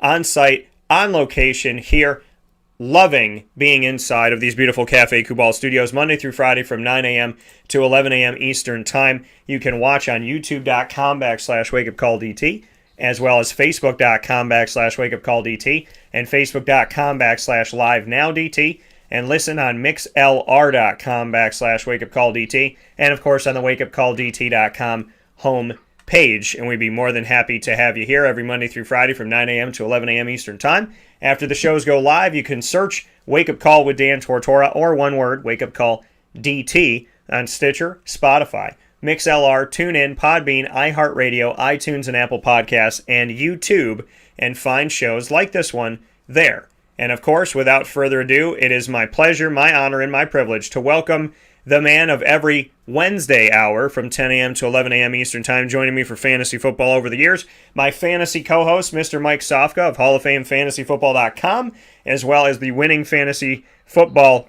on site, on location here. Loving being inside of these beautiful Cafe Kubal studios Monday through Friday from 9 a.m. to 11 a.m. Eastern Time. You can watch on youtube.com/wakeupcalldt, as well as facebook.com/wakeupcalldt and facebook.com/livenowdt, and listen on mixlr.com/wakeupcalldt, and of course on the wakeupcalldt.com home page. And we'd be more than happy to have you here every Monday through Friday from 9 a.m. to 11 a.m. Eastern Time. After the shows go live, you can search Wake Up Call with Dan Tortora, or one word, Wake Up Call DT, on Stitcher, Spotify, MixLR, TuneIn, Podbean, iHeartRadio, iTunes, and Apple Podcasts, and YouTube, and find shows like this one there. And of course, without further ado, it is my pleasure, my honor, and my privilege to welcome the man of every Wednesday hour from 10 a.m. to 11 a.m. Eastern Time, joining me for fantasy football over the years, my fantasy co-host, Mr. Mike Sofka of Hall of Fame FantasyFootball.com, as well as the Winning Fantasy Football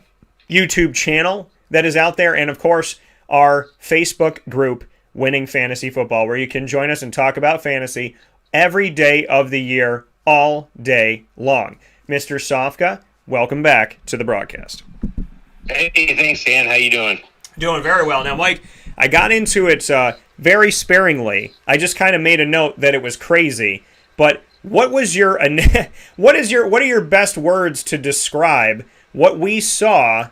YouTube channel that is out there, and of course, our Facebook group, Winning Fantasy Football, where you can join us and talk about fantasy every day of the year, all day long. Mr. Sofka, welcome back to the broadcast. Hey, thanks, Dan. How you doing? Doing very well. Now, Mike, I got into it very sparingly. I just kind of made a note that it was crazy. But what are your best words to describe what we saw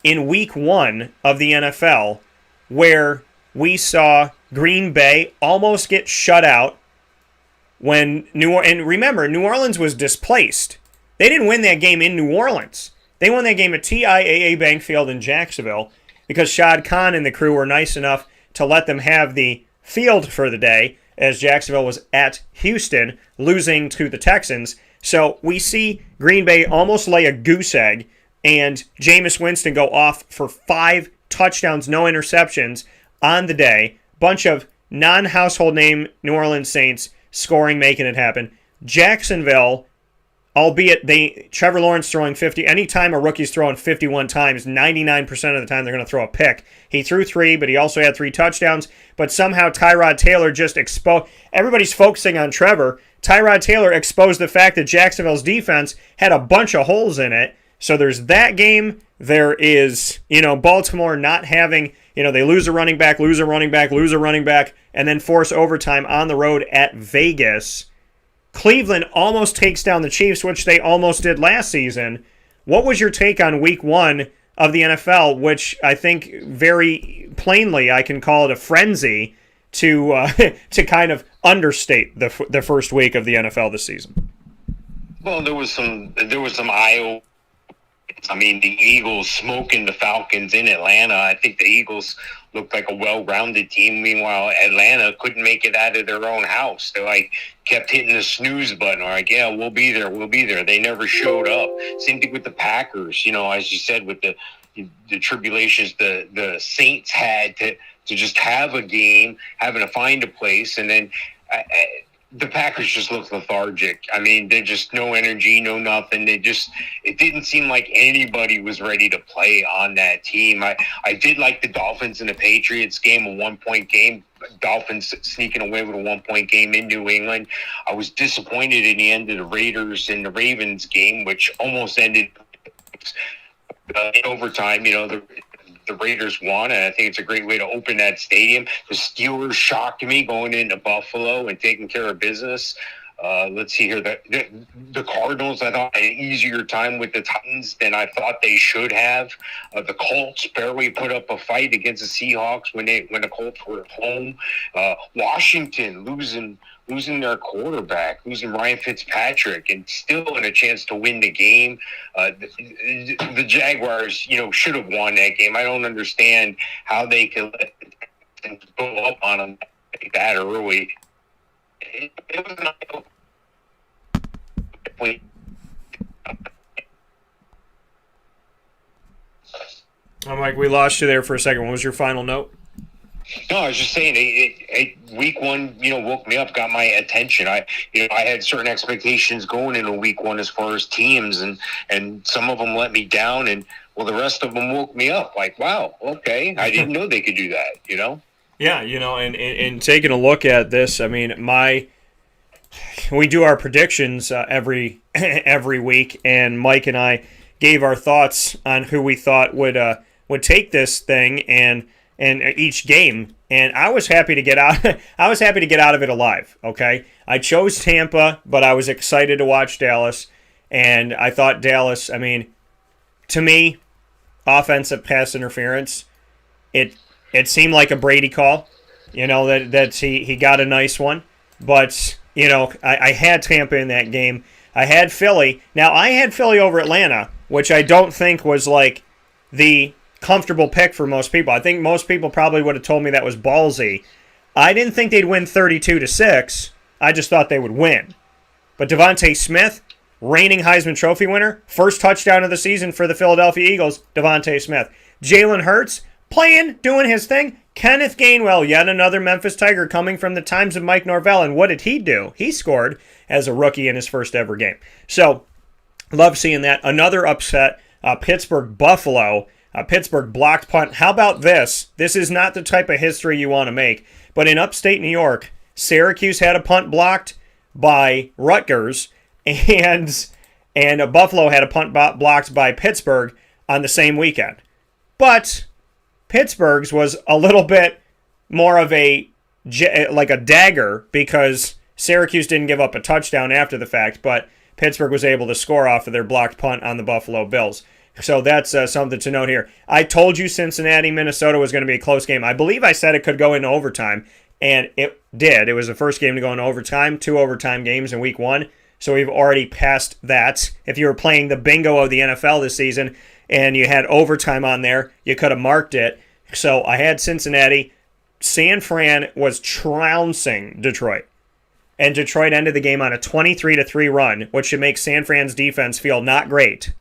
in Week 1 of the NFL, where we saw Green Bay almost get shut out when and remember, New Orleans was displaced. They didn't win that game in New Orleans. They won that game at TIAA Bank Field in Jacksonville because Shad Khan and the crew were nice enough to let them have the field for the day, as Jacksonville was at Houston, losing to the Texans. So we see Green Bay almost lay a goose egg, and Jameis Winston go off for 5 touchdowns, no interceptions on the day. Bunch of non-household name New Orleans Saints scoring, making it happen. Jacksonville, albeit Trevor Lawrence throwing 50. Anytime a rookie's throwing 51 times, 99% of the time they're going to throw a pick. He threw 3, but he also had 3 touchdowns. But somehow Tyrod Taylor just exposed. Everybody's focusing on Trevor. Tyrod Taylor exposed the fact that Jacksonville's defense had a bunch of holes in it. So there's that game. There is, Baltimore not having, they lose a running back, lose a running back, and then force overtime on the road at Vegas. Cleveland almost takes down the Chiefs, which they almost did last season. What was your take on Week 1 of the NFL, which I think very plainly I can call it a frenzy to kind of understate the first week of the NFL this season? Well, there was some eye. I mean, the Eagles smoking the Falcons in Atlanta. I think the Eagles looked like a well-rounded team. Meanwhile, Atlanta couldn't make it out of their own house. They kept hitting the snooze button. Yeah, we'll be there. They never showed up. Same thing with the Packers. As you said, with the tribulations the Saints had to just have a game, having to find a place, and then the Packers just looked lethargic. I mean, they're just no energy, no nothing. It didn't seem like anybody was ready to play on that team. I did like the Dolphins and the Patriots game, a 1-point game. Dolphins sneaking away with a 1-point game in New England. I was disappointed in the end of the Raiders and the Ravens game, which almost ended in overtime. The Raiders won, and I think it's a great way to open that stadium. The Steelers shocked me going into Buffalo and taking care of business. Let's see here. The Cardinals, I thought, had an easier time with the Titans than I thought they should have. The Colts barely put up a fight against the Seahawks when the Colts were at home. Washington losing their quarterback, losing Ryan Fitzpatrick, and still in a chance to win the game. The Jaguars, should have won that game. I don't understand how they could let them go up on them that early. It was not. I'm like, we lost you there for a second. What was your final note? No, I was just saying, Week 1, woke me up, got my attention. I had certain expectations going into Week 1 as far as teams, and some of them let me down, and the rest of them woke me up. Like, wow, okay, I didn't know they could do that. Yeah, and taking a look at this, I mean, we do our predictions every every week, and Mike and I gave our thoughts on who we thought would take this thing and each game. And I was happy to get out. I was happy to get out of it alive. Okay, I chose Tampa, but I was excited to watch Dallas, and I thought Dallas. I mean, to me, offensive pass interference. It seemed like a Brady call. That he got a nice one, but I had Tampa in that game. I had Philly. Now I had Philly over Atlanta, which I don't think was like the comfortable pick for most people. I think most people probably would have told me that was ballsy. I didn't think they'd win 32-6. I just thought they would win. But Devontae Smith, reigning Heisman Trophy winner, first touchdown of the season for the Philadelphia Eagles, Devontae Smith. Jalen Hurts, playing, doing his thing. Kenneth Gainwell, yet another Memphis Tiger coming from the times of Mike Norvell. And what did he do? He scored as a rookie in his first ever game. So, love seeing that. Another upset, Pittsburgh-Buffalo. Pittsburgh blocked punt. How about this? This is not the type of history you want to make. But in upstate New York, Syracuse had a punt blocked by Rutgers, and Buffalo had a punt blocked by Pittsburgh on the same weekend. But Pittsburgh's was a little bit more of like a dagger because Syracuse didn't give up a touchdown after the fact, but Pittsburgh was able to score off of their blocked punt on the Buffalo Bills. So that's something to note here. I told you Cincinnati, Minnesota was going to be a close game. I believe I said it could go into overtime, and it did. It was the first game to go into overtime, 2 overtime games in week 1. So we've already passed that. If you were playing the bingo of the NFL this season and you had overtime on there, you could have marked it. So I had Cincinnati. San Fran was trouncing Detroit. And Detroit ended the game on a 23-3 run, which should make San Fran's defense feel not great.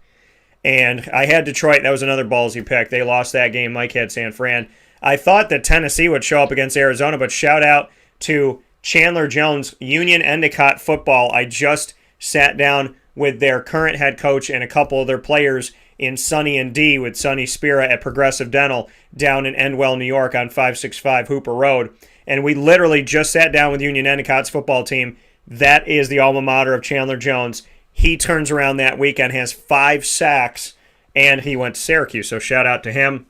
And I had Detroit. That was another ballsy pick. They lost that game. Mike had San Fran. I thought that Tennessee would show up against Arizona, but shout out to Chandler Jones, Union Endicott football. I just sat down with their current head coach and a couple of their players in Sunny and D with Sunny Spira at Progressive Dental down in Endwell, New York on 565 Hooper Road. And we literally just sat down with Union Endicott's football team. That is the alma mater of Chandler Jones. He turns around that weekend, has 5 sacks, and he went to Syracuse. So shout out to him.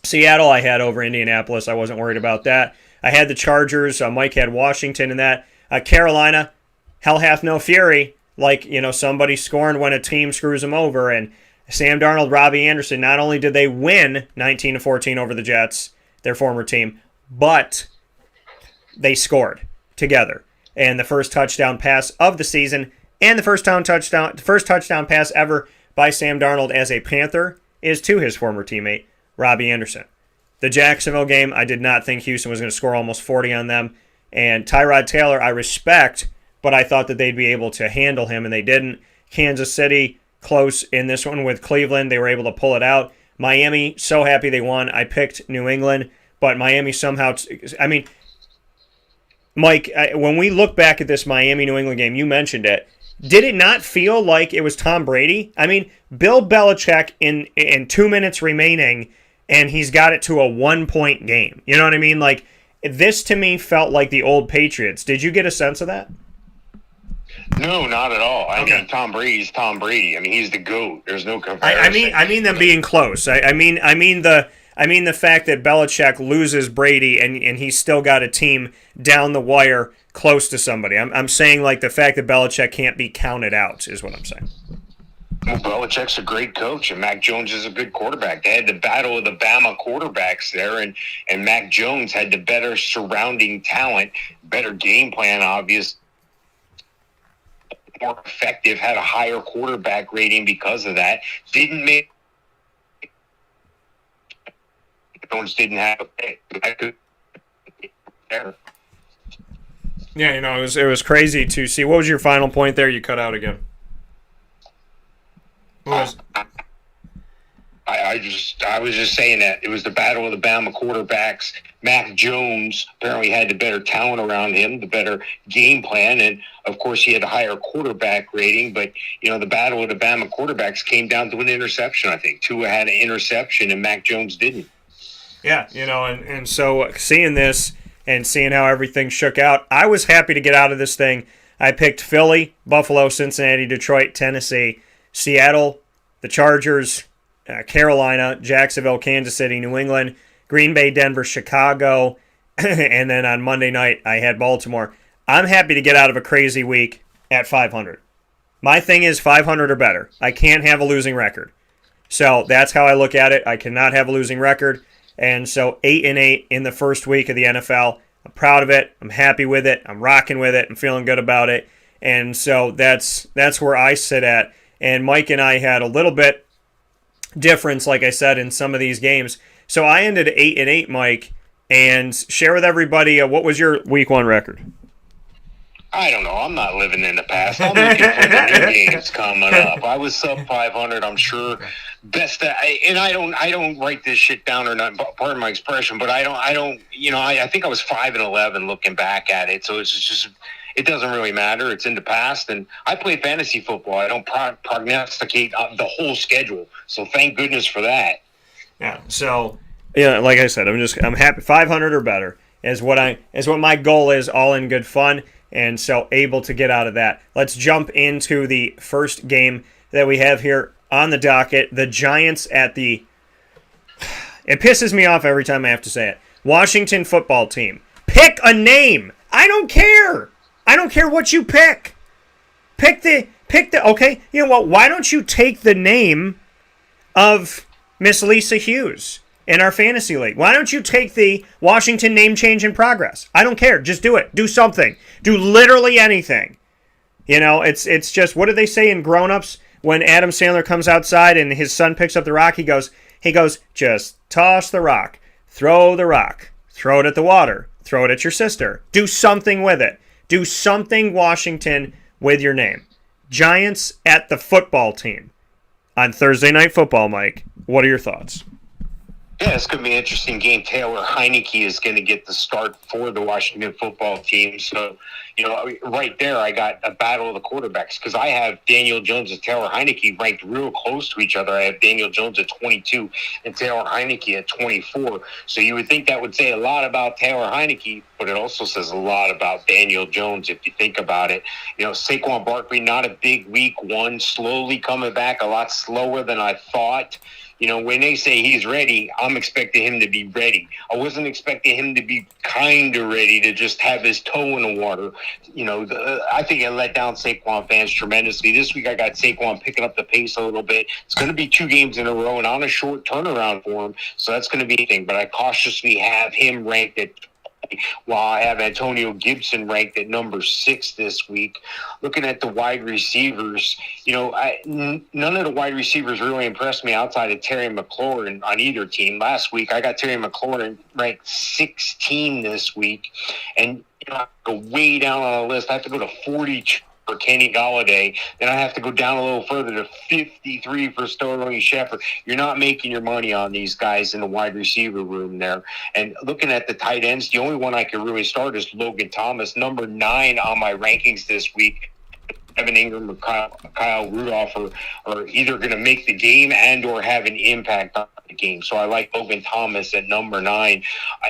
Seattle I had over Indianapolis. I wasn't worried about that. I had the Chargers. Mike had Washington in that. Carolina, hell hath no fury. Like, somebody scoring when a team screws them over. And Sam Darnold, Robbie Anderson, not only did they win 19-14 over the Jets, their former team, but they scored together. And the first touchdown pass of the season and the first touchdown pass ever by Sam Darnold as a Panther is to his former teammate, Robbie Anderson. The Jacksonville game, I did not think Houston was going to score almost 40 on them. And Tyrod Taylor, I respect, but I thought that they'd be able to handle him, and they didn't. Kansas City, close in this one with Cleveland. They were able to pull it out. Miami, so happy they won. I picked New England, but Miami somehow... Mike, when we look back at this Miami-New England game, you mentioned it. Did it not feel like it was Tom Brady? Bill Belichick in 2 minutes remaining, and he's got it to a 1-point game. You know what I mean? Like, this to me felt like the old Patriots. Did you get a sense of that? No, not at all. I mean, Tom Brady's Tom Brady. He's the GOAT. There's no comparison. I mean them being close. I mean the fact that Belichick loses Brady and he's still got a team down the wire close to somebody. I'm saying like the fact that Belichick can't be counted out is what I'm saying. Well, Belichick's a great coach, and Mac Jones is a good quarterback. They had the battle of the Bama quarterbacks there, and Mac Jones had the better surrounding talent, better game plan, obvious, more effective, had a higher quarterback rating because of that. Jones didn't have a pick. Yeah, it was crazy to see. What was your final point there? You cut out again. I was just saying that it was the battle of the Bama quarterbacks. Mac Jones apparently had the better talent around him, the better game plan, and of course he had a higher quarterback rating. But the battle of the Bama quarterbacks came down to an interception. I think Tua had an interception and Mac Jones didn't. Yeah, and so seeing this and seeing how everything shook out, I was happy to get out of this thing I picked Philly, Buffalo, Cincinnati, Detroit, Tennessee, Seattle, the Chargers, Carolina, Jacksonville, Kansas City, New England, Green Bay, Denver, Chicago, and then on Monday night I had Baltimore. I'm happy to get out of a crazy week at 500. My thing is 500 or better. I can't have a losing record. So that's how I look at it. I cannot have a losing record. And so 8-8 in the first week of the NFL. I'm proud of it. I'm happy with it. I'm rocking with it. I'm feeling good about it. And so that's where I sit at. And Mike and I had a little bit difference, like I said, in some of these games. So I ended 8-8, Mike. And share with everybody, what was your week 1 record? I don't know. I'm not living in the past. I'm looking for the new games coming up. I was sub 500, I'm sure. I don't write this shit down or not. Pardon my expression, but I don't. I think I was 5-11 looking back at it. So it's just it doesn't really matter. It's in the past, and I play fantasy football. I don't prognosticate the whole schedule. So thank goodness for that. Yeah. So like I said, I'm happy. 500 or better is what my goal is. All in good fun. And so able to get out of that. Let's jump into the first game that we have here on the docket. The Giants at the... It pisses me off every time I have to say it. Washington football team. Pick a name. I don't care. I don't care what you pick. Pick the... Okay, you know what? Why don't you take the name of Miss Lisa Hughes in our fantasy league? Why don't you take the Washington name change in progress? I don't care. Just do it. Do something. Do literally anything. It's just, what did they say in Grown Ups when Adam Sandler comes outside and his son picks up the rock? He goes, just toss the rock, throw it at the water, throw it at your sister. Do something with it. Do something, Washington, with your name. Giants at the football team on Thursday Night Football, Mike. What are your thoughts? Yeah, it's going to be an interesting game. Taylor Heineke is going to get the start for the Washington football team. So, right there, I got a battle of the quarterbacks because I have Daniel Jones and Taylor Heineke ranked real close to each other. I have Daniel Jones at 22 and Taylor Heineke at 24. So you would think that would say a lot about Taylor Heineke, but it also says a lot about Daniel Jones if you think about it. Saquon Barkley, not a big week 1, slowly coming back, a lot slower than I thought. When they say he's ready, I'm expecting him to be ready. I wasn't expecting him to be kind of ready to just have his toe in the water. I think it let down Saquon fans tremendously. This week I got Saquon picking up the pace a little bit. It's going to be 2 games in a row and on a short turnaround for him. So that's going to be a thing. But I cautiously have him ranked at while I have Antonio Gibson ranked at number 6 this week. Looking at the wide receivers, none of the wide receivers really impressed me outside of Terry McLaurin on either team. Last week, I got Terry McLaurin ranked 16 this week. And I have to go way down on the list. I have to go to 42 for Kenny Golladay. Then I have to go down a little further to 53 for Sterling Shepard. You're not making your money on these guys in the wide receiver room there. And looking at the tight ends, the only one I could really start is Logan Thomas, number 9 on my rankings this week. Evan Ingram or Kyle Rudolph are either going to make the game and or have an impact on the game. So I like Logan Thomas at number 9.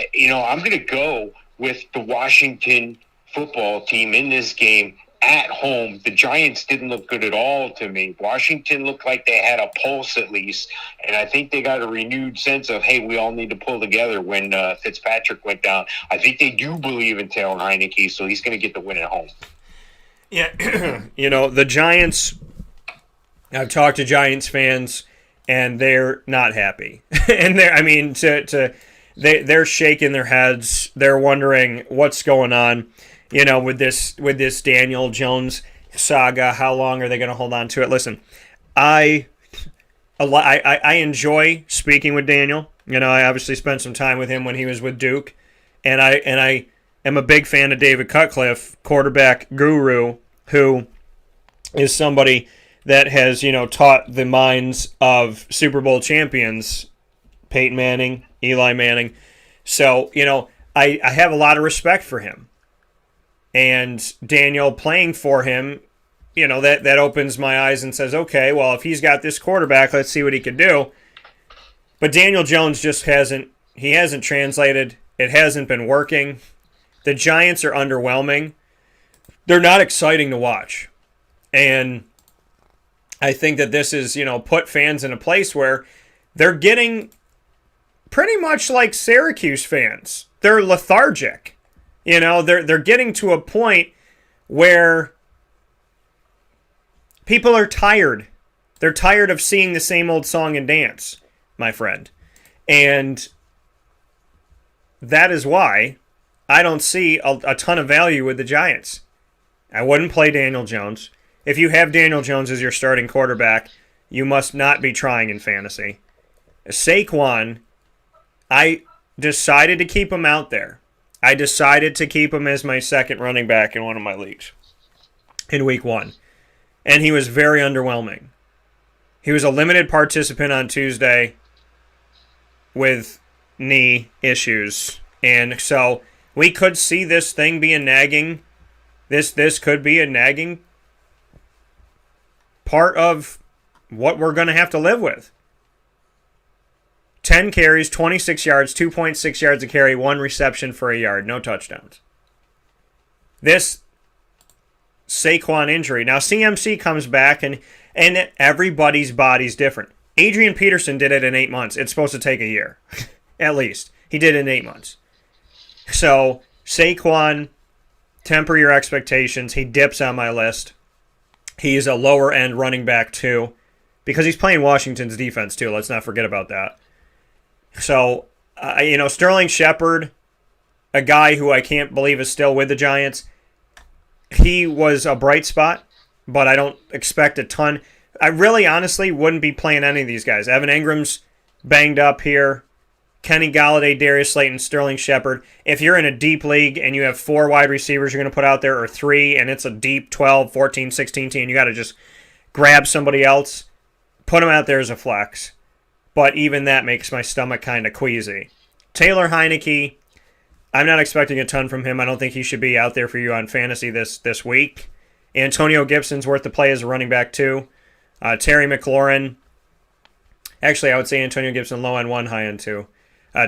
I'm going to go with the Washington football team in this game. At home, the Giants didn't look good at all to me. Washington looked like they had a pulse at least, and I think they got a renewed sense of, hey, we all need to pull together when Fitzpatrick went down. I think they do believe in Taylor Heineke, so he's going to get the win at home. Yeah, the Giants, I've talked to Giants fans, and they're not happy. And they're shaking their heads. They're wondering what's going on. With this Daniel Jones saga, how long are they going to hold on to it? Listen, I enjoy speaking with Daniel. I obviously spent some time with him when he was with Duke, and I am a big fan of David Cutcliffe, quarterback guru, who is somebody that has taught the minds of Super Bowl champions, Peyton Manning, Eli Manning. So I have a lot of respect for him. And Daniel playing for him, that opens my eyes and says, okay, well, if he's got this quarterback, let's see what he can do. But Daniel Jones just hasn't translated. It hasn't been working. The Giants are underwhelming. they're not exciting to watch. And I think that this is, put fans in a place where they're getting pretty much like Syracuse fans. They're lethargic. They're getting to a point where people are tired. They're tired of seeing the same old song and dance, my friend. And that is why I don't see a ton of value with the Giants. I wouldn't play Daniel Jones. If you have Daniel Jones as your starting quarterback, you must not be trying in fantasy. Saquon, I decided to keep him out there. I decided to keep him as my second running back in one of my leagues in week 1. And he was very underwhelming. He was a limited participant on Tuesday with knee issues. And so we could see this thing be a nagging. This could be a nagging part of what we're going to have to live with. 10 carries, 26 yards, 2.6 yards a carry, 1 reception for a yard, no touchdowns. This Saquon injury. Now, CMC comes back, and everybody's body's different. Adrian Peterson did it in 8 months. It's supposed to take a year, at least. He did it in 8 months. So, Saquon, temper your expectations. He dips on my list. He's a lower-end running back, too, because he's playing Washington's defense, too. Let's not forget about that. So, Sterling Shepard, a guy who I can't believe is still with the Giants, he was a bright spot, but I don't expect a ton. I really, honestly, wouldn't be playing any of these guys. Evan Ingram's banged up here. Kenny Galladay, Darius Slayton, Sterling Shepard. If you're in a deep league and you have 4 wide receivers you're going to put out there, or 3, and it's a deep 12, 14, 16 team, you got to just grab somebody else, put them out there as a flex. But even that makes my stomach kind of queasy. Taylor Heineke, I'm not expecting a ton from him. I don't think he should be out there for you on fantasy this week. Antonio Gibson's worth the play as a running back, too. Terry McLaurin. Actually, I would say Antonio Gibson low end 1, high end 2.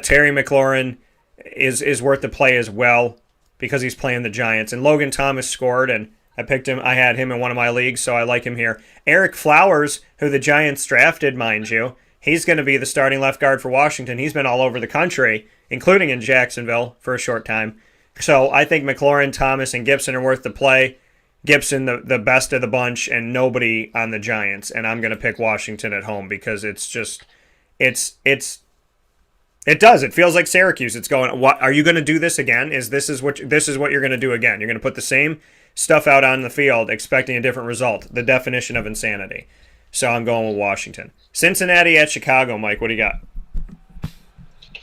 Terry McLaurin is worth the play as well because he's playing the Giants. And Logan Thomas scored, and I picked him. I had him in one of my leagues, so I like him here. Eric Flowers, who the Giants drafted, mind you, he's going to be the starting left guard for Washington. He's been all over the country, including in Jacksonville for a short time. So I think McLaurin, Thomas, and Gibson are worth the play. Gibson, the best of the bunch, and nobody on the Giants. And I'm going to pick Washington at home because it's just, it feels like Syracuse. It's going, what are you going to do this again? This is what you're going to do again. You're going to put the same stuff out on the field expecting a different result. The definition of insanity. So I'm going with Washington. Cincinnati at Chicago, Mike. What do you got?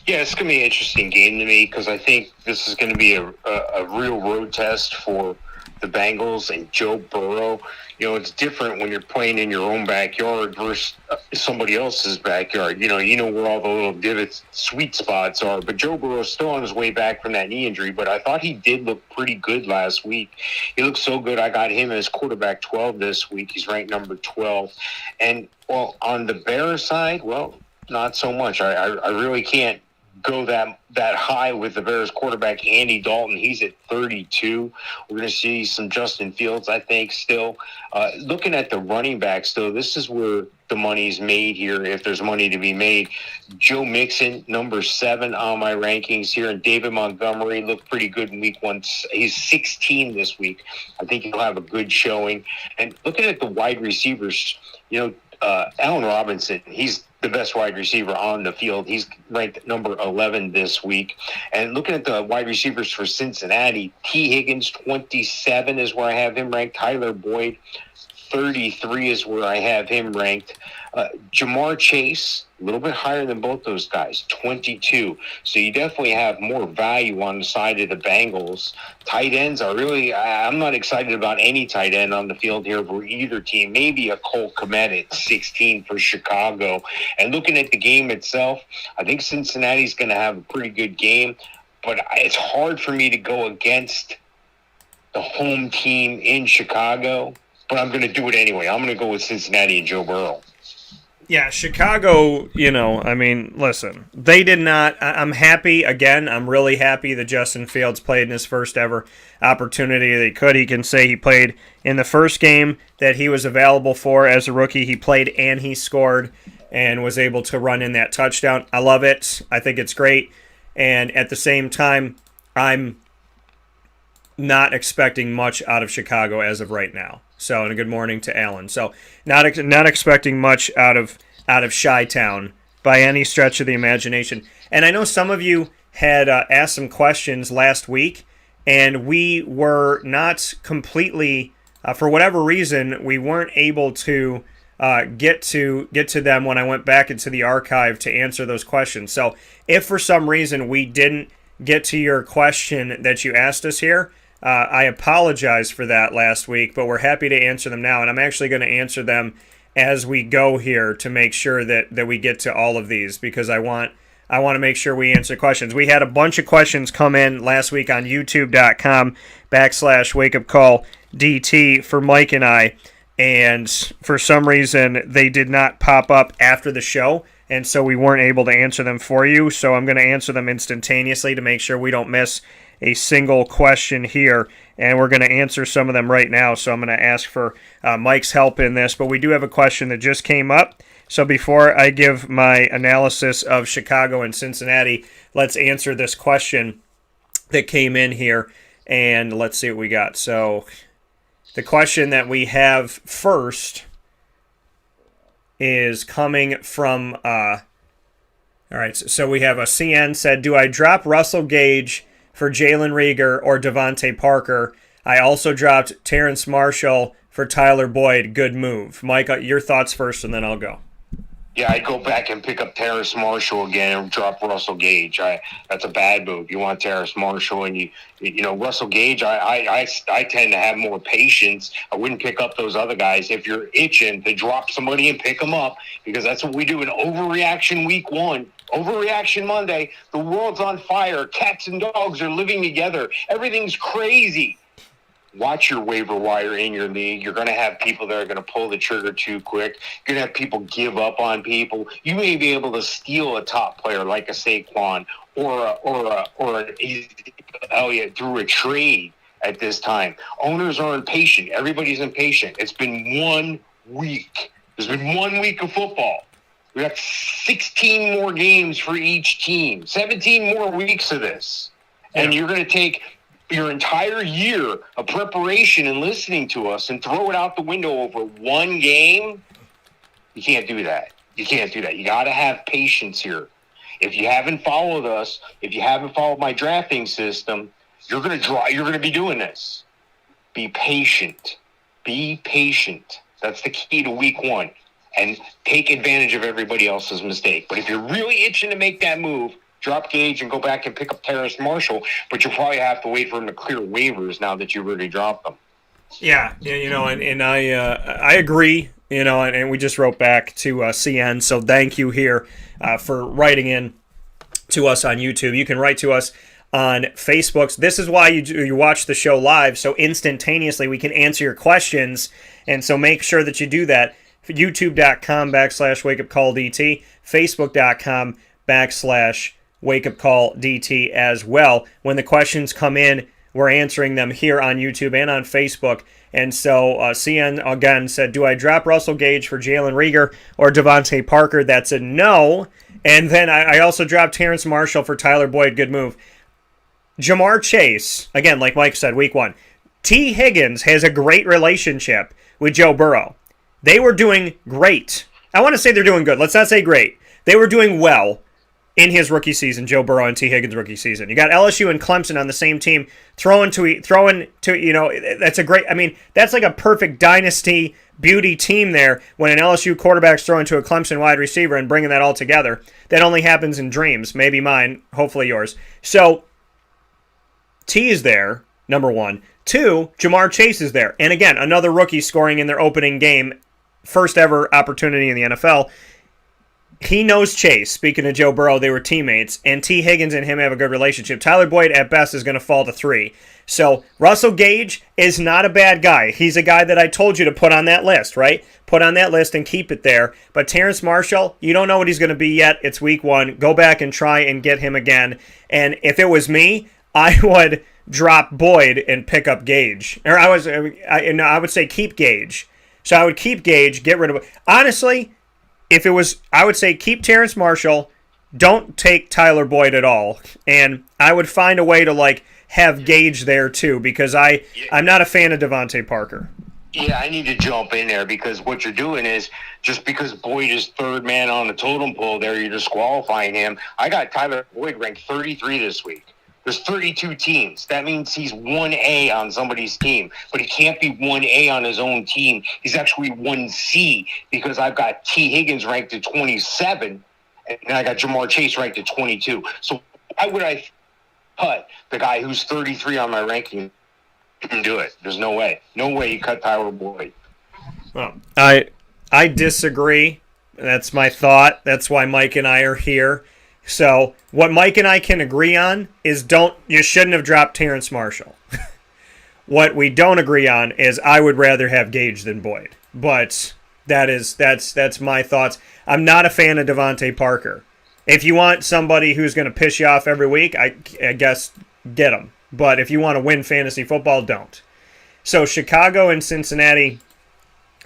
Yeah, it's going to be an interesting game to me because I think this is going to be a real road test for the Bengals and Joe Burrow. It's different when you're playing in your own backyard versus somebody else's backyard. You know where all the little divots, sweet spots are. But Joe Burrow's still on his way back from that knee injury. But I thought he did look pretty good last week. He looked so good. I got him as quarterback 12 this week. He's ranked number 12. And, well, on the Bears side, well, not so much. I really can't go that high with the Bears quarterback, Andy Dalton. He's at 32. We're going to see some Justin Fields, I think, still. Looking at the running backs, though, this is where the money's made here, if there's money to be made. Joe Mixon, number 7 on my rankings here, and David Montgomery looked pretty good in week 1. He's 16 this week. I think he'll have a good showing. And looking at the wide receivers, Allen Robinson, he's the best wide receiver on the field. He's ranked number 11 this week. And looking at the wide receivers for Cincinnati, T. Higgins, 27 is where I have him ranked. Tyler Boyd, 33 is where I have him ranked. Jamar Chase, a little bit higher than both those guys, 22. So you definitely have more value on the side of the Bengals. Tight ends are really, I'm not excited about any tight end on the field here for either team. Maybe a Cole Kmet at 16 for Chicago. And looking at the game itself, I think Cincinnati's going to have a pretty good game. But it's hard for me to go against the home team in Chicago. But I'm going to do it anyway. I'm going to go with Cincinnati and Joe Burrow. Yeah, Chicago, I mean, listen, they did not. I'm happy, again, I'm really happy that Justin Fields played in his first ever opportunity that he could. He can say he played in the first game that he was available for as a rookie. He played and he scored and was able to run in that touchdown. I love it. I think it's great. And at the same time, I'm not expecting much out of Chicago as of right now. So, and a good morning to Alan. So, not expecting much out of Chi-Town by any stretch of the imagination. And I know some of you had asked some questions last week, and we were not completely, for whatever reason, we weren't able to get to them when I went back into the archive to answer those questions. So, if for some reason we didn't get to your question that you asked us here, I apologize for that last week, but we're happy to answer them now, and I'm actually going to answer them as we go here to make sure that we get to all of these, because I want to make sure we answer questions. We had a bunch of questions come in last week on youtube.com/wakeupcalldt for Mike and I, and for some reason they did not pop up after the show, and so we weren't able to answer them for you, so I'm going to answer them instantaneously to make sure we don't miss a single question here, and we're going to answer some of them right now, so I'm going to ask for Mike's help in this, but we do have a question that just came up, so before I give my analysis of Chicago and Cincinnati, let's answer this question that came in here, and let's see what we got. So the question that we have first is coming from, all right, so we have a CN said, do I drop Russell Gage for Jalen Reagor or Devontae Parker? I also dropped Terrence Marshall for Tyler Boyd. Good move. Mike, your thoughts first, and then I'll go. Yeah, I'd go back and pick up Terrace Marshall again and drop Russell Gage. That's a bad move. You want Terrace Marshall, and you Russell Gage. I tend to have more patience. I wouldn't pick up those other guys if you're itching to drop somebody and pick them up, because that's what we do in overreaction week one. Overreaction Monday. The world's on fire. Cats and dogs are living together. Everything's crazy. Watch your waiver wire in your league. You're going to have people that are going to pull the trigger too quick. You're going to have people give up on people. You may be able to steal a top player like a Saquon or an Elliott through a trade at this time. Owners are impatient. Everybody's impatient. It's been 1 week. There's been 1 week of football. We have 16 more games for each team. 17 more weeks of this. And you're going to take your entire year of preparation and listening to us and throw it out the window over one game. You can't do that. You can't do that. You got to have patience here. If you haven't followed us, if you haven't followed my drafting system, you're going to be doing this. Be patient. Be patient. That's the key to week one. And take advantage of everybody else's mistake. But if you're really itching to make that move, drop Gage and go back and pick up Terrace Marshall, but you'll probably have to wait for him to clear waivers now that you've already dropped them. Yeah, and I agree, and we just wrote back to CN, so thank you here for writing in to us on YouTube. You can write to us on Facebook. This is why you watch the show live, so instantaneously we can answer your questions, and so make sure that you do that. YouTube.com/wakeupcalldt, Facebook.com/wakeupcalldt as well. When the questions come in, we're answering them here on YouTube and on Facebook. And so CN again said, do I drop Russell Gage for Jalen Reagor or Devontae Parker? That's a no. And then I also dropped Terrence Marshall for Tyler Boyd. Good move. Jamar Chase, again, like Mike said, week one. T. Higgins has a great relationship with Joe Burrow. They were doing great. I want to say they're doing good. Let's not say great. They were doing well in his rookie season, Joe Burrow and T. Higgins' rookie season. You got LSU and Clemson on the same team, throwing to that's a great, that's like a perfect dynasty beauty team there when an LSU quarterback's throwing to a Clemson wide receiver and bringing that all together. That only happens in dreams, maybe mine, hopefully yours. So, T is there, number one. Two, Jamar Chase is there. And again, another rookie scoring in their opening game, first ever opportunity in the NFL. he knows Chase. Speaking of Joe Burrow, they were teammates, and T. Higgins and him have a good relationship. Tyler Boyd, at best, is going to fall to 3. So Russell Gage is not a bad guy. He's a guy that I told you to put on that list, right? Put on that list and keep it there. But Terrace Marshall, you don't know what he's going to be yet. It's week 1. Go back and try and get him again. And if it was me, I would drop Boyd and pick up Gage. Or I would say keep Gage. So I would keep Gage, get rid of it. Honestly, if it was, I would say keep Terrace Marshall, don't take Tyler Boyd at all. And I would find a way to, have Gage there too, because I'm not a fan of Devontae Parker. Yeah, I need to jump in there because what you're doing is just because Boyd is third man on the totem pole there, you're disqualifying him. I got Tyler Boyd ranked 33 this week. There's 32 teams. That means he's 1A on somebody's team, but he can't be 1A on his own team. He's actually 1C because I've got T. Higgins ranked at 27, and I got Jamar Chase ranked at 22. So why would I cut the guy who's 33 on my ranking? Couldn't do it. There's no way. No way you cut Tyler Boyd. Well, I disagree. That's my thought. That's why Mike and I are here. So what Mike and I can agree on is you shouldn't have dropped Terrace Marshall. What we don't agree on is I would rather have Gage than Boyd. But that's my thoughts. I'm not a fan of Devontae Parker. If you want somebody who's going to piss you off every week, I guess get him. But if you want to win fantasy football, don't. So Chicago and Cincinnati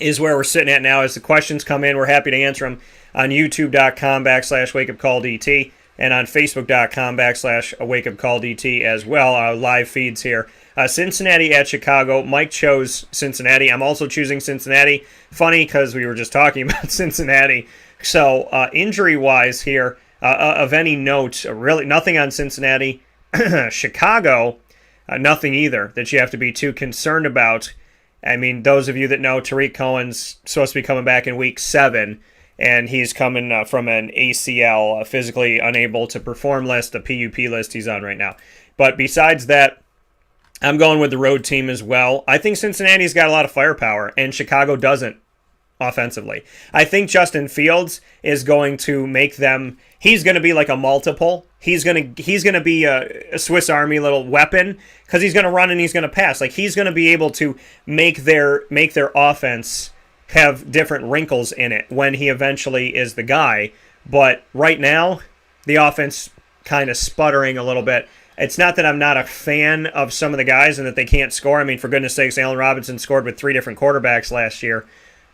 is where we're sitting at now. As the questions come in, we're happy to answer them on youtube.com/wakeupcalldt and on facebook.com/wakeupcalldt as well. Our live feeds here. Cincinnati at Chicago. Mike chose Cincinnati. I'm also choosing Cincinnati. Funny because we were just talking about Cincinnati. So injury-wise here, of any note, really nothing on Cincinnati. Chicago, nothing either that you have to be too concerned about. I mean, those of you that know, Tariq Cohen's supposed to be coming back in week 7, and he's coming from an ACL, a physically unable to perform list, a PUP list he's on right now. But besides that, I'm going with the road team as well. I think Cincinnati's got a lot of firepower, and Chicago doesn't offensively. I think Justin Fields is going to make them. He's going to be like a multiple. He's going to be a Swiss Army little weapon because he's going to run and he's going to pass. Like he's going to be able to make their offense have different wrinkles in it when he eventually is the guy. But right now, the offense kind of sputtering a little bit. It's not that I'm not a fan of some of the guys and that they can't score. I mean, for goodness sakes, Allen Robinson scored with 3 different quarterbacks last year.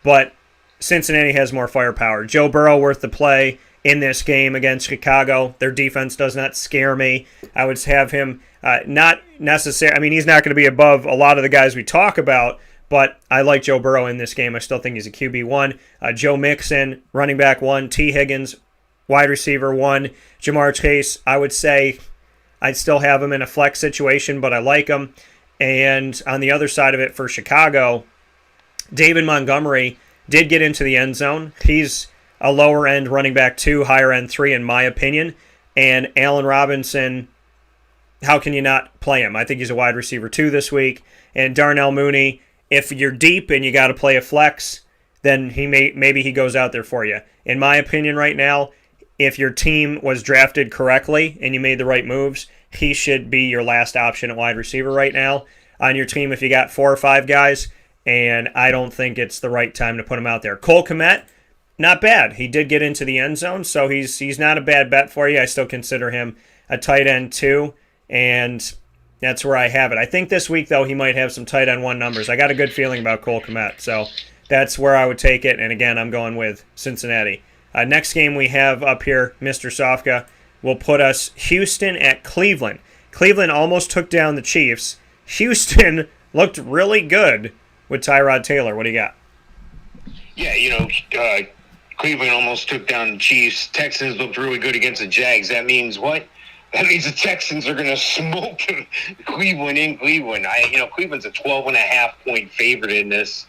But Cincinnati has more firepower. Joe Burrow worth the play in this game against Chicago. Their defense does not scare me. I would have him not necessarily. I mean, he's not going to be above a lot of the guys we talk about, but I like Joe Burrow in this game. I still think he's a QB1. Joe Mixon, running back 1. T. Higgins, wide receiver 1. Jamar Chase, I would say I'd still have him in a flex situation, but I like him. And on the other side of it for Chicago, David Montgomery did get into the end zone. He's a lower end running back 2, higher end 3 in my opinion. And Allen Robinson, how can you not play him? I think he's a wide receiver 2 this week. And Darnell Mooney, if you're deep and you got to play a flex, then maybe he goes out there for you. In my opinion right now, if your team was drafted correctly and you made the right moves, he should be your last option at wide receiver right now on your team if you got 4 or 5 guys. And I don't think it's the right time to put him out there. Cole Kmet, not bad. He did get into the end zone, so he's not a bad bet for you. I still consider him a tight end 2, and that's where I have it. I think this week, though, he might have some tight end 1 numbers. I got a good feeling about Cole Kmet, so that's where I would take it. And again, I'm going with Cincinnati. Next game we have up here, Mr. Sofka, will put us Houston at Cleveland. Cleveland almost took down the Chiefs. Houston looked really good with Tyrod Taylor. What do you got? Yeah, Cleveland almost took down the Chiefs. Texans looked really good against the Jags. That means what? That means the Texans are going to smoke Cleveland in Cleveland. Cleveland's a 12.5-point favorite in this.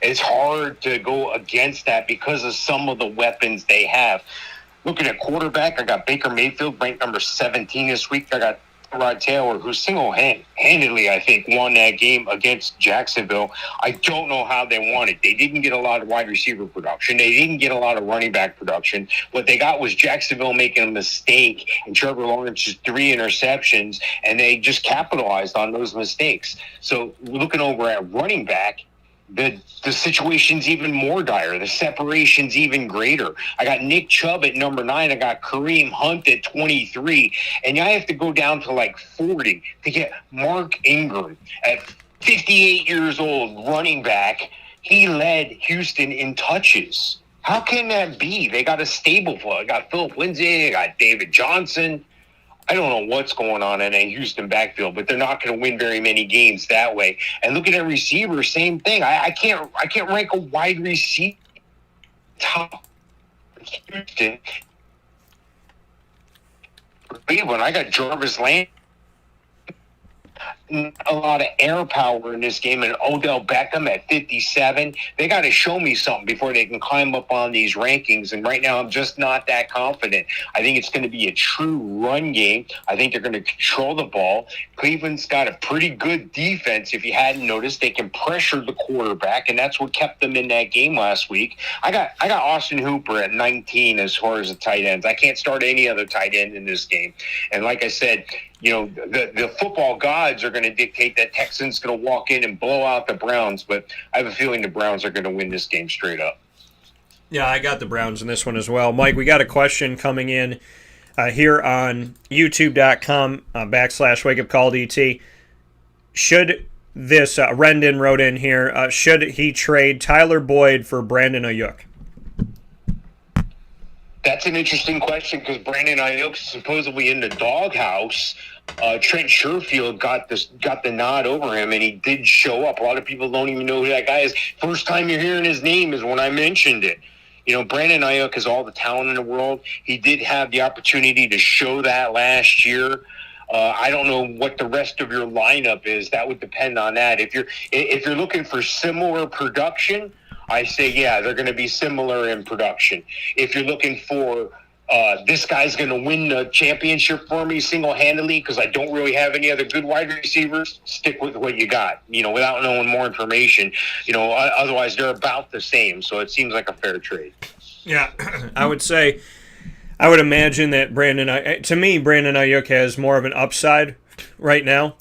It's hard to go against that because of some of the weapons they have. Looking at quarterback, I got Baker Mayfield ranked number 17 this week. I got Rod Taylor, who single-handedly, I think, won that game against Jacksonville. I don't know how they won it. They didn't get a lot of wide receiver production. They didn't get a lot of running back production. What they got was Jacksonville making a mistake and Trevor Lawrence's 3 interceptions, and they just capitalized on those mistakes. So looking over at running back, the situation's even more dire. The separation's even greater. I got Nick Chubb at number 9. I got Kareem Hunt at 23. And I have to go down to like 40 to get Mark Ingram at 58 years old, running back. He led Houston in touches. How can that be? They got a stable for it. I got Philip Lindsay. I got David Johnson. I don't know what's going on in a Houston backfield, but they're not going to win very many games that way. And looking at receivers, same thing. I can't rank a wide receiver top Houston. Cleveland, I got Jarvis Landry. A lot of air power in this game, and Odell Beckham at 57. They got to show me something before they can climb up on these rankings, and right now I'm just not that confident. I think it's going to be a true run game. I think they're going to control the ball. Cleveland's got a pretty good defense. If you hadn't noticed, they can pressure the quarterback, and that's what kept them in that game last week. I got Austin Hooper at 19 as far as the tight ends. I can't start any other tight end in this game. And like I said, you know, the football gods are going to dictate that Texans going to walk in and blow out the Browns, but I have a feeling the Browns are going to win this game straight up. Yeah, I got the Browns in this one as well. Mike, we got a question coming in here on youtube.com /wakeupcalldt. Should this, Rendon wrote in here, should he trade Tyler Boyd for Brandon Ayuk? That's an interesting question because Brandon Ayuk's supposedly in the doghouse. Trent Sherfield got the nod over him, and he did show up. A lot of people don't even know who that guy is. First time you're hearing his name is when I mentioned it. You know, Brandon Ayuk has all the talent in the world. He did have the opportunity to show that last year. I don't know what the rest of your lineup is. That would depend on that. If you're looking for similar production, I say, yeah, they're going to be similar in production. If you're looking for this guy's going to win the championship for me single-handedly because I don't really have any other good wide receivers, stick with what you got, you know, without knowing more information. You know, otherwise they're about the same, so it seems like a fair trade. Yeah, I would imagine that Brandon Ayuk has more of an upside right now,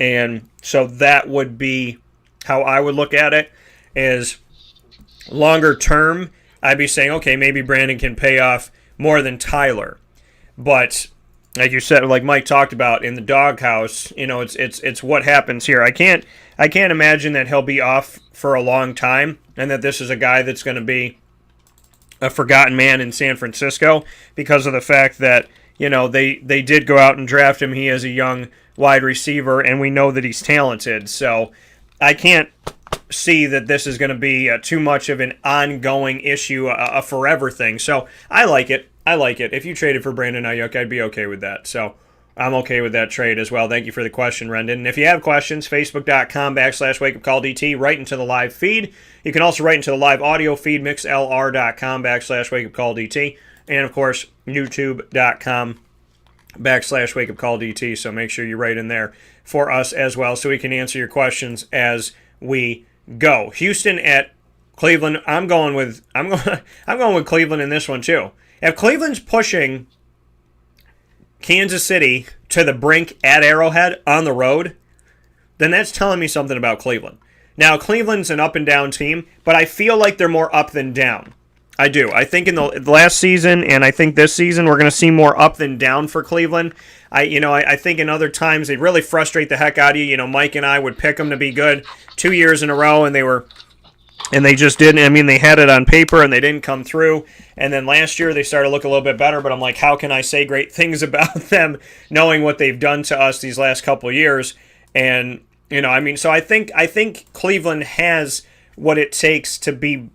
and so that would be how I would look at it is longer term, I'd be saying, okay, maybe Brandon can pay off more than Tyler. But like you said, like Mike talked about in the doghouse, you know, it's what happens here. I can't imagine that he'll be off for a long time and that this is a guy that's going to be a forgotten man in San Francisco because of the fact that, you know, they did go out and draft him. He is a young wide receiver, and we know that he's talented. So I can't see that this is going to be too much of an ongoing issue, a forever thing. So I like it. If you traded for Brandon Ayuk, I'd be okay with that. So I'm okay with that trade as well. Thank you for the question, Rendon. And if you have questions, facebook.com /wakeupcalldt, right into the live feed. You can also write into the live audio feed, mixlr.com /wakeupcalldt. And of course, youtube.com /wakeupcalldt. So make sure you write in there for us as well so we can answer your questions as we go. Houston at Cleveland. I'm going with Cleveland in this one too. If Cleveland's pushing Kansas City to the brink at Arrowhead on the road, then that's telling me something about Cleveland. Now, Cleveland's an up and down team, but I feel like they're more up than down. I do. I think in the last season and I think this season we're going to see more up than down for Cleveland. I think in other times they really frustrate the heck out of you. You know, Mike and I would pick them to be good 2 years in a row, and they just didn't. I mean, they had it on paper and they didn't come through. And then last year they started to look a little bit better, but I'm like, how can I say great things about them knowing what they've done to us these last couple of years? And, you know, I mean, so I think Cleveland has what it takes to be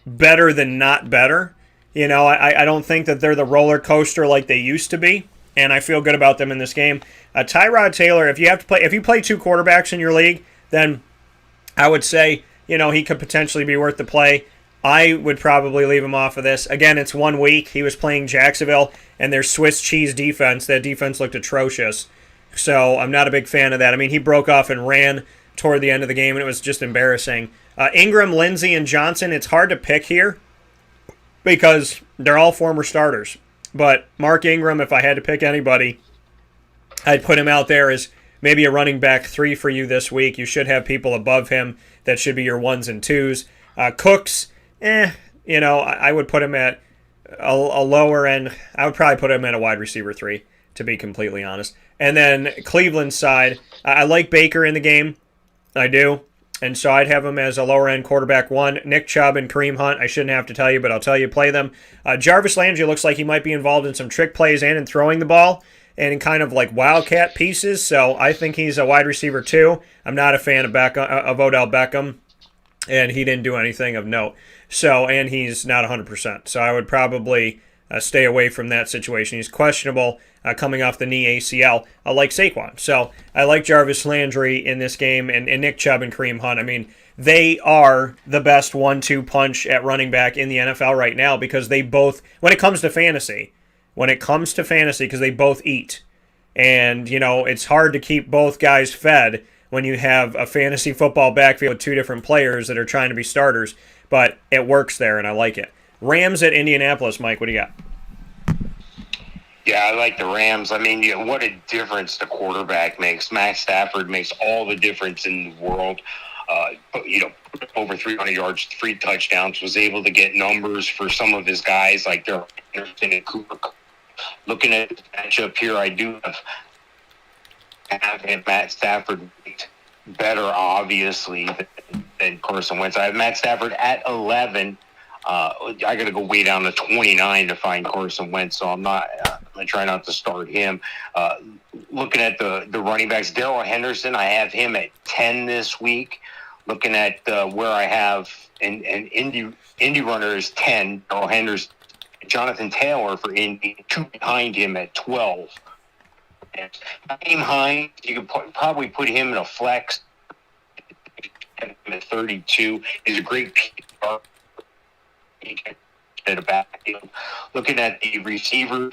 better than not better. You know, I don't think that they're the roller coaster like they used to be, and I feel good about them in this game. Tyrod Taylor, if you play two quarterbacks in your league, then I would say, you know, he could potentially be worth the play. I would probably leave him off of this. Again, it's 1 week. He was playing Jacksonville, and their Swiss cheese defense. That defense looked atrocious. So I'm not a big fan of that. I mean, he broke off and ran toward the end of the game, and it was just embarrassing. Ingram, Lindsey, and Johnson, it's hard to pick here because they're all former starters. But Mark Ingram, if I had to pick anybody, I'd put him out there as maybe a running back 3 for you this week. You should have people above him that should be your 1s and 2s. Cooks, I would put him at a lower end. I would probably put him at a wide receiver 3, to be completely honest. And then Cleveland's side, I like Baker in the game. I do. And so I'd have him as a lower end quarterback 1. Nick Chubb and Kareem Hunt, I shouldn't have to tell you, but I'll tell you, play them. Jarvis Landry looks like he might be involved in some trick plays and in throwing the ball and in kind of like wildcat pieces. So I think he's a wide receiver 2. I'm not a fan of Odell Beckham, and he didn't do anything of note. So, and he's not 100%. So I would probably stay away from that situation. He's questionable coming off the knee ACL, like Saquon. So I like Jarvis Landry in this game, and Nick Chubb and Kareem Hunt. I mean, they are the best 1-2 punch at running back in the NFL right now because they both, when it comes to fantasy, because they both eat. And, it's hard to keep both guys fed when you have a fantasy football backfield with 2 different players that are trying to be starters. But it works there, and I like it. Rams at Indianapolis, Mike, what do you got? Yeah, I like the Rams. I mean, what a difference the quarterback makes. Matt Stafford makes all the difference in the world. Over 300 yards, 3 touchdowns, was able to get numbers for some of his guys like Darrell Henderson and Cooper. Looking at the matchup here, I do have Matt Stafford better, obviously, than Carson Wentz. I have Matt Stafford at 11. I got to go way down to 29 to find Carson Wentz, so I'm going to try not to start him. Looking at the running backs, Darrell Henderson, I have him at 10 this week. Looking at where I have an Indy runner is 10, Darrell Henderson. Jonathan Taylor for Indy, 2 behind him at 12. And Hines, you could probably put him in a flex at 32. He's a great PR. He can get a backfield. Looking at the receivers,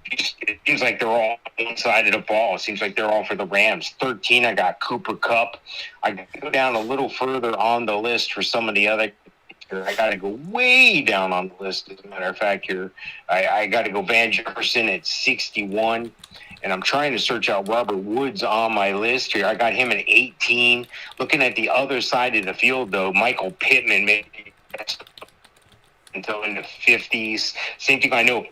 it seems like they're all on one side of the ball. It seems like they're all for the Rams. 13, I got Cooper Kupp. I go down a little further on the list for some of the other. I got to go way down on the list, as a matter of fact, here. I got to go Van Jefferson at 61. And I'm trying to search out Robert Woods on my list here. I got him at 18. Looking at the other side of the field, though, Michael Pittman maybe until in the 50s. Same thing, I know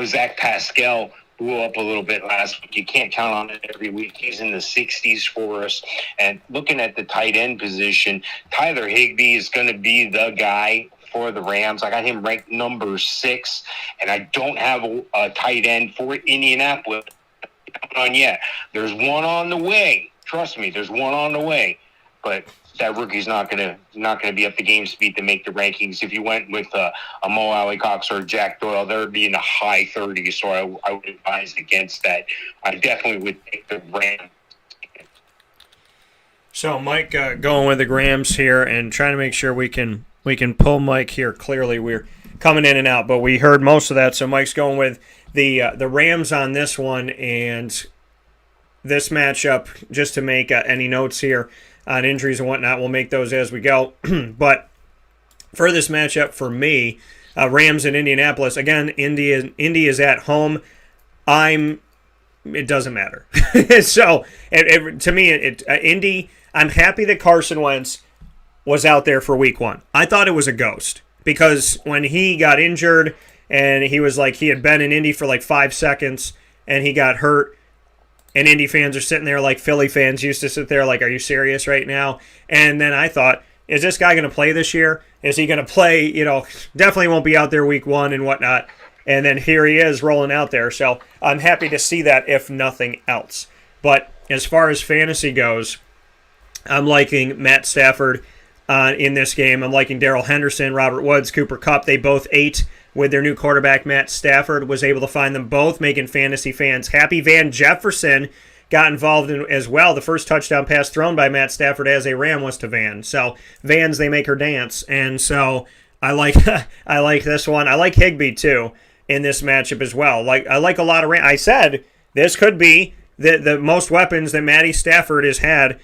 Zach Pascal blew up a little bit last week. You can't count on it every week. He's in the 60s for us. And looking at the tight end position, Tyler Higbee is going to be the guy for the Rams. I got him ranked number 6, and I don't have a tight end for Indianapolis on yet. There's one on the way. Trust me, there's one on the way. But that rookie's not gonna be up to game speed to make the rankings. If you went with a Mo Alley Cox or Jack Doyle, they would be in the high 30s. So I would advise against that. I definitely would take the Rams. So Mike going with the Rams here and trying to make sure we can pull Mike here clearly. We're coming in and out, but we heard most of that. So Mike's going with the Rams on this one, and this matchup, just to make any notes here on injuries and whatnot, we'll make those as we go. But for this matchup, for me, Rams in Indianapolis, again, Indy is at home. It doesn't matter. So to me, Indy, I'm happy that Carson Wentz was out there for week 1. I thought it was a ghost because when he got injured and he was like, he had been in Indy for like 5 seconds and he got hurt, and Indy fans are sitting there like Philly fans used to sit there like, are you serious right now? And then I thought, is this guy going to play this year? Is he going to play? Definitely won't be out there week 1 and whatnot. And then here he is rolling out there. So I'm happy to see that, if nothing else. But as far as fantasy goes, I'm liking Matt Stafford in this game. I'm liking Darrell Henderson, Robert Woods, Cooper Kupp. They both ate with their new quarterback, Matt Stafford. Was able to find them both, making fantasy fans happy. Van Jefferson got involved in as well. The first touchdown pass thrown by Matt Stafford as a Ram was to Van. So Vans, they make her dance. And so I like this one. I like Higbee too in this matchup as well. I like a lot of Rams. I said this could be the most weapons that Matty Stafford has had,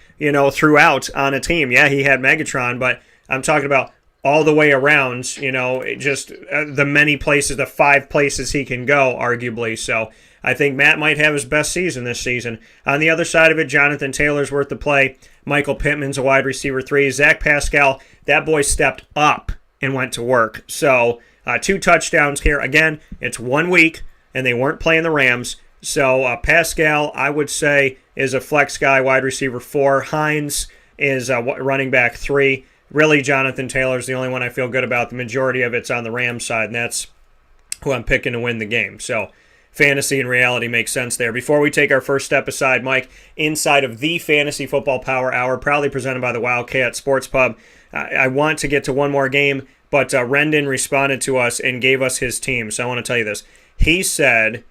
throughout on a team. Yeah, he had Megatron, but I'm talking about all the way around, just the many places, the 5 places he can go, arguably. So I think Matt might have his best season this season. On the other side of it, Jonathan Taylor's worth the play. Michael Pittman's a wide receiver 3. Zach Pascal, that boy stepped up and went to work. So 2 touchdowns here. Again, it's 1 week, and they weren't playing the Rams. So Pascal, I would say, is a flex guy, wide receiver 4. Hines is running back 3. Really, Jonathan Taylor's the only one I feel good about. The majority of it's on the Rams side, and that's who I'm picking to win the game. So fantasy and reality makes sense there. Before we take our first step aside, Mike, inside of the Fantasy Football Power Hour, proudly presented by the Wildcat Sports Pub, I want to get to one more game, but Rendon responded to us and gave us his team. So I want to tell you this. He said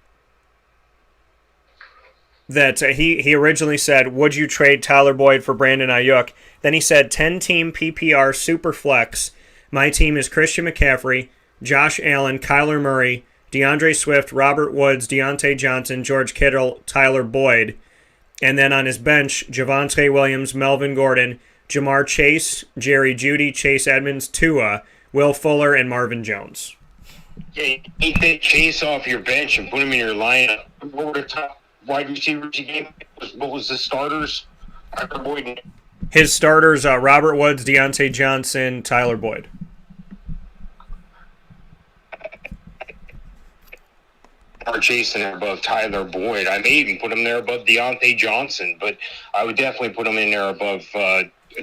that he originally said, would you trade Tyler Boyd for Brandon Ayuk? Then he said 10-team PPR Superflex. My team is Christian McCaffrey, Josh Allen, Kyler Murray, DeAndre Swift, Robert Woods, Deontay Johnson, George Kittle, Tyler Boyd. And then on his bench, Javonte Williams, Melvin Gordon, Jamar Chase, Jerry Jeudy, Chase Edmonds, Tua, Will Fuller, and Marvin Jones. Yeah, you take Chase off your bench and put him in your lineup. What were the top wide receivers you gave? What was the starters? Boyd. His starters, Robert Woods, Deontay Johnson, Tyler Boyd. Chase in there above Tyler Boyd. I may even put him there above Deontay Johnson, but I would definitely put him in there above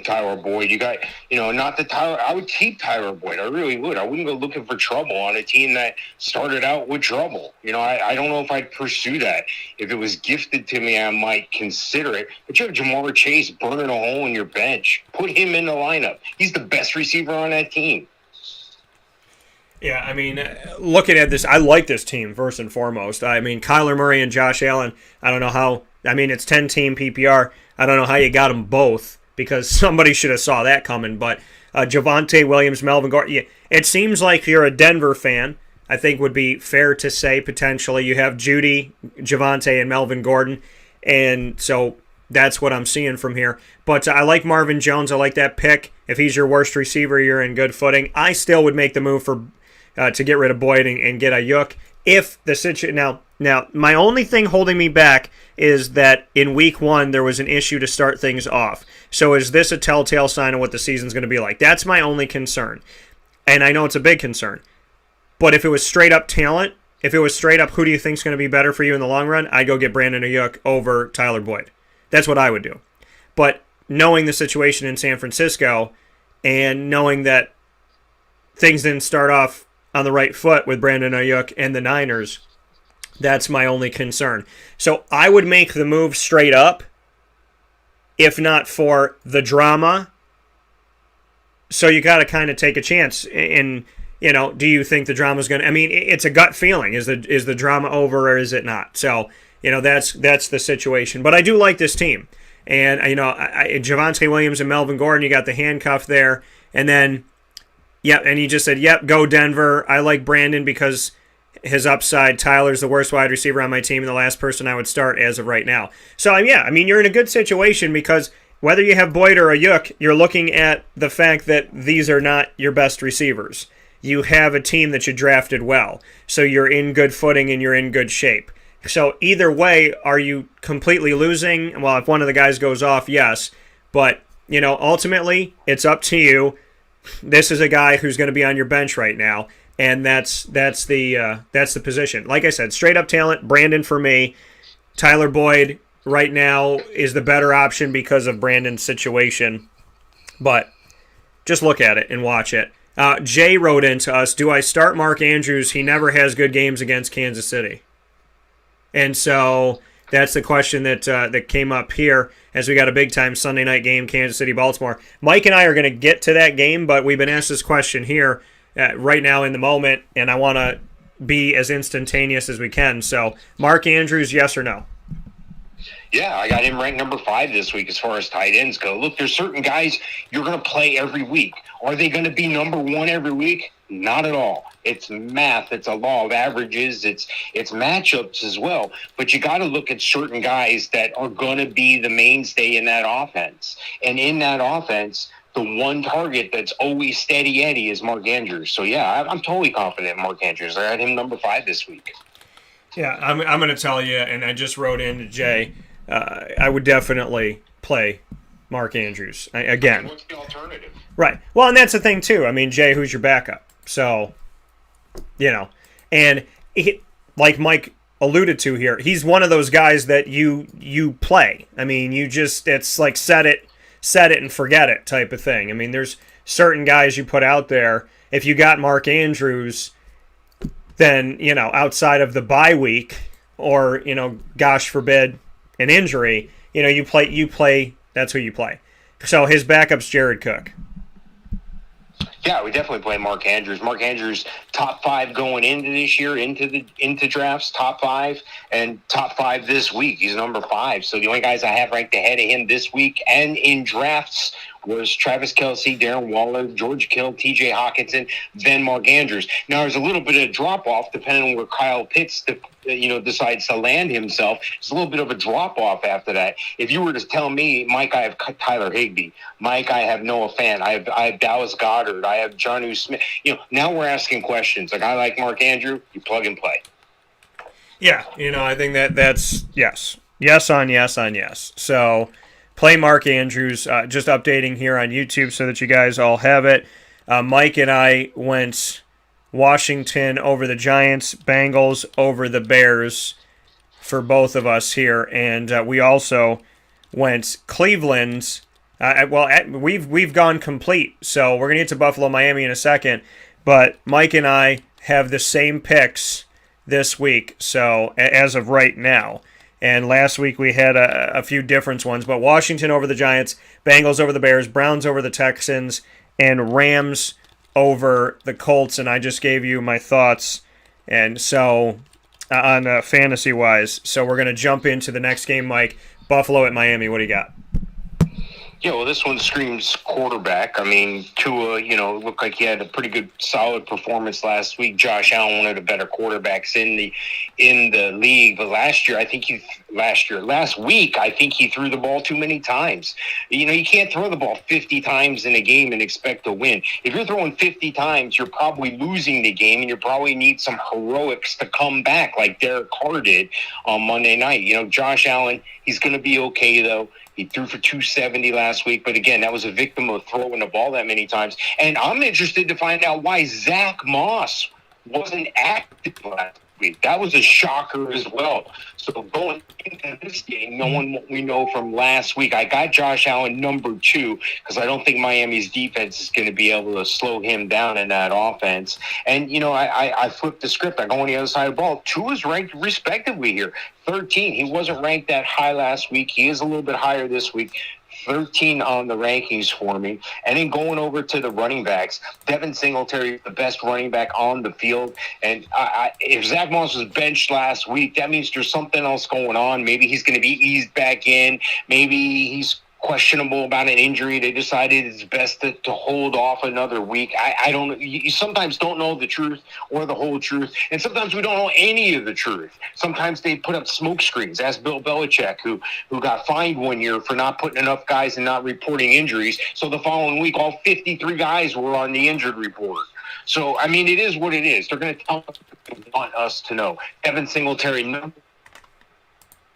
Tyler Boyd. You got, not the Tyler. I would keep Tyler Boyd. I really would. I wouldn't go looking for trouble on a team that started out with trouble. I don't know if I'd pursue that. If it was gifted to me, I might consider it. But you have Jamar Chase burning a hole in your bench. Put him in the lineup. He's the best receiver on that team. Yeah, I mean, looking at this, I like this team first and foremost. I mean, Kyler Murray and Josh Allen, I don't know how, it's 10-team PPR. I don't know how you got them both because somebody should have saw that coming. But Javonte Williams, Melvin Gordon, it seems like you're a Denver fan, I think would be fair to say potentially. You have Jeudy, Javonte, and Melvin Gordon, and so that's what I'm seeing from here. But I like Marvin Jones. I like that pick. If he's your worst receiver, you're in good footing. I still would make the move for to get rid of Boyd and get Ayuk. If the situation now, my only thing holding me back is that in week 1 there was an issue to start things off. So is this a telltale sign of what the season's going to be like? That's my only concern, and I know it's a big concern. But if it was straight up talent, if it was straight up who do you think is going to be better for you in the long run, I'd go get Brandon Ayuk over Tyler Boyd. That's what I would do. But knowing the situation in San Francisco and knowing that things didn't start off on the right foot with Brandon Ayuk and the Niners, that's my only concern. So I would make the move straight up, if not for the drama. So you got to kind of take a chance. And, do you think the drama's going to... it's a gut feeling. Is the drama over or is it not? So, that's the situation. But I do like this team. And, Javonte Williams and Melvin Gordon, you got the handcuff there. And then... Yep, and he just said, yep, go Denver. I like Brandon because his upside. Tyler's the worst wide receiver on my team and the last person I would start as of right now. So, you're in a good situation because whether you have Boyd or Ayuk, you're looking at the fact that these are not your best receivers. You have a team that you drafted well, so you're in good footing and you're in good shape. So either way, are you completely losing? Well, if one of the guys goes off, yes. But, ultimately, it's up to you. This is a guy who's going to be on your bench right now, and that's the position. Like I said, straight up talent. Brandon for me. Tyler Boyd right now is the better option because of Brandon's situation, but just look at it and watch it. Jay wrote into us, do I start Mark Andrews? He never has good games against Kansas City. And so that's the question that came up here as we got a big-time Sunday night game, Kansas City-Baltimore. Mike and I are going to get to that game, but we've been asked this question here right now in the moment, and I want to be as instantaneous as we can. So, Mark Andrews, yes or no? Yeah, I got him ranked number 5 this week as far as tight ends go. Look, there's certain guys you're going to play every week. Are they going to be number 1 every week? Not at all. It's math. It's a law of averages. It's matchups as well. But you got to look at certain guys that are going to be the mainstay in that offense. And in that offense, the one target that's always steady Eddie is Mark Andrews. So yeah, I'm totally confident in Mark Andrews. I had him number 5 this week. Yeah, I'm going to tell you, and I just wrote in to Jay, I would definitely play Mark Andrews again. What's the alternative? Right. Well, and that's the thing, too. I mean, Jay, who's your backup? So, and like Mike alluded to here, he's one of those guys that you play. I mean, it's like set it and forget it type of thing. I mean, there's certain guys you put out there. If you got Mark Andrews, then, outside of the bye week or, gosh forbid, an injury, you play, that's who you play. So his backup's Jared Cook. Yeah, we definitely play Mark Andrews. Mark Andrews, top 5 going into this year, into drafts, top 5, and top 5 this week. He's number 5. So the only guys I have ranked ahead of him this week and in drafts was Travis Kelce, Darren Waller, George Kittle, T.J. Hawkinson, then Mark Andrews. Now, there's a little bit of drop-off depending on where Kyle Pitts decides to land himself. There's a little bit of a drop-off after that. If you were to tell me, Mike, I have Tyler Higbee. Mike, I have Noah Fant. I have Dallas Goedert. I have Jonnu Smith. Now we're asking questions. A guy like Mark Andrew, you plug and play. Yeah, I think that's yes. Yes on yes on yes. So play Mark Andrews. Just updating here on YouTube so that you guys all have it. Mike and I went Washington over the Giants, Bengals over the Bears for both of us here, and we also went Cleveland. We've gone complete, so we're gonna get to Buffalo, Miami in a second. But Mike and I have the same picks this week, so as of right now. And last week we had a few different ones, but Washington over the Giants, Bengals over the Bears, Browns over the Texans, and Rams over the Colts. And I just gave you my thoughts, and so on fantasy-wise. So we're going to jump into the next game, Mike. Buffalo at Miami. What do you got? Yeah, well, this one screams quarterback. I mean, Tua, looked like he had a pretty good, solid performance last week. Josh Allen, one of the better quarterbacks in the league. But last week, I think he threw the ball too many times. You can't throw the ball 50 times in a game and expect to win. If you're throwing 50 times, you're probably losing the game, and you probably need some heroics to come back, like Derek Carr did on Monday night. Josh Allen, he's going to be okay though. He threw for 270 last week, but again, that was a victim of throwing the ball that many times. And I'm interested to find out why Zach Moss wasn't active last week. That was a shocker as well. So going into this game, knowing what we know from last week, I got Josh Allen number 2 because I don't think Miami's defense is going to be able to slow him down in that offense. And, I flipped the script. I go on the other side of the ball. 2 is ranked respectively here. 13. He wasn't ranked that high last week. He is a little bit higher this week. 13 on the rankings for me. And then going over to the running backs, Devin Singletary, the best running back on the field. And if Zach Moss was benched last week, that means there's something else going on. Maybe he's going to be eased back in. Maybe he's questionable about an injury. They decided it's best to hold off another week. I don't. You sometimes don't know the truth or the whole truth, and sometimes we don't know any of the truth. Sometimes they put up smoke screens. Ask Bill Belichick, who got fined one year for not putting enough guys and not reporting injuries. So the following week, all 53 guys were on the injured report. So I mean, it is what it is. They're going to tell us what they want us to know. Evan Singletary, number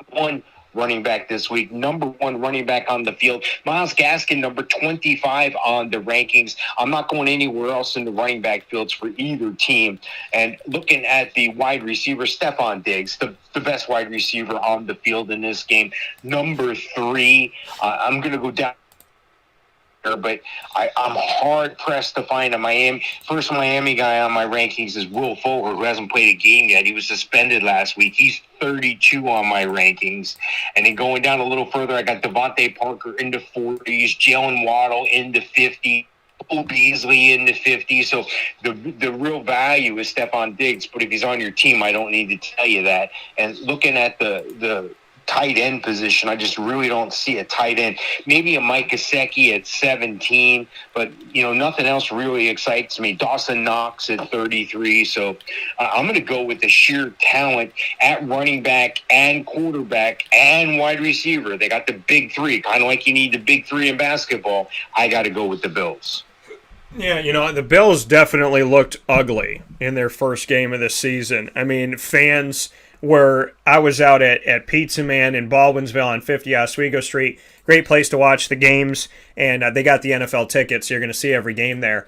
1 running back this week, number 1 running back on the field. Myles Gaskin, number 25 on the rankings. I'm not going anywhere else in the running back fields for either team. And looking at the wide receiver, Stephon Diggs, the best wide receiver on the field in this game, number 3. I'm going to go down, but I'm hard-pressed to find a first Miami guy on my rankings is Will Fuller, who hasn't played a game yet. He was suspended last week. He's 32 on my rankings. And then going down a little further, I got Devontae Parker in the 40s, Jalen Waddle in the 50s, Cole Beasley in the 50s. So the real value is Stephon Diggs, but if he's on your team, I don't need to tell you that. And looking at the tight end position. I just really don't see a tight end. Maybe a Mike Gesicki at 17, but nothing else really excites me. Dawson Knox at 33. So I'm going to go with the sheer talent at running back and quarterback and wide receiver. They got the big three, kind of like you need the big three in basketball. I got to go with the Bills. Yeah, the Bills definitely looked ugly in their first game of the season. I mean, I was out at Pizza Man in Baldwinsville on 50 Oswego Street. Great place to watch the games, and they got the NFL tickets, so you're going to see every game there.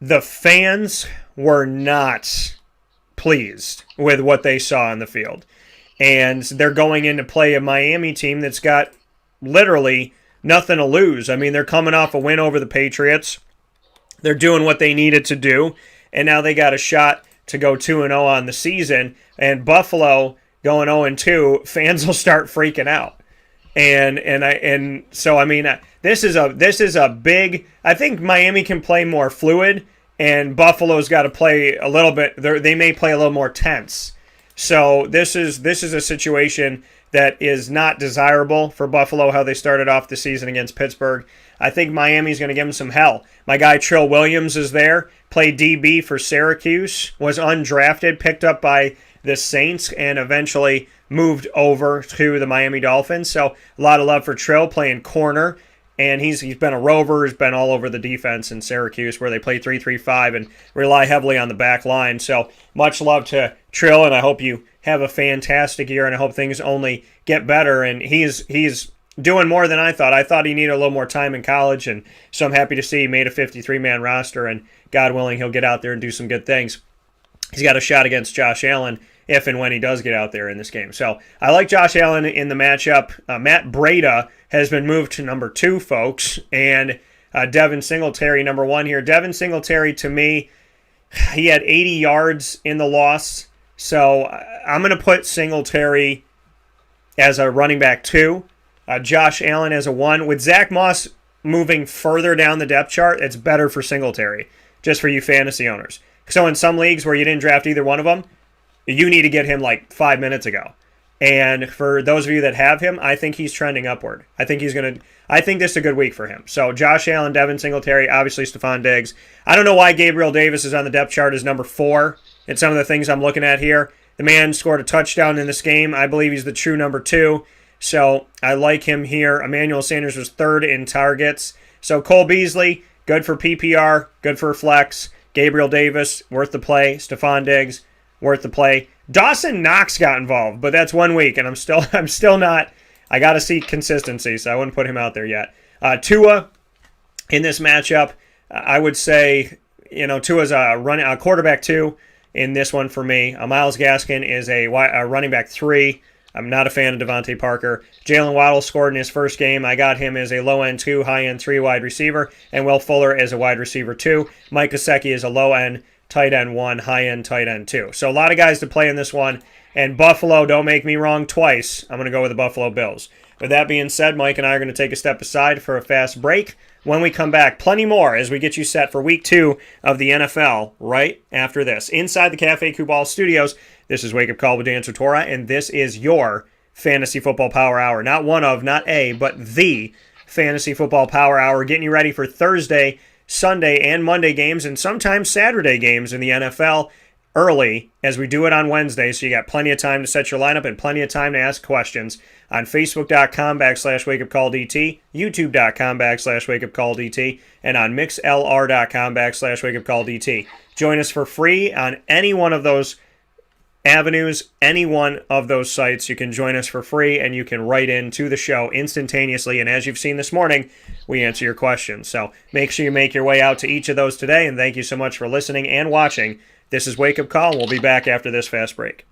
The fans were not pleased with what they saw on the field. And they're going in to play a Miami team that's got literally nothing to lose. I mean, they're coming off a win over the Patriots. They're doing what they needed to do, and now they got a shot to go 2-0 on the season. And Buffalo going 0-2, fans will start freaking out. So I mean, this is a big. I think Miami can play more fluid, and Buffalo's got to play a little bit. They may play a little more tense. So this is a situation that is not desirable for Buffalo, how they started off the season against Pittsburgh. I think Miami's going to give them some hell. My guy Trill Williams is there, played DB for Syracuse, was undrafted, picked up by the Saints, and eventually moved over to the Miami Dolphins. So a lot of love for Trill playing corner. And he's been a rover, he's been all over the defense in Syracuse where they play 3-3-5 and rely heavily on the back line. So much love to Trill, and I hope you have a fantastic year, and I hope things only get better. And he's doing more than I thought. I thought he needed a little more time in college, and so I'm happy to see he made a 53-man roster, and God willing, he'll get out there and do some good things. He's got a shot against Josh Allen if and when he does get out there in this game. So I like Josh Allen in the matchup. Matt Breida has been moved to number 2, folks, and Devin Singletary number 1 here. Devin Singletary, to me, he had 80 yards in the loss, so I'm going to put Singletary as a running back 2. Josh Allen as a 1. With Zach Moss moving further down the depth chart, it's better for Singletary, just for you fantasy owners. So in some leagues where you didn't draft either one of them, you need to get him like 5 minutes ago. And for those of you that have him, I think he's trending upward. I think this is a good week for him. So Josh Allen, Devin Singletary, obviously Stephon Diggs. I don't know why Gabriel Davis is on the depth chart as number 4. It's some of the things I'm looking at here. The man scored a touchdown in this game. I believe he's the true number 2. So I like him here. Emmanuel Sanders was 3rd in targets. So Cole Beasley, good for PPR, good for flex. Gabriel Davis, worth the play. Stephon Diggs, worth the play. Dawson Knox got involved, but that's 1 week, and I'm still not. I got to see consistency, so I wouldn't put him out there yet. Tua in this matchup, I would say, Tua's a quarterback 2 in this one for me. Myles Gaskin is a running back 3. I'm not a fan of Devontae Parker. Jalen Waddle scored in his first game. I got him as a low-end 2, high-end 3 wide receiver, and Will Fuller as a wide receiver 2. Mike Gesicki is a low-end tight end 1, high-end tight end 2. So a lot of guys to play in this one. And Buffalo, don't make me wrong twice. I'm going to go with the Buffalo Bills. With that being said, Mike and I are going to take a step aside for a fast break. When we come back, plenty more as we get you set for Week 2 of the NFL right after this. Inside the Cafe Kubal Studios, this is Wake Up Call with Dan Tortora, and this is your Fantasy Football Power Hour. Not one of, not a, but the Fantasy Football Power Hour, getting you ready for Thursday, Sunday, and Monday games, and sometimes Saturday games in the NFL early as we do it on Wednesday, so you got plenty of time to set your lineup and plenty of time to ask questions on Facebook.com/WakeUpCallDT, YouTube.com/WakeUpCallDT, and on MixLR.com/WakeUpCallDT. Join us for free on any one of those avenues, any one of those sites. You can join us for free, and you can write into the show instantaneously, and as you've seen this morning, we answer your questions. So make sure you make your way out to each of those today, and thank you so much for listening and watching. This is Wake Up Call, and we'll be back after this fast break.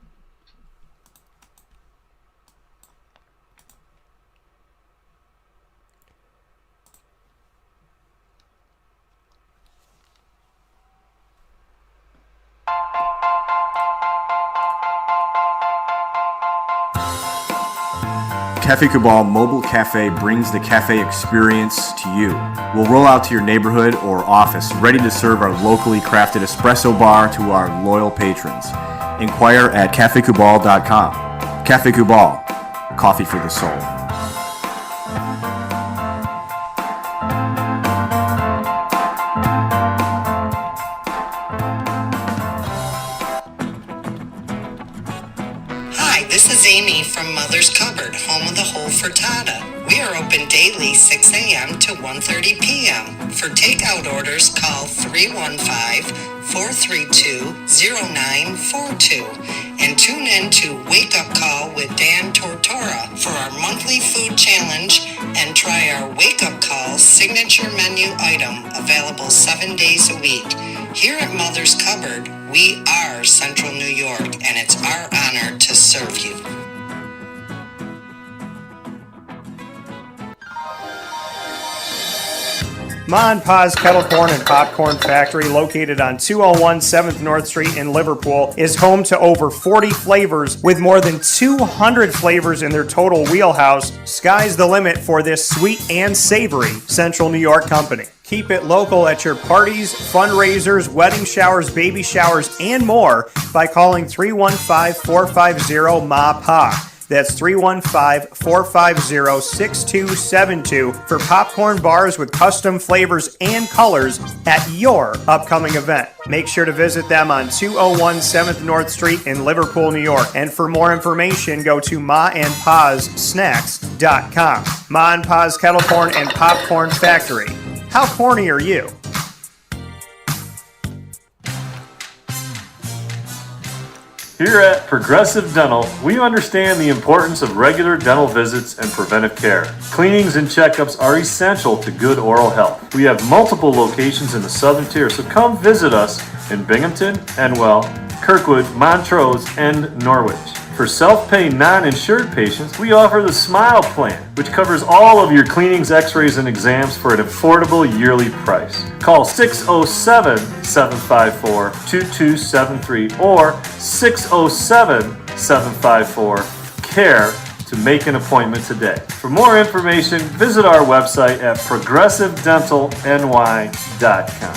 Cafe Cabal Mobile Cafe brings the cafe experience to you. We'll roll out to your neighborhood or office, ready to serve our locally crafted espresso bar to our loyal patrons. Inquire at cafecubal.com. Cafe Cabal, coffee for the soul. Hi, this is Amy from Mother's Cupboard, home of the whole frittata. We are open daily 6 a.m. to 1:30 p.m. For takeout orders, call 315-432-0942 and tune in to Wake Up Call with Dan Tortora for our monthly food challenge and try our Wake Up Call signature menu item available 7 days a week. Here at Mother's Cupboard, we are Central New York, and it's our honor to serve you. Ma and Pa's Kettle Corn and Popcorn Factory, located on 201 7th North Street in Liverpool, is home to over 40 flavors with more than 200 flavors in their total wheelhouse. Sky's the limit for this sweet and savory Central New York company. Keep it local at your parties, fundraisers, wedding showers, baby showers, and more by calling 315-450-MA-PA. That's 315-450-6272 for popcorn bars with custom flavors and colors at your upcoming event. Make sure to visit them on 201 7th North Street in Liverpool, New York. And for more information, go to maandpassnacks.com. Ma and Pa's Kettle Corn and Popcorn Factory. How corny are you? Here at Progressive Dental, we understand the importance of regular dental visits and preventive care. Cleanings and checkups are essential to good oral health. We have multiple locations in the Southern Tier, so come visit us in Binghamton, Enwell, Kirkwood, Montrose, and Norwich. For self-pay non-insured patients, we offer the Smile Plan, which covers all of your cleanings, x-rays, and exams for an affordable yearly price. Call 607-754-2273 or 607-754-CARE to make an appointment today. For more information, visit our website at progressivedentalny.com.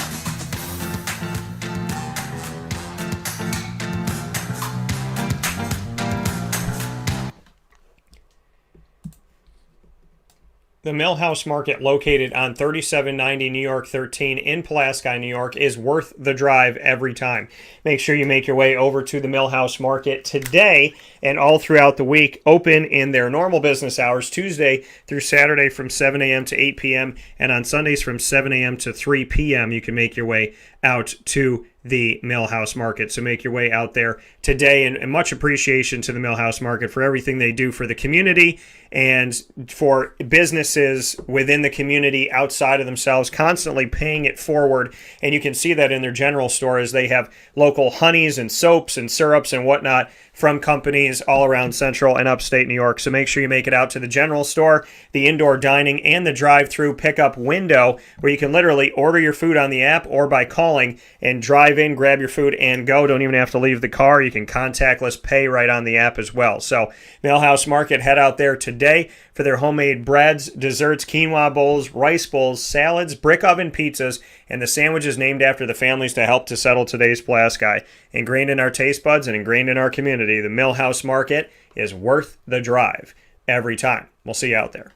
The Millhouse Market, located on 3790 New York 13 in Pulaski, New York, is worth the drive every time. Make sure you make your way over to the Millhouse Market today and all throughout the week. Open in their normal business hours, Tuesday through Saturday from 7 a.m. to 8 p.m. and on Sundays from 7 a.m. to 3 p.m. You can make your way out to the Millhouse Market. So make your way out there today, and much appreciation to the Millhouse Market for everything they do for the community and for businesses within the community outside of themselves, constantly paying it forward. And you can see that in their general store as they have local honeys and soaps and syrups and whatnot from companies all around central and upstate New York. So make sure you make it out to the general store, the indoor dining, and the drive-through pickup window, where you can literally order your food on the app or by calling and drive in, grab your food, and go. Don't even have to leave the car. You can contactless pay right on the app as well. So Millhouse Market, head out there today for their homemade breads, desserts, quinoa bowls, rice bowls, salads, brick oven pizzas, and the sandwiches named after the families to help to settle today's Pulaski. Ingrained in our taste buds and ingrained in our community, the Millhouse Market is worth the drive every time. We'll see you out there.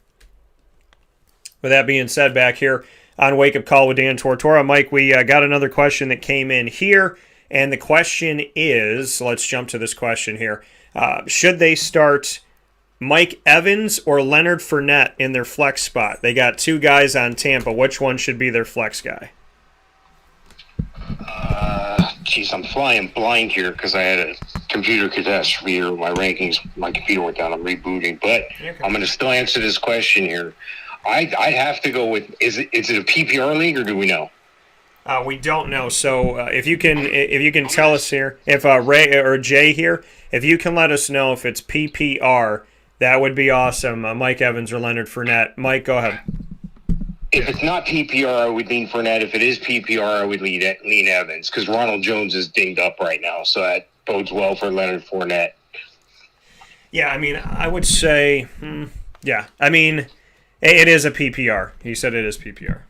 With that being said, back here on Wake Up Call with Dan Tortora, Mike, we got another question that came in here, and the question is, let's jump to this question here. Should they start Mike Evans or Leonard Fournette in their flex spot? They got two guys on Tampa. Which one should be their flex guy? Geez, I'm flying blind here because I had a computer catastrophe here. My rankings, my computer went down. I'm rebooting, but okay. I'm going to still answer this question here. I'd have to go with, is it a PPR league, or do we know? We don't know. So if you can tell us here, if Ray or Jay here, if you can let us know if it's PPR, that would be awesome. Mike Evans or Leonard Fournette. Mike, go ahead. If it's not PPR, I would lean Fournette. If it is PPR, I would lean Evans, because Ronald Jones is dinged up right now, so that bodes well for Leonard Fournette. Yeah, I mean, I would say, yeah. I mean, it is a PPR. He said it is PPR.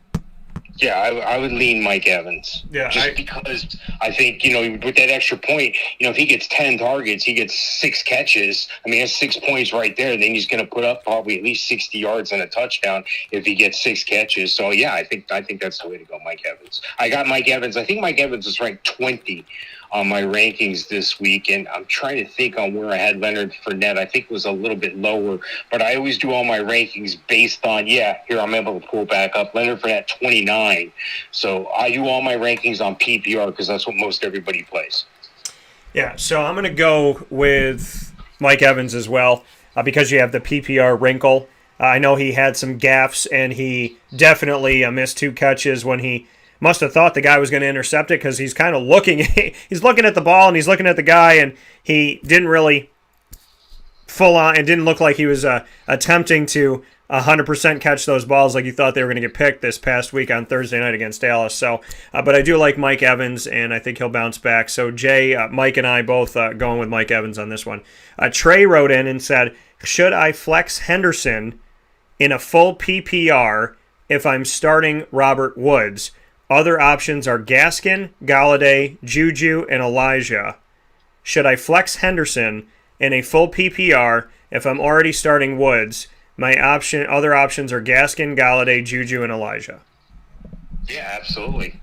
Yeah, I would lean Mike Evans. Yeah, just because I think, with that extra point, if he gets 10 targets, he gets 6 catches. I mean, that's 6 points right there. Then he's going to put up probably at least 60 yards and a touchdown if he gets 6 catches. So, yeah, I think that's the way to go, Mike Evans. I got Mike Evans. I think Mike Evans is ranked 20 on my rankings this week, and I'm trying to think on where I had Leonard Fournette. I think it was a little bit lower, but I always do all my rankings based on, here I'm able to pull back up. Leonard Fournette, 29. So I do all my rankings on PPR because that's what most everybody plays. Yeah, so I'm going to go with Mike Evans as well because you have the PPR wrinkle. I know he had some gaffes, and he definitely missed 2 catches when he must have thought the guy was going to intercept it because he's kind of he's looking at the ball and he's looking at the guy, and he didn't really full on, it didn't look like he was attempting to 100% catch those balls like you thought they were going to get picked this past week on Thursday night against Dallas. So, but I do like Mike Evans, and I think he'll bounce back. So Jay, Mike, and I both going with Mike Evans on this one. Trey wrote in and said, should I flex Henderson in a full PPR if I'm starting Robert Woods? Other options are Gaskin, Galladay, Juju, and Elijah. Should I flex Henderson in a full PPR if I'm already starting Woods? Other options are Gaskin, Galladay, Juju, and Elijah. Yeah, absolutely.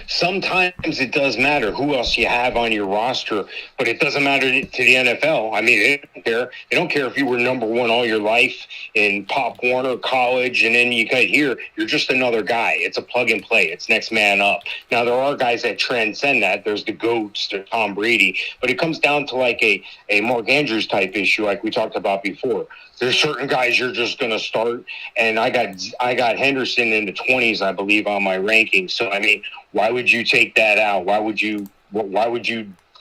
Sometimes it does matter who else you have on your roster, but it doesn't matter to the NFL. I mean, they don't care. They don't care if you were number 1 all your life in Pop Warner, college, and then you get here, you're just another guy. It's a plug and play. It's next man up. Now, there are guys that transcend that. There's the GOATs, there's Tom Brady, but it comes down to like a Mark Andrews type issue like we talked about before. There's certain guys you're just going to start, and I got Henderson in the 20s, I believe, on my rankings. So I mean, why would you take that out? Why would you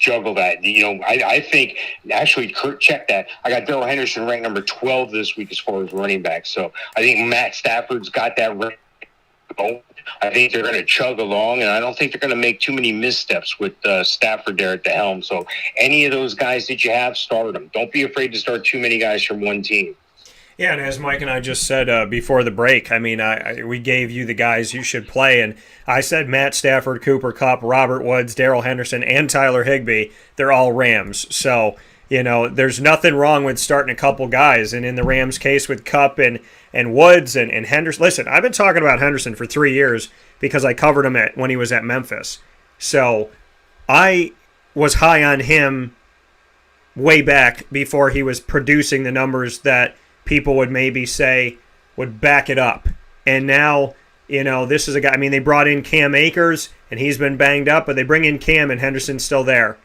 juggle that? I think actually, Kurt, check that. I got Darrell Henderson ranked number 12 this week as far as running back. So I think Matt Stafford's got that ranked. I think they're going to chug along, and I don't think they're going to make too many missteps with Stafford there at the helm. So any of those guys that you have, start them. Don't be afraid to start too many guys from one team. Yeah, and as Mike and I just said before the break, I mean, we gave you the guys you should play, and I said Matt Stafford, Cooper Kupp, Robert Woods, Darrell Henderson, and Tyler Higbee. They're all Rams. So, there's nothing wrong with starting a couple guys. And in the Rams' case with Kupp and Woods and Henderson. Listen, I've been talking about Henderson for 3 years because I covered him when he was at Memphis. So I was high on him way back before he was producing the numbers that people would maybe say would back it up. And now, this is a guy, I mean, they brought in Cam Akers, and he's been banged up, but they bring in Cam, and Henderson's still there.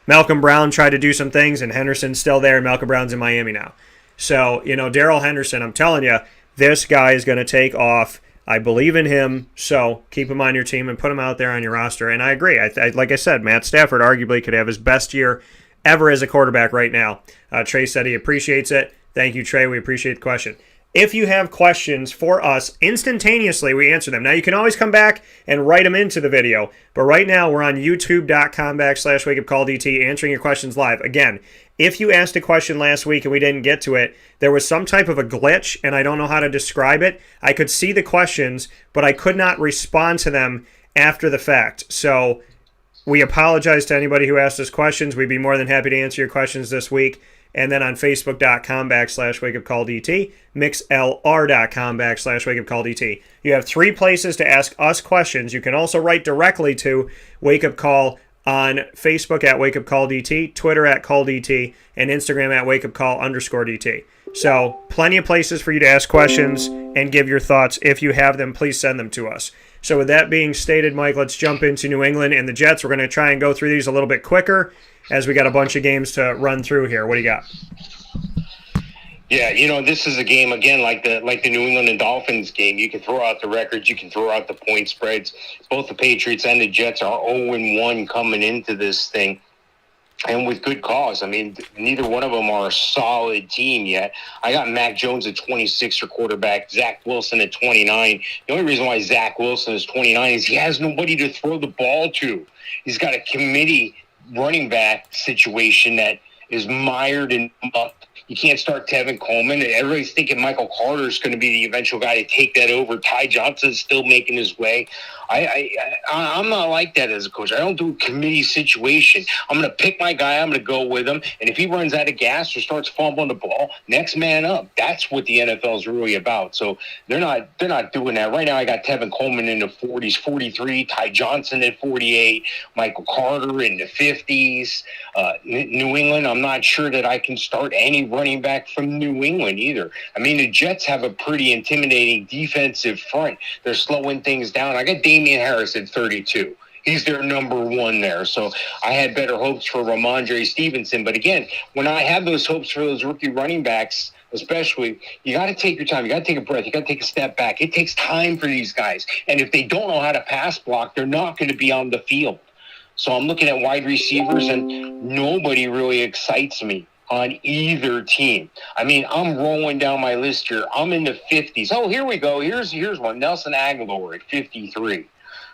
Malcolm Brown tried to do some things, and Henderson's still there, and Malcolm Brown's in Miami now. So, Darrell Henderson, I'm telling you, this guy is going to take off. I believe in him, so keep him on your team and put him out there on your roster. And I agree. Like I said, Matt Stafford arguably could have his best year ever as a quarterback right now. Trey said he appreciates it. Thank you, Trey. We appreciate the question. If you have questions for us, instantaneously we answer them. Now, you can always come back and write them into the video, but right now we're on youtube.com/wakeupcalldt answering your questions live. Again, if you asked a question last week and we didn't get to it, there was some type of a glitch, and I don't know how to describe it. I could see the questions, but I could not respond to them after the fact. So we apologize to anybody who asked us questions. We'd be more than happy to answer your questions this week. And then on Facebook.com/wakeupcalldt, mixlr.com/wakeupcalldt. You have 3 places to ask us questions. You can also write directly to Wake Up Call on Facebook at Wake Up Call DT, Twitter at Call DT, and Instagram at Wake Up Call _DT. So plenty of places for you to ask questions and give your thoughts. If you have them, please send them to us. So with that being stated, Mike, let's jump into New England and the Jets. We're going to try and go through these a little bit quicker as we got a bunch of games to run through here. What do you got? Yeah, this is a game, again, like the New England and Dolphins game. You can throw out the records. You can throw out the point spreads. Both the Patriots and the Jets are 0-1 coming into this thing, and with good cause. I mean, neither one of them are a solid team yet. I got Mac Jones at 26 for quarterback, Zach Wilson at 29. The only reason why Zach Wilson is 29 is he has nobody to throw the ball to. He's got a committee running back situation that is mired in muck. You can't start Tevin Coleman. Everybody's thinking Michael Carter is going to be the eventual guy to take that over. Ty Johnson's still making his way. I'm not like that as a coach. I don't do a committee situation. I'm going to pick my guy. I'm going to go with him. And if he runs out of gas or starts fumbling the ball, next man up. That's what the NFL is really about. So they're not doing that. Right now I got Tevin Coleman in the 40s, 43, Ty Johnson at 48, Michael Carter in the 50s. New England, I'm not sure that I can start any running back from New England either. I mean, the Jets have a pretty intimidating defensive front. They're slowing things down. I got Damian Harris at 32. He's their number one there. So I had better hopes for Ramondre Stevenson. But again, when I have those hopes for those rookie running backs, especially, you got to take your time. You got to take a breath. You got to take a step back. It takes time for these guys. And if they don't know how to pass block, they're not going to be on the field. So I'm looking at wide receivers, and nobody really excites me on either team. I mean, I'm rolling down my list here. I'm in the 50s. Oh, here we go. Here's one. Nelson Aguilar at 53.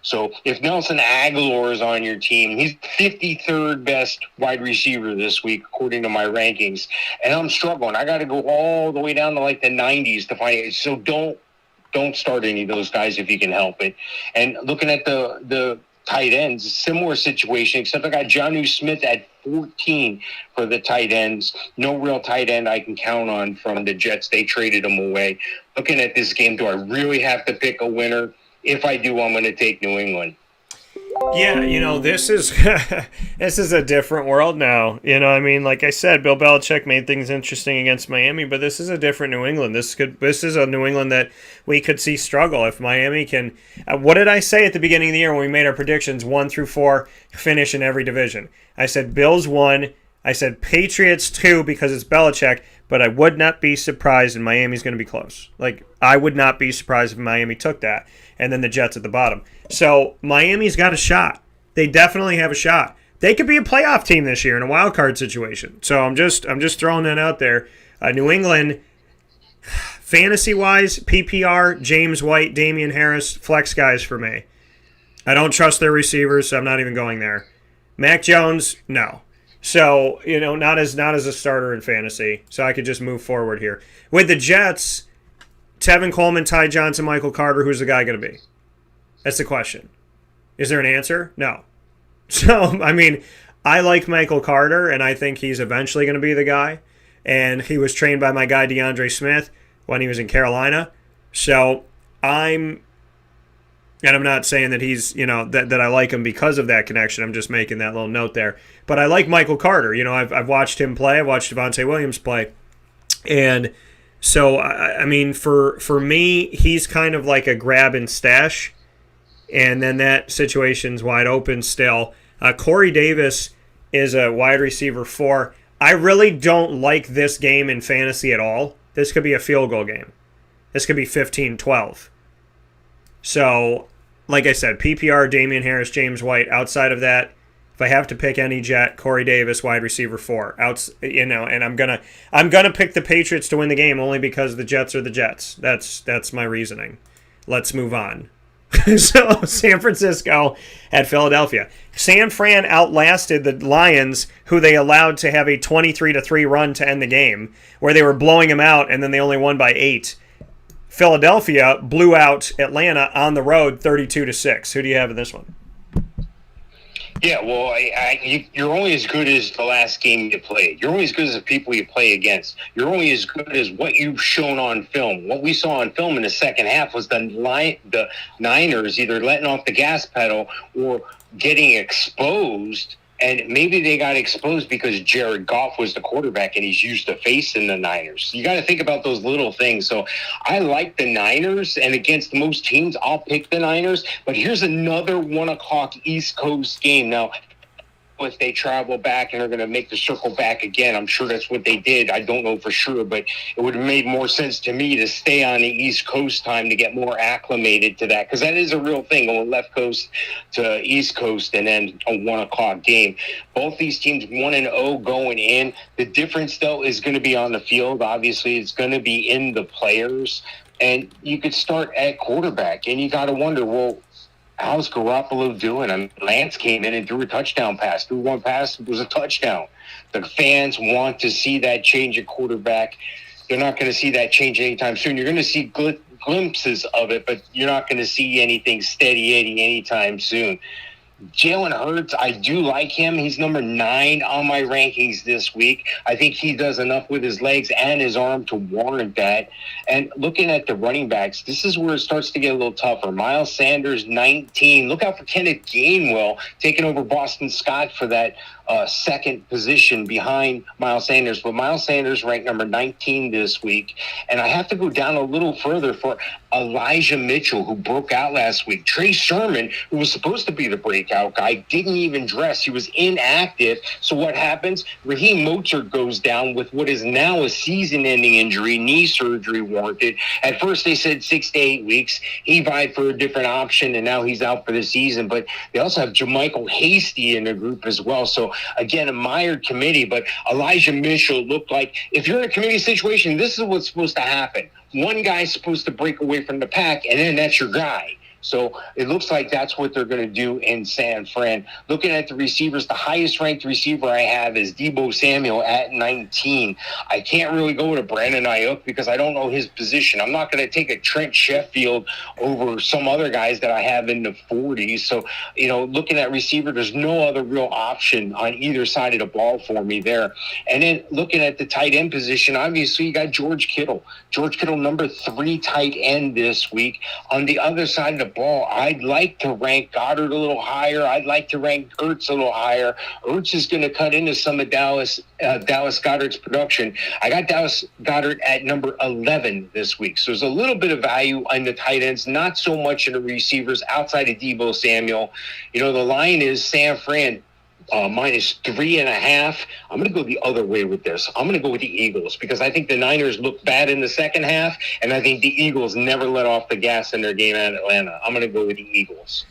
So if Nelson Aguilar is on your team, he's 53rd best wide receiver this week, according to my rankings. And I'm struggling. I got to go all the way down to like the 90s to find it. So don't start any of those guys if you can help it. And looking at the tight ends, similar situation, except I got Jonnu Smith at 14 for the tight ends. No real tight end I can count on from the Jets. They traded him away. Looking at this game, do I really have to pick a winner? If I do, I'm going to take New England. Yeah, this is this is a different world now. I mean, like I said, Bill Belichick made things interesting against Miami, but this is a different New England. This is a New England that we could see struggle if Miami can. What did I say at the beginning of the year when we made our predictions 1 through 4 finish in every division? I said Bills 1. I said Patriots 2 because it's Belichick, but I would not be surprised and Miami's going to be close. Like, I would not be surprised if Miami took that, and then the Jets at the bottom. So Miami's got a shot. They definitely have a shot. They could be a playoff team this year in a wild card situation. So I'm just throwing that out there. New England, fantasy-wise, PPR, James White, Damian Harris, flex guys for me. I don't trust their receivers, so I'm not even going there. Mac Jones, no. So, not as a starter in fantasy. So I could just move forward here. With the Jets, Tevin Coleman, Ty Johnson, Michael Carter, who's the guy going to be? That's the question. Is there an answer? No. So, I mean, I like Michael Carter, and I think he's eventually going to be the guy. And he was trained by my guy DeAndre Smith when he was in Carolina. So, I'm not saying that he's, that I like him because of that connection. I'm just making that little note there. But I like Michael Carter. I've watched him play. I've watched Devontae Williams play. And so, I mean, for me, he's kind of like a grab and stash. And then that situation's wide open still. Corey Davis is a wide receiver 4. I really don't like this game in fantasy at all. This could be a field goal game. This could be 15-12. So, like I said, PPR, Damian Harris, James White. Outside of that, if I have to pick any Jet, Corey Davis, wide receiver 4. And I'm gonna pick the Patriots to win the game only because the Jets are the Jets. That's my reasoning. Let's move on. So, San Francisco at Philadelphia. San Fran outlasted the Lions, who they allowed to have a 23-3 run to end the game, where they were blowing them out, and then they only won by 8. Philadelphia blew out Atlanta on the road 32-6. Who do you have in this one? Yeah, well, you're only as good as the last game you played. You're only as good as the people you play against. You're only as good as what you've shown on film. What we saw on film in the second half was the Niners either letting off the gas pedal or getting exposed. And maybe they got exposed because Jared Goff was the quarterback and he's used to facing the Niners. You got to think about those little things. So I like the Niners, and against most teams, I'll pick the Niners. But here's another 1 o'clock East Coast game. Now, if they travel back and are going to make the circle back again, I'm sure that's what they did. I don't know for sure, but it would have made more sense to me to stay on the East Coast time to get more acclimated to that, because that is a real thing, going left coast to East Coast and then a 1 o'clock game. Both these teams 1-0 going in. The difference, though, is going to be on the field. Obviously, it's going to be in the players. And you could start at quarterback, and you got to wonder, well, how's Garoppolo doing? I mean, Lance came in and threw a touchdown pass. Threw one pass, it was a touchdown. The fans want to see that change at quarterback. They're not going to see that change anytime soon. You're going to see glimpses of it, but you're not going to see anything steady Eddie anytime soon. Jalen Hurts, I do like him. He's number 9 on my rankings this week. I think he does enough with his legs and his arm to warrant that. And looking at the running backs, this is where it starts to get a little tougher. Miles Sanders, 19. Look out for Kenneth Gainwell taking over Boston Scott for that second position behind Miles Sanders. But Miles Sanders ranked number 19 this week. And I have to go down a little further for Elijah Mitchell, who broke out last week. Trey Sermon, who was supposed to be the breakout guy, didn't even dress. He was inactive. So what happens? Raheem Mostert goes down with what is now a season-ending injury, knee surgery warranted. At first they said 6 to 8 weeks. He vied for a different option, and now he's out for the season. But they also have JaMychal Hasty in the group as well. So, again, a mired committee. But Elijah Mitchell looked like, if you're in a committee situation, this is what's supposed to happen. One guy's supposed to break away from the pack, and then that's your guy. So it looks like that's what they're going to do in San Fran. Looking at the receivers, the highest ranked receiver I have is Deebo Samuel at 19. I can't really go to Brandon Ayuk because I don't know his position. I'm not going to take a Trent Sheffield over some other guys that I have in the 40s. So, looking at receiver, there's no other real option on either side of the ball for me there. And then looking at the tight end position, obviously you got George Kittle. George Kittle, number 3 tight end this week. On the other side of the ball, I'd like to rank Goddard a little higher. I'd like to rank Ertz a little higher. Ertz is going to cut into some of Dallas Goddard's production. I got Dallas Goddard at number 11 this week. So there's a little bit of value on the tight ends, not so much in the receivers outside of Deebo Samuel. The line is San Fran minus 3.5. I'm going to go the other way with this. I'm going to go with the Eagles because I think the Niners look bad in the second half, and I think the Eagles never let off the gas in their game at Atlanta. I'm going to go with the Eagles.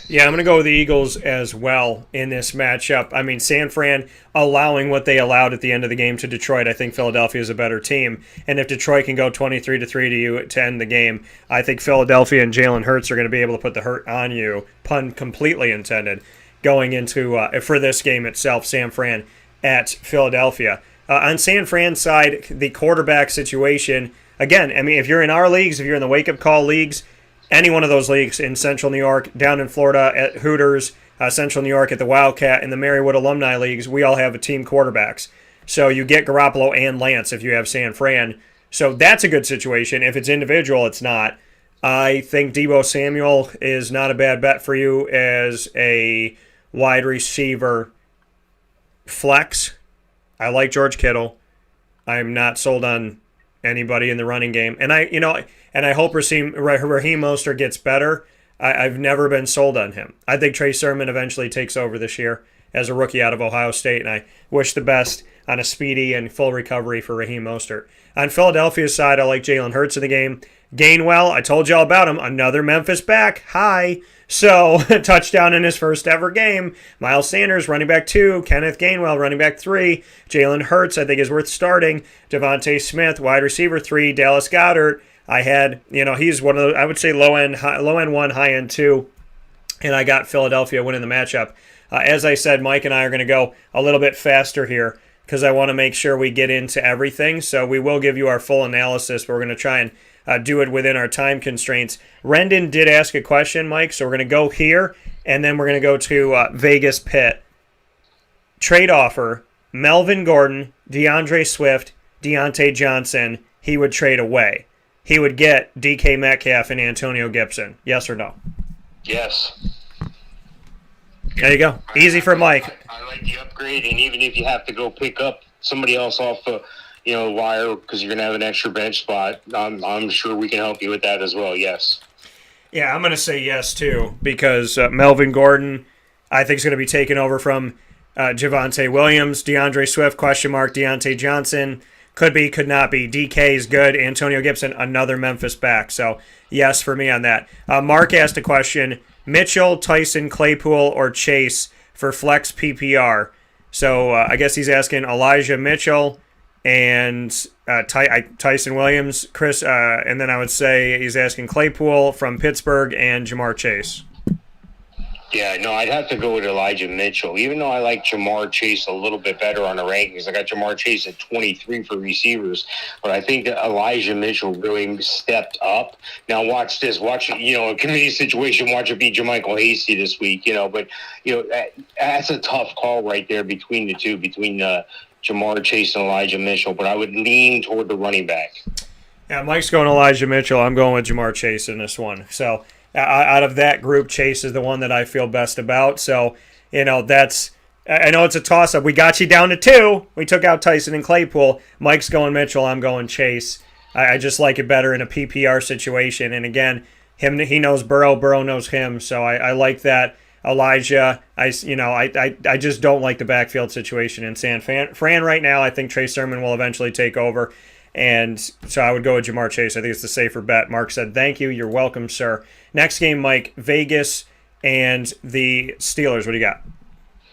Yeah, I'm going to go with the Eagles as well in this matchup. I mean, San Fran allowing what they allowed at the end of the game to Detroit. I think Philadelphia is a better team. And if Detroit can go 23-3 to you to end the game, I think Philadelphia and Jalen Hurts are going to be able to put the hurt on you, pun completely intended, going into, for this game itself, San Fran at Philadelphia. On San Fran's side, the quarterback situation, again, I mean, if you're in our leagues, if you're in the wake-up call leagues, any one of those leagues in Central New York, down in Florida at Hooters, Central New York at the Wildcat, in the Marywood Alumni Leagues, we all have team quarterbacks. So you get Garoppolo and Lance if you have San Fran. So that's a good situation. If it's individual, it's not. I think Deebo Samuel is not a bad bet for you as a wide receiver flex. I like George Kittle. I'm not sold on anybody in the running game. And I hope Raheem Mostert gets better. I've never been sold on him. I think Trey Sermon eventually takes over this year as a rookie out of Ohio State, and I wish the best on a speedy and full recovery for Raheem Mostert. On Philadelphia's side, I like Jalen Hurts in the game. Gainwell, I told you all about him. Another Memphis back. Hi. So, touchdown in his first ever game. Miles Sanders, running back 2. Kenneth Gainwell, running back 3. Jalen Hurts, I think, is worth starting. Devontae Smith, wide receiver 3. Dallas Goedert. I had, he's one of the, I would say low end 1, high end 2. And I got Philadelphia winning the matchup. As I said, Mike and I are going to go a little bit faster here because I want to make sure we get into everything. So we will give you our full analysis, but we're going to try and do it within our time constraints. Rendon did ask a question, Mike, so we're going to go here, and then we're going to go to Vegas Pitt. Trade offer, Melvin Gordon, DeAndre Swift, Deontay Johnson, he would trade away. He would get DK Metcalf and Antonio Gibson. Yes or no? Yes. There you go. Easy for Mike. I like the upgrade, and even if you have to go pick up somebody else off the wire because you're going to have an extra bench spot, I'm sure we can help you with that as well, yes. Yeah, I'm going to say yes, too, because Melvin Gordon, I think, is going to be taken over from Javonte Williams. DeAndre Swift, question mark. Deontay Johnson, could be, could not be. DK is good. Antonio Gibson, another Memphis back. So, yes for me on that. Mark asked a question, Mitchell, Tyson, Claypool, or Chase for flex PPR. So, I guess he's asking Elijah Mitchell and Tyson Williams, Chris, and then I would say he's asking Claypool from Pittsburgh and Jamar Chase. Yeah, no, I'd have to go with Elijah Mitchell. Even though I like Jamar Chase a little bit better on the rankings, I got Jamar Chase at 23 for receivers, but I think that Elijah Mitchell really stepped up. Now watch this, watch a committee situation, watch it be Jermichael Hasty this week, but that's a tough call right there between the two, between Jamar Chase and Elijah Mitchell. But I would lean toward the running back. Yeah, Mike's going Elijah Mitchell. I'm going with Jamar Chase in this one. So out of that group, Chase is the one that I feel best about. So, I know it's a toss-up. We got you down to 2. We took out Tyson and Claypool. Mike's going Mitchell. I'm going Chase. I just like it better in a PPR situation. And again, he knows Burrow. Burrow knows him. So I like that. Elijah, I just don't like the backfield situation in San Fran right now. I think Trey Sermon will eventually take over. And so I would go with Jamar Chase. I think it's the safer bet. Mark said, thank you. You're welcome, sir. Next game, Mike, Vegas and the Steelers. What do you got?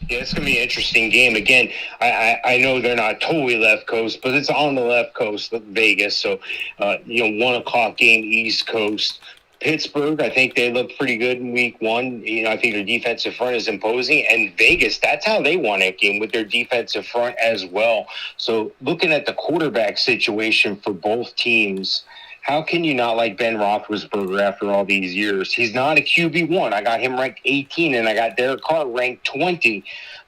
Yeah, it's going to be an interesting game. Again, I know they're not totally left coast, but it's on the left coast, Vegas. So, 1 o'clock game, East Coast. Pittsburgh, I think they look pretty good in week 1. I think their defensive front is imposing. And Vegas, that's how they won that game, with their defensive front as well. So looking at the quarterback situation for both teams, how can you not like Ben Roethlisberger after all these years? He's not a QB1. I got him ranked 18, and I got Derek Carr ranked 20.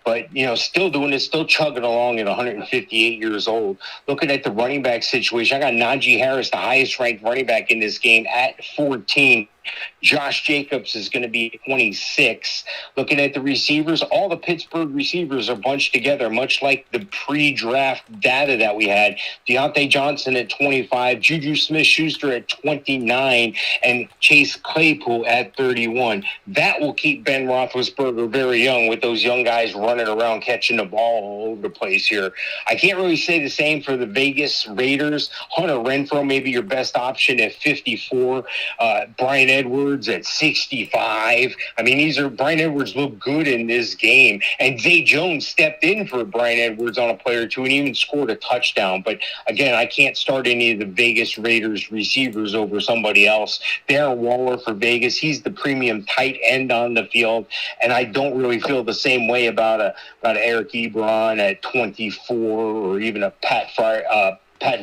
But, still doing it, still chugging along at 158 years old. Looking at the running back situation, I got Najee Harris, the highest-ranked running back in this game, at 14. Josh Jacobs is going to be 26. Looking at the receivers, all the Pittsburgh receivers are bunched together, much like the pre-draft data that we had. Deontay Johnson at 25, Juju Smith-Schuster at 29, and Chase Claypool at 31. That will keep Ben Roethlisberger very young, with those young guys running around catching the ball all over the place here. I can't really say the same for the Vegas Raiders. Hunter Renfrow may be your best option at 54. Brian Edwards at 65. I mean, Brian Edwards looked good in this game, and Zay Jones stepped in for Brian Edwards on a play or two and even scored a touchdown. But again, I can't start any of the Vegas Raiders receivers over somebody else. Darren Waller for Vegas, he's the premium tight end on the field, and I don't really feel the same way about Eric Ebron at 24, or even a Pat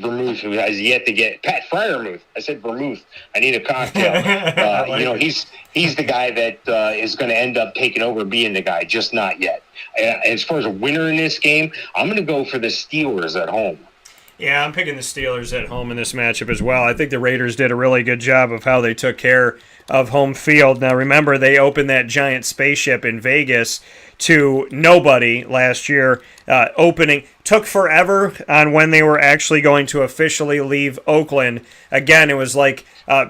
Vermouth, who has yet to get Pat Fryermuth. I said Vermouth. I need a cocktail. He's the guy that is going to end up taking over, being the guy, just not yet. As far as a winner in this game, I'm going to go for the Steelers at home. Yeah, I'm picking the Steelers at home in this matchup as well. I think the Raiders did a really good job of how they took care of home field. Now, remember, they opened that giant spaceship in Vegas to nobody last year. Opening took forever on when they were actually going to officially leave Oakland. Again, it was like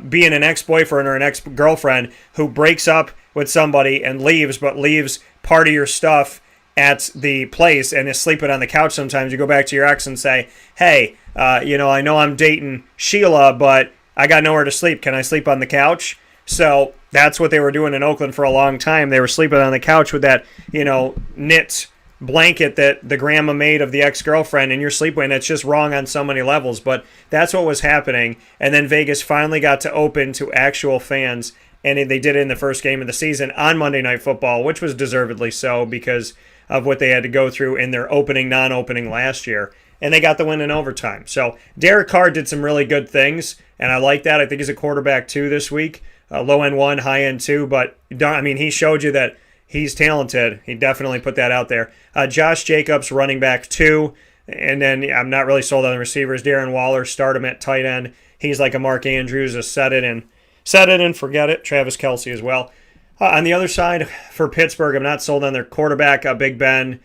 being an ex-boyfriend or an ex-girlfriend who breaks up with somebody and leaves, but leaves part of your stuff at the place and is sleeping on the couch. Sometimes you go back to your ex and say, hey, I know I'm dating Sheila, but I got nowhere to sleep. Can I sleep on the couch? So that's what they were doing in Oakland for a long time. They were sleeping on the couch with that, knit blanket that the grandma made of the ex-girlfriend, and you're sleeping. It's just wrong on so many levels, but that's what was happening. And then Vegas finally got to open to actual fans, and they did it in the first game of the season on Monday Night Football, which was deservedly so because of what they had to go through in their opening, non-opening last year. And they got the win in overtime. So Derek Carr did some really good things, and I like that. I think he's a quarterback 2 this week. Low end 1, high end 2, but he showed you that he's talented. He definitely put that out there. Josh Jacobs, running back 2, and then I'm not really sold on the receivers. Darren Waller, start him at tight end. He's like a Mark Andrews, a set it and forget it. Travis Kelce as well. On the other side, for Pittsburgh, I'm not sold on their quarterback, Big Ben.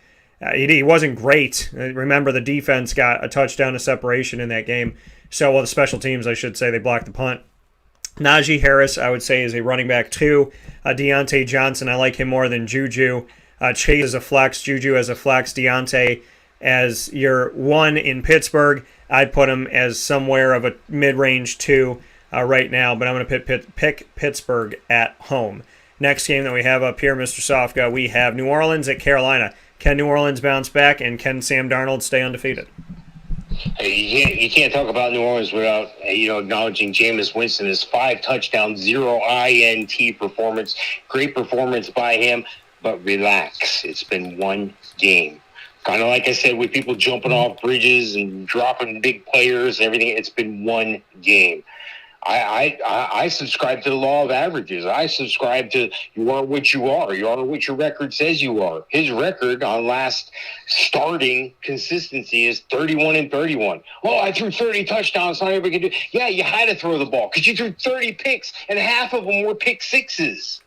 He wasn't great. Remember, the defense got a touchdown of separation in that game. So, the special teams, I should say, they blocked the punt. Najee Harris, I would say, is a running back 2. Deontay Johnson, I like him more than Juju. Chase as a flex, Juju as a flex, Deontay as your 1 in Pittsburgh. I'd put him as somewhere of a mid-range 2 right now, but I'm going to pick Pittsburgh at home. Next game that we have up here, Mr. Sofka, we have New Orleans at Carolina. Can New Orleans bounce back, and can Sam Darnold stay undefeated? Hey, you can't talk about New Orleans without acknowledging Jameis Winston. His 5 touchdowns, 0 INT performance. Great performance by him, but relax. It's been one game. Kind of like I said, with people jumping off bridges and dropping big players and everything, it's been one game. I subscribe to the law of averages. I subscribe to you are what you are. You are what your record says you are. His record on last starting consistency is 31-31. Oh, I threw 30 touchdowns. Not everybody can do. Yeah, you had to throw the ball because you threw 30 picks, and half of them were pick sixes.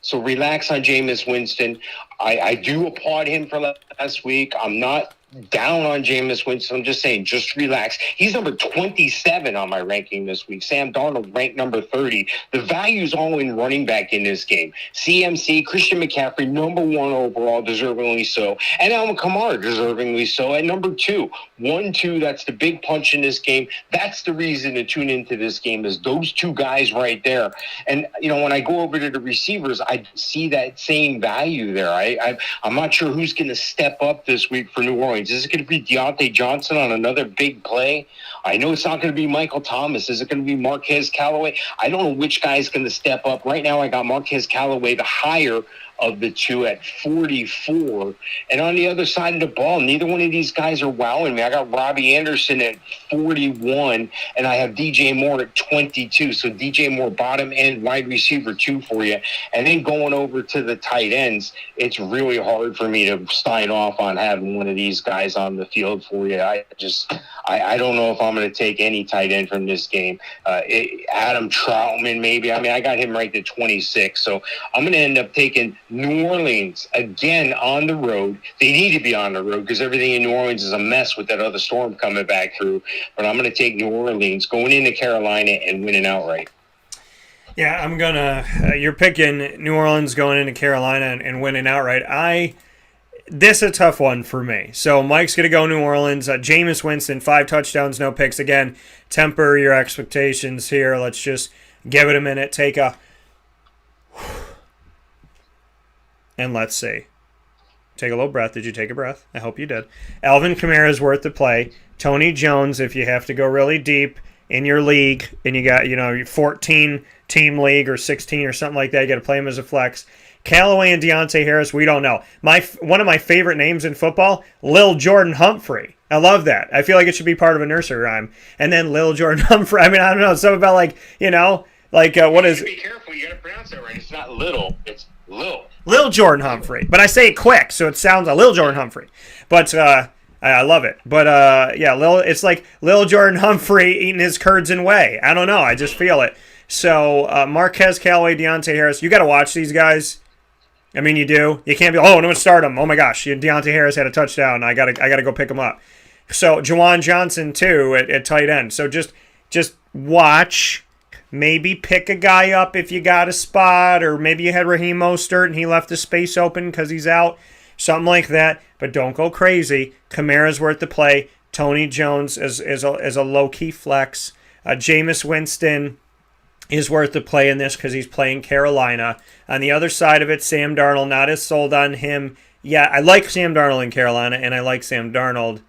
So relax on Jameis Winston. I do applaud him for last week. I'm not down on Jameis Winston. I'm just saying, just relax. He's number 27 on my ranking this week. Sam Darnold ranked number 30. The value's all in running back in this game. CMC, Christian McCaffrey, number 1 overall, deservingly so. And Alvin Kamara, deservingly so, at number 2. 1-2, that's the big punch in this game. That's the reason to tune into this game, is those 2 guys right there. And, when I go over to the receivers, I see that same value there. I'm not sure who's going to step up this week for New Orleans. Is it going to be Deontay Johnson on another big play? I know it's not going to be Michael Thomas. Is it going to be Marquez Callaway? I don't know which guy is going to step up. Right now, I got Marquez Callaway, the higher of the 2, at 44. And on the other side of the ball, neither one of these guys are wowing me. I got Robbie Anderson at 41, and I have DJ Moore at 22. So DJ Moore, bottom end wide receiver 2 for you. And then going over to the tight ends, it's really hard for me to sign off on having one of these guys on the field for you. I don't know if I'm going to take any tight end from this game. Adam Troutman, maybe. I got him right to 26. So I'm going to end up taking New Orleans again on the road. They need to be on the road because everything in New Orleans is a mess with that other storm coming back through. But I'm going to take New Orleans going into Carolina and winning outright. Yeah, I'm gonna. You're picking New Orleans going into Carolina and winning outright. This is a tough one for me. So Mike's gonna go New Orleans. Jameis Winston, 5 touchdowns, no picks. Again, temper your expectations here. Let's just give it a minute. Take a. And let's see. Take a little breath. Did you take a breath? I hope you did. Alvin Kamara is worth the play. Tony Jones, if you have to go really deep in your league and you got, your 14-team league or 16 or something like that, you got to play him as a flex. Callaway and Deontay Harris, we don't know. One of my favorite names in football, Lil Jordan Humphrey. I love that. I feel like it should be part of a nursery rhyme. And then Lil Jordan Humphrey. I don't know. Something about what is... Be careful. You got to pronounce that right. It's not little. It's Lil. Lil Jordan Humphrey. But I say it quick, so it sounds like Lil Jordan Humphrey. But I love it. But it's like Lil Jordan Humphrey eating his curds and whey. I don't know. I just feel it. So Marquez Callaway, Deontay Harris. You got to watch these guys. You do. You can't be, no one start him. Oh my gosh, Deontay Harris had a touchdown. I gotta go pick him up. So Juwan Johnson too at tight end. So just watch. Maybe pick a guy up if you got a spot, or maybe you had Raheem Mostert and he left the space open because he's out. Something like that. But don't go crazy. Kamara's worth the play. Tony Jones is a low-key flex. Jameis Winston is worth the play in this because he's playing Carolina. On the other side of it, Sam Darnold, not as sold on him. Yeah, I like Sam Darnold in Carolina, and I like Sam Darnold,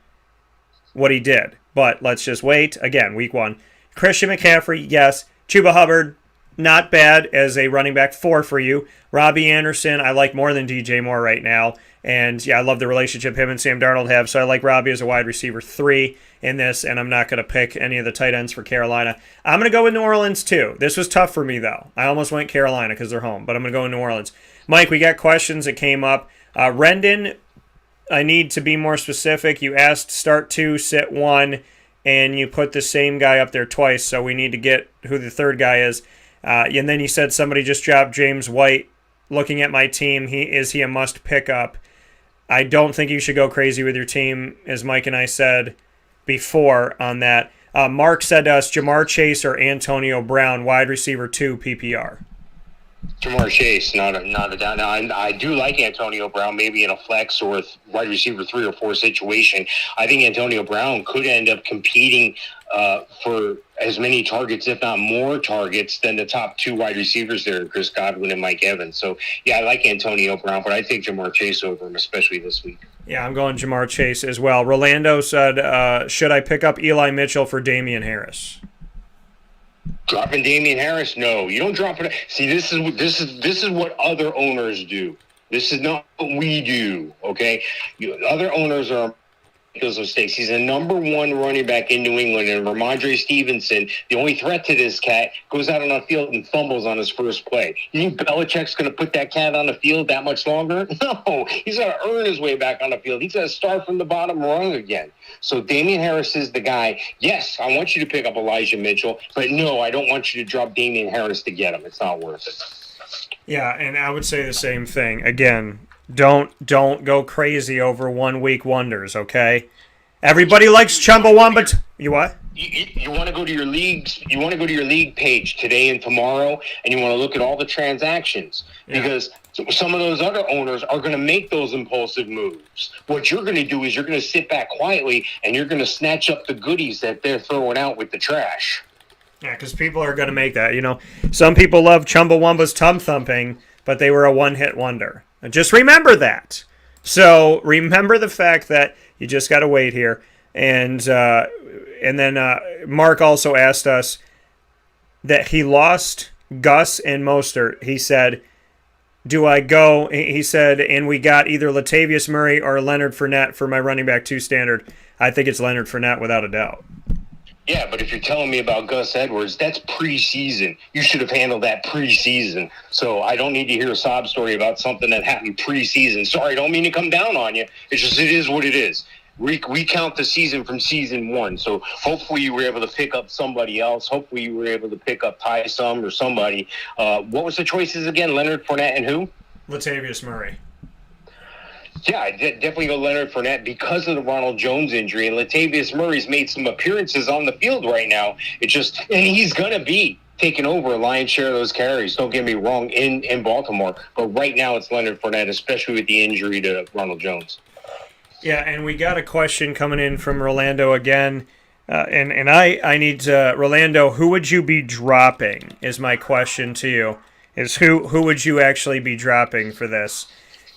what he did. But let's just wait. Again, week 1. Christian McCaffrey, yes. Chuba Hubbard, not bad as a running back 4 for you. Robbie Anderson, I like more than DJ Moore right now. And, yeah, I love the relationship him and Sam Darnold have. So I like Robbie as a wide receiver 3 in this, and I'm not going to pick any of the tight ends for Carolina. I'm going to go with New Orleans, too. This was tough for me, though. I almost went Carolina because they're home, but I'm going to go in New Orleans. Mike, we got questions that came up. Rendon, I need to be more specific. You asked start 2, sit 1, and you put the same guy up there twice, so we need to get who the third guy is. And then you said somebody just dropped James White. Looking at my team, is he a must pick up? I don't think you should go crazy with your team, as Mike and I said before on that. Mark said to us, Jamar Chase or Antonio Brown, wide receiver 2 PPR. Jamar Chase, not a doubt. Now, I do like Antonio Brown, maybe in a flex or wide receiver 3 or 4 situation. I think Antonio Brown could end up competing for as many targets, if not more targets, than the top 2 wide receivers there, Chris Godwin and Mike Evans. So, yeah, I like Antonio Brown, but I take Jamar Chase over him, especially this week. Yeah, I'm going Jamar Chase as well. Rolando said, should I pick up Eli Mitchell for Damian Harris? Dropping Damian Harris? No, you don't drop it. See, this is what other owners do. This is not what we do. Okay, other owners are those mistakes. He's a number 1 running back in New England, and Ramondre Stevenson, the only threat to this cat, goes out on the field and fumbles on his first play. You think Belichick's going to put that cat on the field that much longer? No, he's got to earn his way back on the field. He's got to start from the bottom rung again. So Damian Harris is the guy. Yes, I want you to pick up Elijah Mitchell, but no, I don't want you to drop Damian Harris to get him. It's not worth it. Yeah, and I would say the same thing. Again, don't go crazy over 1 week wonders, okay? Everybody likes Chumbawamba. You what? You want to go to your leagues. You want to go to your league page today and tomorrow, and you want to look at all the transactions because some of those other owners are going to make those impulsive moves. What you're going to do is you're going to sit back quietly and you're going to snatch up the goodies that they're throwing out with the trash. Yeah, because people are going to make that. You know, some people love Chumbawamba's tum thumping, but they were a one-hit wonder. And just remember that. So remember the fact that you just got to wait here. And then Mark also asked us that he lost Gus and Mostert. He said, do I go? He said, and we got either Latavius Murray or Leonard Fournette for my running back 2 standard. I think it's Leonard Fournette without a doubt. Yeah, but if you're telling me about Gus Edwards, that's preseason. You should have handled that preseason. So I don't need to hear a sob story about something that happened preseason. Sorry, I don't mean to come down on you. It's just it is what it is. We count the season from season 1. So hopefully you were able to pick up somebody else. Hopefully you were able to pick up Tysum or somebody. What was the choices again? Leonard Fournette and who? Latavius Murray. Yeah, I definitely go Leonard Fournette because of the Ronald Jones injury. And Latavius Murray's made some appearances on the field right now. And he's going to be taking over a lion's share of those carries. Don't get me wrong, in Baltimore. But right now it's Leonard Fournette, especially with the injury to Ronald Jones. Yeah, and we got a question coming in from Rolando again. And I need to, Rolando, who would you be dropping is my question to you. Is who would you actually be dropping for this?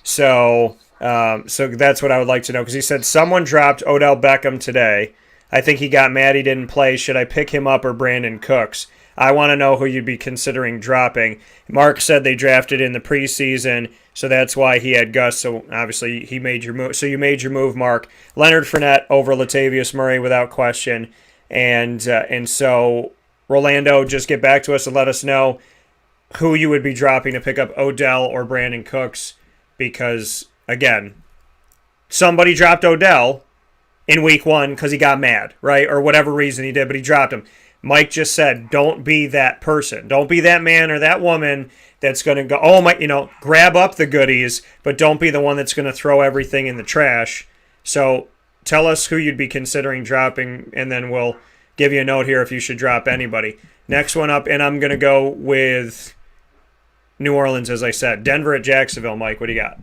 So that's what I would like to know, because he said someone dropped Odell Beckham today. I think he got mad he didn't play. Should I pick him up or Brandon Cooks? I want to know who you'd be considering dropping. Mark said they drafted in the preseason, so that's why he had Gus. So obviously he made your move. So you made your move, Mark. Leonard Fournette over Latavius Murray without question. And so Rolando, just get back to us and let us know who you would be dropping to pick up Odell or Brandon Cooks, because again, somebody dropped Odell in week 1 because he got mad, right? Or whatever reason he did, but he dropped him. Mike just said, don't be that person. Don't be that man or that woman that's going to go, grab up the goodies, but don't be the one that's going to throw everything in the trash. So tell us who you'd be considering dropping, and then we'll give you a note here if you should drop anybody. Next one up, and I'm going to go with New Orleans, as I said. Denver at Jacksonville. Mike, what do you got?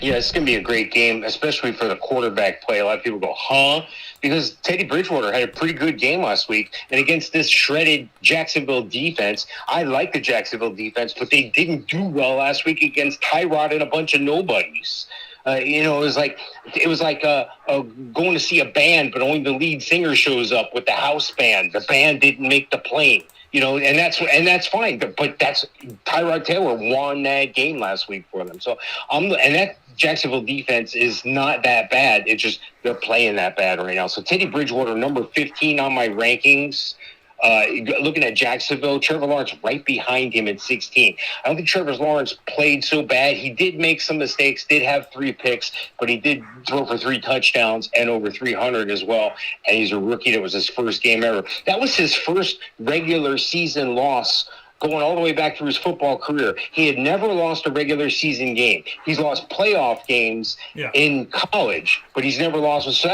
Yeah, it's going to be a great game, especially for the quarterback play. A lot of people go, huh? Because Teddy Bridgewater had a pretty good game last week. And against this shredded Jacksonville defense, I like the Jacksonville defense, but they didn't do well last week against Tyrod and a bunch of nobodies. It was like going to see a band, but only the lead singer shows up with the house band. The band didn't make the plane. And that's fine. But that's Tyrod Taylor won that game last week for them. So that Jacksonville defense is not that bad. It's just they're playing that bad right now. So Teddy Bridgewater, number 15 on my rankings. Looking at Jacksonville, Trevor Lawrence right behind him at 16. I don't think Trevor Lawrence played so bad. He did make some mistakes, did have 3 picks, but he did throw for 3 touchdowns and over 300 as well. And he's a rookie. That was his first game ever. That was his first regular season loss going all the way back through his football career. He had never lost a regular season game. He's lost playoff games in college, but he's never lost. So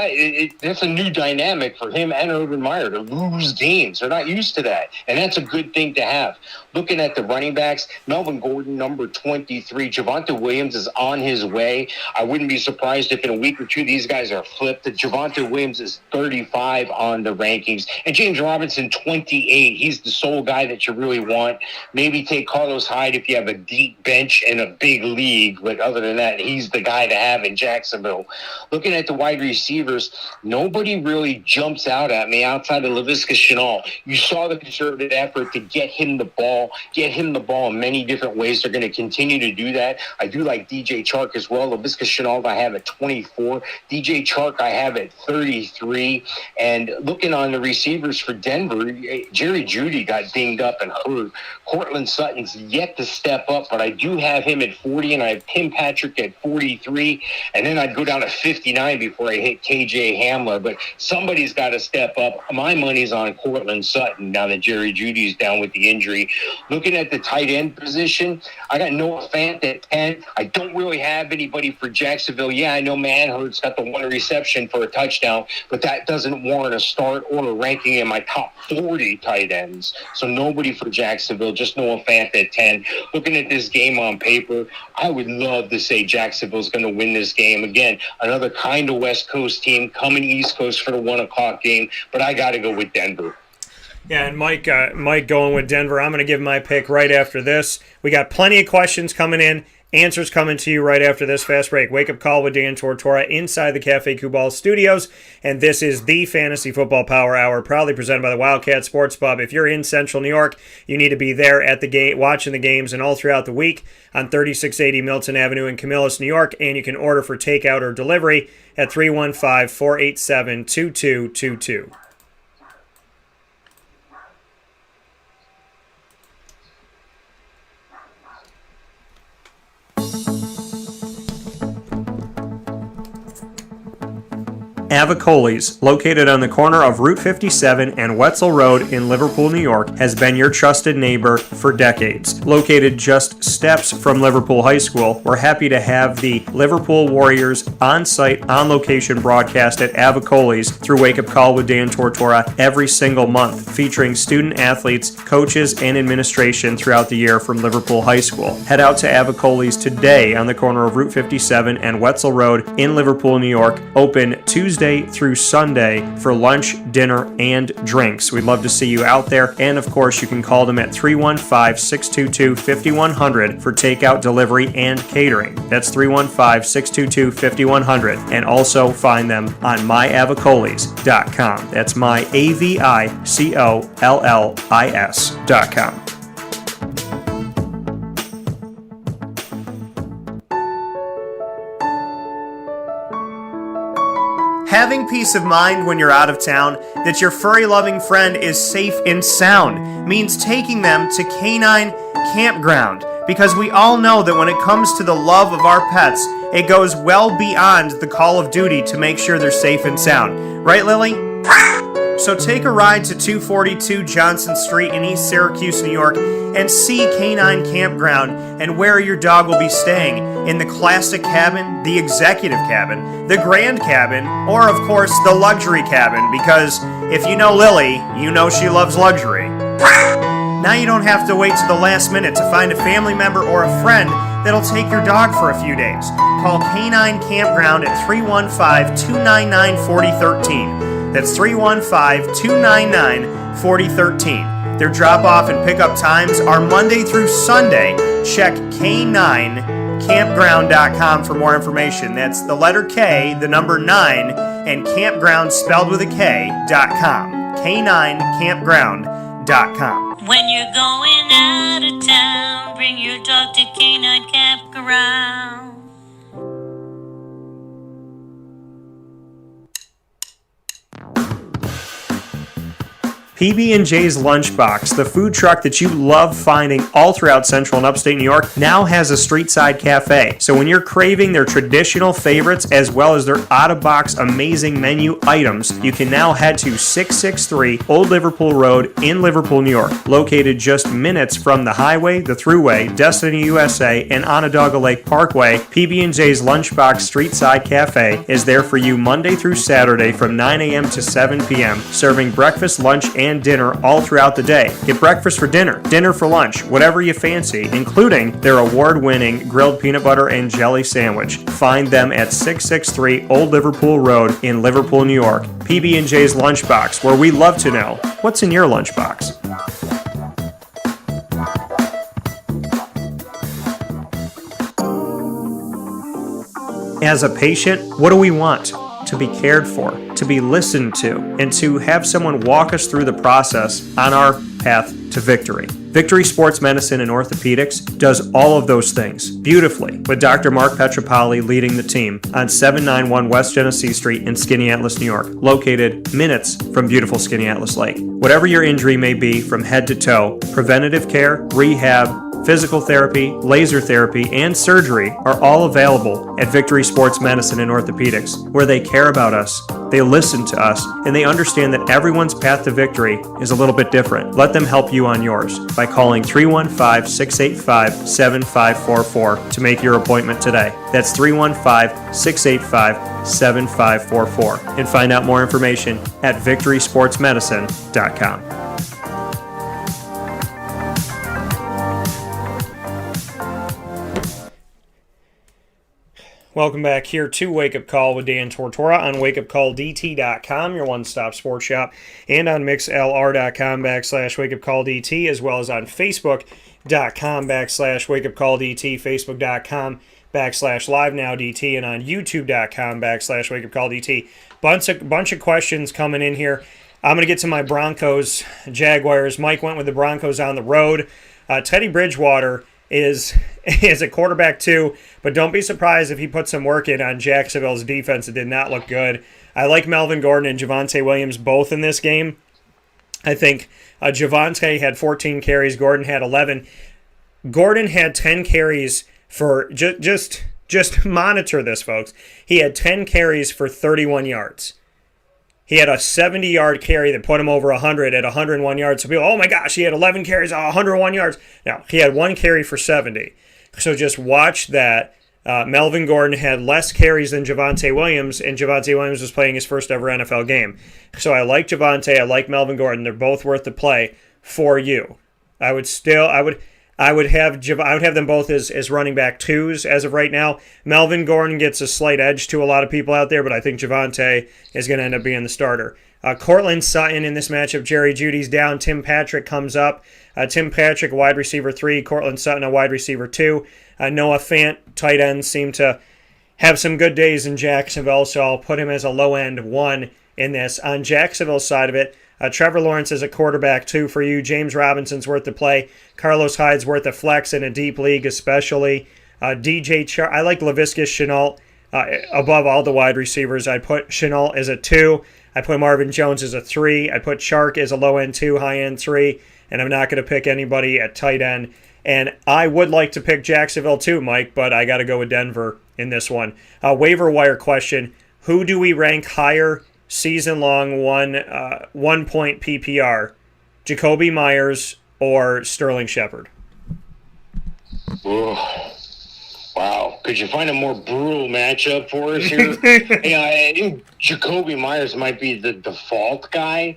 that's a new dynamic for him and Urban Meyer to lose games. They're not used to that, and that's a good thing to have. Looking at the running backs, Melvin Gordon, number 23, Javonte Williams is on his way. I wouldn't be surprised if in a week or two these guys are flipped. Javonte Williams is 35 on the rankings, and James Robinson, 28. He's the sole guy that you really want. Maybe take Carlos Hyde if you have a deep bench in a big league, but other than that, he's the guy to have in Jacksonville. Looking at the wide receivers, nobody really jumps out at me outside of Laviska Shenault. You saw the concerted effort to get him the ball in many different ways. They're going to continue to do that. I do like DJ Chark as well. Laviska Shenault I have at 24. DJ Chark I have at 33. And looking on the receivers for Denver, Jerry Jeudy got dinged up and hurt. Cortland Sutton's yet to step up, but I do have him at 40, and I have Tim Patrick at 43. And then I'd go down to 59 before I hit KJ Hamler. But somebody's got to step up. My money's on Cortland Sutton now that Jerry Jeudy's down with the injury. Looking at the tight end position, I got Noah Fant at 10. I don't really have anybody for Jacksonville. Yeah, I know Manhurt's got the one reception for a touchdown, but that doesn't warrant a start or a ranking in my top 40 tight ends. So nobody for Jacksonville, just Noah Fant at 10. Looking at this game on paper, I would love to say Jacksonville's going to win this game. Again, another kind of West Coast team coming East Coast for the 1 o'clock game, but I got to go with Denver. Yeah, and Mike going with Denver. I'm going to give my pick right after this. We got plenty of questions coming in. Answers coming to you right after this fast break. Wake Up Call with Dan Tortora inside the Cafe Kubal studios. And this is the Fantasy Football Power Hour, proudly presented by the Wildcat Sports Pub. If you're in Central New York, you need to be there at the game, watching the games and all throughout the week on 3680 Milton Avenue in Camillus, New York. And you can order for takeout or delivery at 315-487-2222. Avicoli's, located on the corner of Route 57 and Wetzel Road in Liverpool, New York, has been your trusted neighbor for decades. Located just steps from Liverpool High School, we're happy to have the Liverpool Warriors on-site, on-location broadcast at Avicoli's through Wake Up Call with Dan Tortora every single month, featuring student athletes, coaches, and administration throughout the year from Liverpool High School. Head out to Avicoli's today on the corner of Route 57 and Wetzel Road in Liverpool, New York, open Tuesday through Sunday for lunch, dinner, and drinks. We'd love to see you out there. And of course, you can call them at 315-622-5100 for takeout, delivery, and catering. That's 315-622-5100. And also find them on myavicolis.com. That's myavicollis.com. Having peace of mind when you're out of town that your furry-loving friend is safe and sound means taking them to Canine Campground, because we all know that when it comes to the love of our pets, it goes well beyond the call of duty to make sure they're safe and sound. Right, Lily? So take a ride to 242 Johnson Street in East Syracuse, New York, and see Canine Campground and where your dog will be staying in the classic cabin, the executive cabin, the grand cabin, or of course the luxury cabin, because if you know Lily, you know she loves luxury. Now you don't have to wait to the last minute to find a family member or a friend that'll take your dog for a few days. Call Canine Campground at 315-299-4013. That's 315-299-4013. Their drop-off and pickup times are Monday through Sunday. Check K9campground.com for more information. That's the letter K, the number 9, and campground spelled with a K.com. K9campground.com. When you're going out of town, bring your dog to Canine Campground. PB&J's Lunchbox, the food truck that you love finding all throughout Central and Upstate New York, now has a street-side cafe. So when you're craving their traditional favorites as well as their out-of-box amazing menu items, you can now head to 663 Old Liverpool Road in Liverpool, New York. Located just minutes from the highway, the Thruway, Destiny USA, and Onondaga Lake Parkway, PB&J's Lunchbox Street-Side Cafe is there for you Monday through Saturday from 9 a.m. to 7 p.m., serving breakfast, lunch, and dinner all throughout the day. Get breakfast for dinner, dinner for lunch, whatever you fancy, including their award-winning grilled peanut butter and jelly sandwich. Find them at 663 Old Liverpool Road in Liverpool, New York. PB&J's Lunchbox, where we love to know what's in your lunchbox. As a patient, what do we want? To be cared for, to be listened to, and to have someone walk us through the process on our path to victory. Victory Sports Medicine and Orthopedics does all of those things beautifully, with Dr. Mark Petropoli leading the team on 791 West Genesee Street in Skaneateles, New York, located minutes from beautiful Skaneateles Lake. Whatever your injury may be from head to toe, preventative care, rehab, physical therapy, laser therapy, and surgery are all available at Victory Sports Medicine and Orthopedics, where they care about us, they listen to us, and they understand that everyone's path to victory is a little bit different. Let them help you on yours by calling 315-685-7544 to make your appointment today. That's 315-685-7544. And find out more information at victorysportsmedicine.com. Welcome back here to Wake Up Call with Dan Tortora on wakeupcalldt.com, your one-stop sports shop, and on mixlr.com/wakeupcalldt, as well as on facebook.com/wakeupcalldt, facebook.com/livenowdt, and on youtube.com/wakeupcalldt. Bunch of questions coming in here. I'm going to get to my Broncos, Jaguars. Mike went with the Broncos on the road. Teddy Bridgewater is a quarterback too, but don't be surprised if he put some work in on Jacksonville's defense. It did not look good. I like Melvin Gordon and Javonte Williams both in this game. I think Javonte had 14 carries, Gordon had 11. Gordon had 10 carries for, just monitor this, folks. He had 10 carries for 31 yards. He had a 70-yard carry that put him over 100 at 101 yards. So people, oh my gosh, he had 11 carries, 101 yards. No, he had one carry for 70. So just watch that. Melvin Gordon had less carries than Javonte Williams, and Javonte Williams was playing his first ever NFL game. So I like Javonte, I like Melvin Gordon. They're both worth the play for you. I would have them both as running back twos as of right now. Melvin Gordon gets a slight edge to a lot of people out there, but I think Javonte is going to end up being the starter. Cortland Sutton in this matchup, Jerry Jeudy's down. Tim Patrick comes up. Tim Patrick, wide receiver 3. Cortland Sutton, a wide receiver 2. Noah Fant, tight ends, seem to have some good days in Jacksonville, so I'll put him as a low-end 1 in this. On Jacksonville's side of it, Trevor Lawrence is a quarterback 2 for you. James Robinson's worth the play. Carlos Hyde's worth a flex in a deep league especially. I like Laviska Shenault above all the wide receivers. I put Shenault as a 2. I put Marvin Jones as a 3. I put Chark as a low-end 2, high-end 3. And I'm not going to pick anybody at tight end. And I would like to pick Jacksonville too, Mike, but I got to go with Denver in this one. Waiver wire question. Who do we rank higher season-long one-point PPR? Jacoby Myers or Sterling Shepard? Oh, wow. Could you find a more brutal matchup for us here? Yeah, I think Jacoby Myers might be the default guy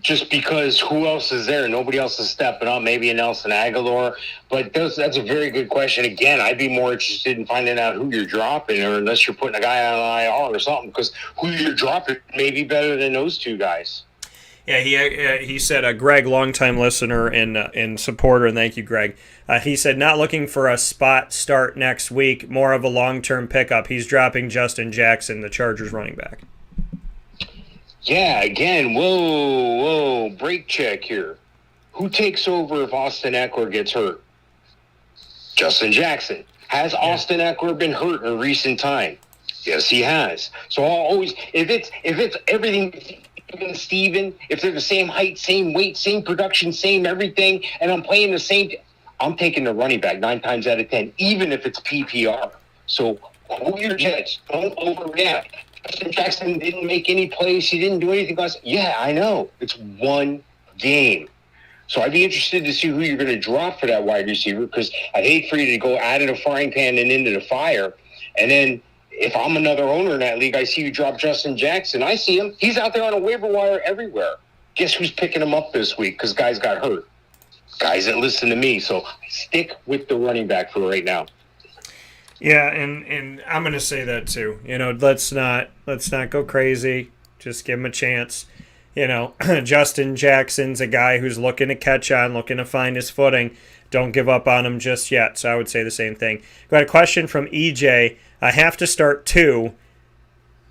just because who else is there? Nobody else is stepping up. Maybe a Nelson Aguilar. But that's a very good question. Again, I'd be more interested in finding out who you're dropping, or unless you're putting a guy on an IR or something, because who you're dropping may be better than those two guys. Yeah, he said, Greg, longtime listener and supporter, and thank you, Greg. He said, not looking for a spot start next week, more of a long-term pickup. He's dropping Justin Jackson, the Chargers running back. Yeah, again, whoa, break check here. Who takes over if Austin Eckler gets hurt? Justin Jackson. Has Austin Eckler been hurt in recent time? Yes, he has. So I'll always, if it's everything even Steven, if they're the same height, same weight, same production, same everything, and I'm playing the same, I'm taking the running back 9 times out of 10, even if it's PPR. So hold your jets. Don't overreact. Justin Jackson didn't make any plays. He didn't do anything else. Yeah, I know. It's one game. So I'd be interested to see who you're going to drop for that wide receiver, because I'd hate for you to go out of the frying pan and into the fire. And then if I'm another owner in that league, I see you drop Justin Jackson. I see him. He's out there on a waiver wire everywhere. Guess who's picking him up this week because guys got hurt? Guys that listen to me. So stick with the running back for right now. Yeah, and I'm going to say that too. Let's not go crazy. Just give him a chance. Justin Jackson's a guy who's looking to catch on, looking to find his footing. Don't give up on him just yet. So I would say the same thing. Got a question from EJ. I have to start 2.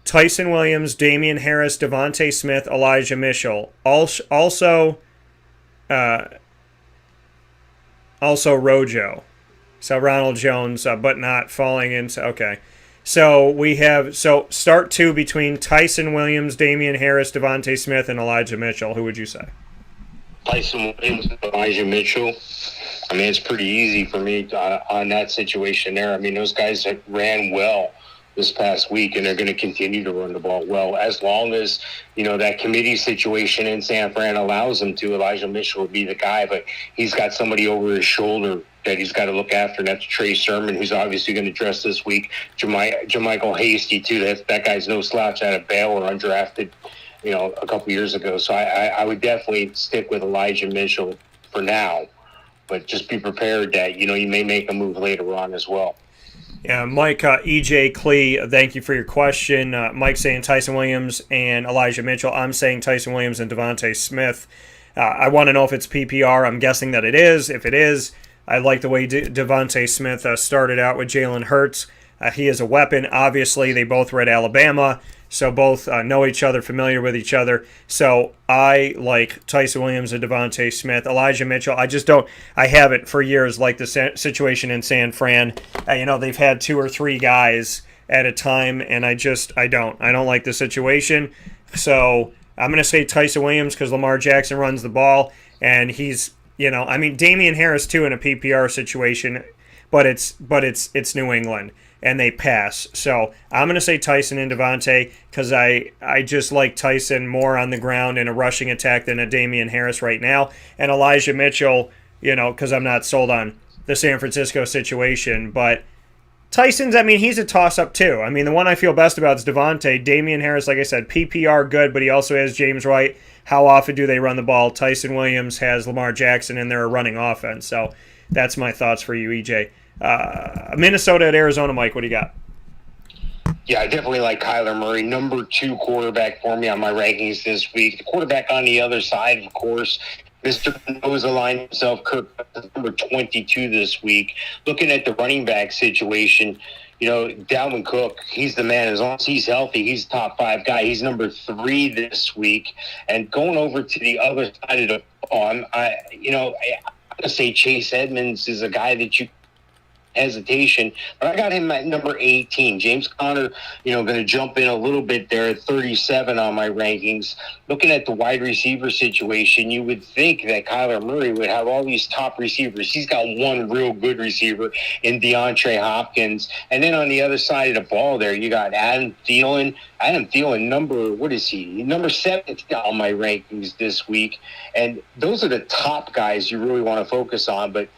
Tyson Williams, Damian Harris, Devontae Smith, Elijah Mitchell. Also Rojo. So Ronald Jones, but not falling into... Okay. So we have... So start 2 between Tyson Williams, Damian Harris, Devontae Smith, and Elijah Mitchell. Who would you say? Tyson Williams, Elijah Mitchell. I mean, it's pretty easy for me on that situation there. I mean, those guys have ran well this past week, and they're going to continue to run the ball well as long as, that committee situation in San Fran allows them to. Elijah Mitchell will be the guy, but he's got somebody over his shoulder that he's got to look after, and that's Trey Sermon, who's obviously going to dress this week. Jermichael Hasty, too. That guy's no slouch out of Baylor, undrafted, a couple years ago. So I would definitely stick with Elijah Mitchell for now, but just be prepared that, you may make a move later on as well. Yeah, Mike, EJ Klee, thank you for your question. Mike saying Tyson Williams and Elijah Mitchell. I'm saying Tyson Williams and Devontae Smith. I want to know if it's PPR. I'm guessing that it is. If it is, I like the way Devontae Smith started out with Jalen Hurts. He is a weapon. Obviously, they both were at Alabama, so both know each other, familiar with each other. So I like Tyson Williams and Devontae Smith. Elijah Mitchell, I haven't for years liked the situation in San Fran. They've had 2 or 3 guys at a time, and I don't like the situation. So I'm going to say Tyson Williams because Lamar Jackson runs the ball, and he's, Damian Harris too in a PPR situation, but it's New England. And they pass. So I'm going to say Tyson and Devontae because I just like Tyson more on the ground in a rushing attack than a Damian Harris right now. And Elijah Mitchell, because I'm not sold on the San Francisco situation. But Tyson's, he's a toss-up too. The one I feel best about is Devontae. Damian Harris, like I said, PPR good, but he also has James White. How often do they run the ball? Tyson Williams has Lamar Jackson, and they're a running offense. So that's my thoughts for you, EJ. Minnesota at Arizona, Mike, what do you got? Yeah, I definitely like Kyler Murray, number 2 quarterback for me on my rankings this week. The quarterback on the other side, of course, Mr. Nose aligned himself, Kirk, number 22 this week. Looking at the running back situation, Dalvin Cook, he's the man. As long as he's healthy, he's a top 5 guy. He's number 3 this week. And going over to the other side of the ball, I'm going to say Chase Edmonds is a guy that you hesitation, but I got him at number 18. James Conner, going to jump in a little bit there at 37 on my rankings. Looking at the wide receiver situation, you would think that Kyler Murray would have all these top receivers. He's got one real good receiver in DeAndre Hopkins. And then on the other side of the ball there, you got Adam Thielen. Number 17 on my rankings this week. And those are the top guys you really want to focus on, but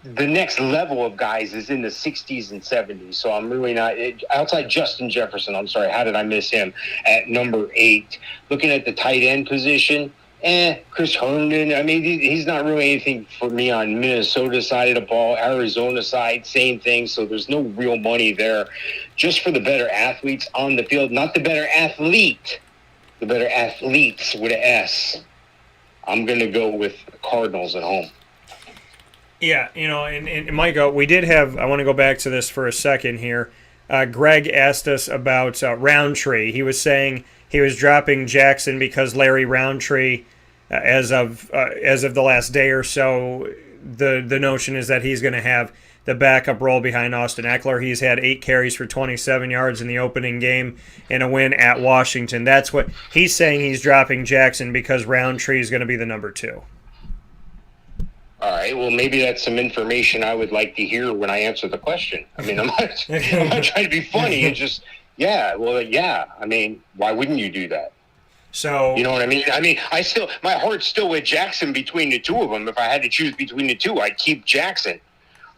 the next level of guys is in the 60s and 70s, so I'm really not outside Justin Jefferson. I'm sorry, how did I miss him at number 8? Looking at the tight end position, Chris Herndon. He's not really anything for me on Minnesota side of the ball. Arizona side, same thing. So there's no real money there. Just for the better athletes on the field, not the better athlete, the better athletes with an S. I'm going to go with the Cardinals at home. Yeah, and Micah, we did have, I want to go back to this for a second here. Greg asked us about Roundtree. He was saying he was dropping Jackson because Larry Roundtree, as of the last day or so, the notion is that he's going to have the backup role behind Austin Eckler. He's had 8 carries for 27 yards in the opening game in a win at Washington. That's what he's saying. He's dropping Jackson because Roundtree is going to be the number 2. All right, well, maybe that's some information I would like to hear when I answer the question. I mean, I'm not trying to be funny. It's just, yeah. I mean, why wouldn't you do that? So you know what I mean? My heart's still with Jackson between the two of them. If I had to choose between the two, I'd keep Jackson.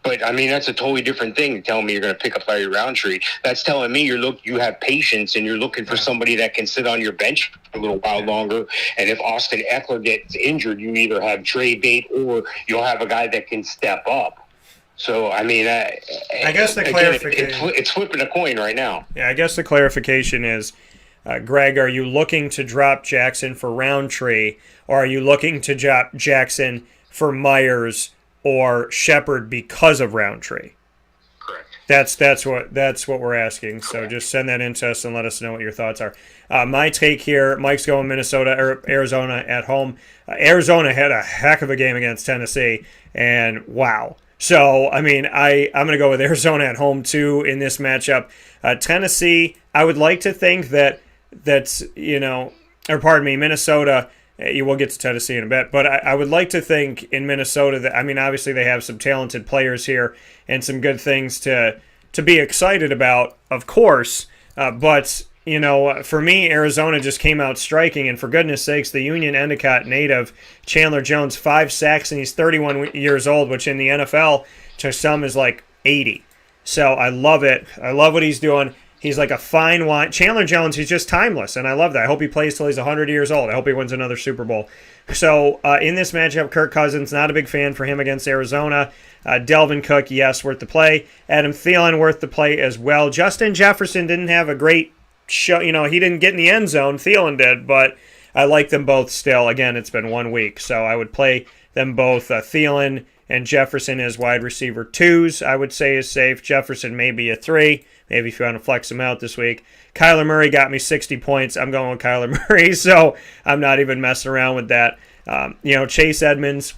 But, I mean, that's a totally different thing than telling me you're going to pick up Larry Roundtree. That's telling me you have patience and you're looking for somebody that can sit on your bench for a little while longer. And if Austin Eckler gets injured, you either have Trey Bate or you'll have a guy that can step up. So, I mean, I guess the clarification... It's flipping a coin right now. Yeah, I guess the clarification is, Greg, are you looking to drop Jackson for Roundtree, or are you looking to drop Jackson for Myers or Shepard because of Roundtree? Correct. That's what we're asking. So just send that in to us and let us know what your thoughts are. My take here: Mike's going Arizona at home. Arizona had a heck of a game against Tennessee, and wow. So I mean, I'm going to go with Arizona at home too in this matchup. Tennessee, I would like to think that's Minnesota. You will get to Tennessee in a bit, but I would like to think in Minnesota that, I mean, obviously they have some talented players here and some good things to be excited about, of course. But, for me, Arizona just came out striking, and for goodness sakes, the Union Endicott native Chandler Jones, 5 sacks, and he's 31 years old, which in the NFL to some is like 80. So I love it. I love what he's doing. He's like a fine wine. Chandler Jones, he's just timeless, and I love that. I hope he plays till he's 100 years old. I hope he wins another Super Bowl. So in this matchup, Kirk Cousins, not a big fan for him against Arizona. Delvin Cook, yes, worth the play. Adam Thielen, worth the play as well. Justin Jefferson didn't have a great show. He didn't get in the end zone. Thielen did, but I like them both still. Again, it's been 1 week, so I would play them both. Thielen and Jefferson as wide receiver 2s, I would say is safe. Jefferson may be a 3. Maybe if you want to flex him out this week. Kyler Murray got me 60 points. I'm going with Kyler Murray, so I'm not even messing around with that. Chase Edmonds,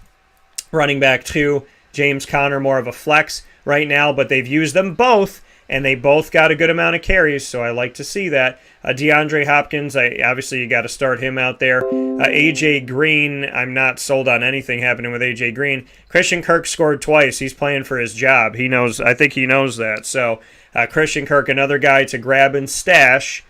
running back 2. James Conner, more of a flex right now, but they've used them both, and they both got a good amount of carries, so I like to see that. DeAndre Hopkins, obviously you got to start him out there. A.J. Green, I'm not sold on anything happening with A.J. Green. Christian Kirk scored twice. He's playing for his job. I think he knows that. So Christian Kirk, another guy to grab and stash,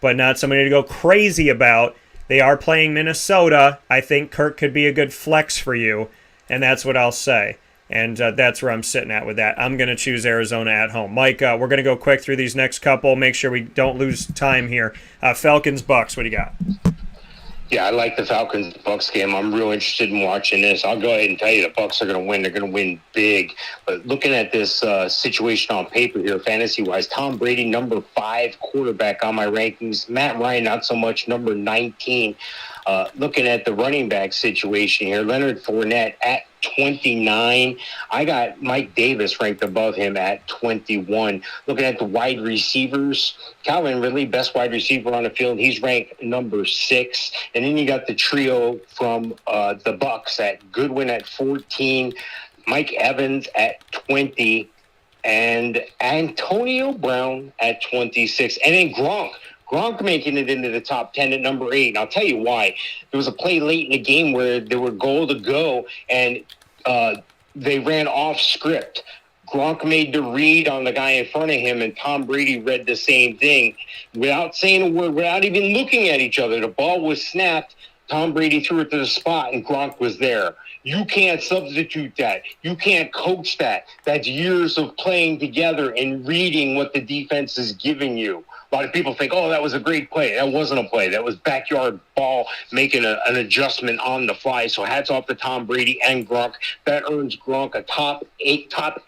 but not somebody to go crazy about. They are playing Minnesota. I think Kirk could be a good flex for you, and that's what I'll say. And that's where I'm sitting at with that. I'm going to choose Arizona at home. Mike, we're going to go quick through these next couple. Make sure we don't lose time here. Falcons, Bucks, what do you got? Yeah, I like the Falcons-Bucks game. I'm real interested in watching this. I'll go ahead and tell you the Bucks are going to win. They're going to win big. But looking at this situation on paper here, fantasy-wise, Tom Brady, number 5 quarterback on my rankings. Matt Ryan, not so much, number 19. Looking at the running back situation here, Leonard Fournette at 29. I got Mike Davis ranked above him at 21. Looking at the wide receivers, Calvin Ridley, best wide receiver on the field. He's ranked number 6. And then you got the trio from the Bucks at Goodwin at 14, Mike Evans at 20, and Antonio Brown at 26. And then Gronk making it into the top 10 at number 8. And I'll tell you why. There was a play late in the game where there were goal to go, and they ran off script. Gronk made the read on the guy in front of him, and Tom Brady read the same thing. Without saying a word, without even looking at each other, the ball was snapped. Tom Brady threw it to the spot, and Gronk was there. You can't substitute that. You can't coach that. That's years of playing together and reading what the defense is giving you. A lot of people think, that was a great play. That wasn't a play. That was backyard ball making an adjustment on the fly. So hats off to Tom Brady and Gronk. That earns Gronk a top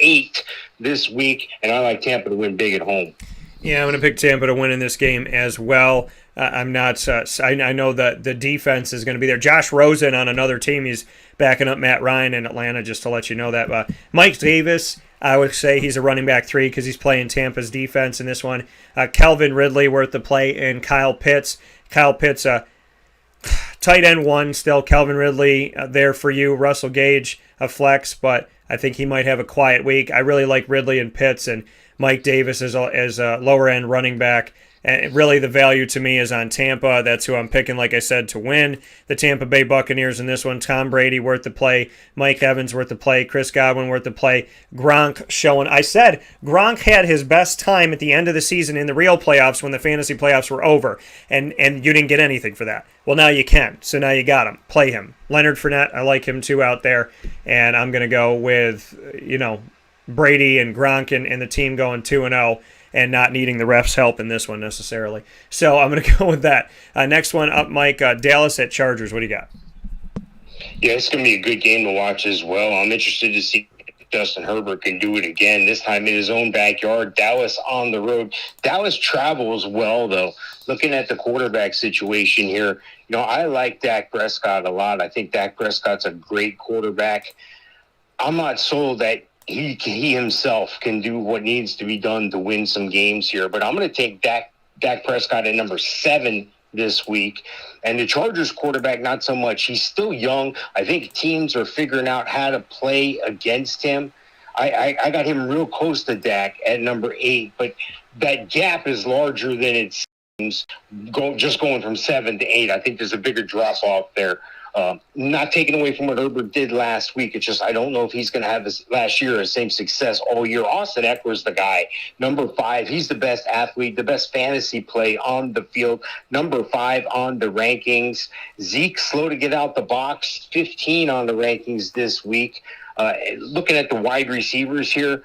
eight this week, and I like Tampa to win big at home. Yeah, I'm going to pick Tampa to win in this game as well. I'm not. I know that the defense is going to be there. Josh Rosen on another team. He's backing up Matt Ryan in Atlanta, just to let you know that. Mike Davis, I would say he's a running back 3 because he's playing Tampa's defense in this one. Calvin Ridley worth the play, and Kyle Pitts. Kyle Pitts, tight end 1 still. Calvin Ridley there for you. Russell Gage, a flex, but I think he might have a quiet week. I really like Ridley and Pitts and Mike Davis as a lower end running back. And really, the value to me is on Tampa. That's who I'm picking, like I said, to win. The Tampa Bay Buccaneers in this one. Tom Brady worth the play. Mike Evans worth the play. Chris Godwin worth the play. Gronk showing. I said Gronk had his best time at the end of the season in the real playoffs when the fantasy playoffs were over. And you didn't get anything for that. Well, now you can. So now you got him. Play him. Leonard Fournette, I like him too out there. And I'm going to go with, Brady and Gronk and the team going 2-0. And not needing the refs' help in this one necessarily. So I'm going to go with that. Next one up, Mike, Dallas at Chargers. What do you got? Yeah, it's going to be a good game to watch as well. I'm interested to see if Justin Herbert can do it again, this time in his own backyard. Dallas on the road. Dallas travels well, though. Looking at the quarterback situation here, I like Dak Prescott a lot. I think Dak Prescott's a great quarterback. I'm not sold that he himself can do what needs to be done to win some games here. But I'm going to take Dak Prescott at number 7 this week. And the Chargers quarterback, not so much. He's still young. I think teams are figuring out how to play against him. I got him real close to Dak at number 8. But that gap is larger than it seems, just going from 7 to 8. I think there's a bigger drop-off there. Not taking away from what Herbert did last week. It's just I don't know if he's going to have this last year the same success all year. Austin Eckler's the guy. Number 5, he's the best athlete, the best fantasy play on the field. Number 5 on the rankings. Zeke, slow to get out the box, 15 on the rankings this week. Looking at the wide receivers here,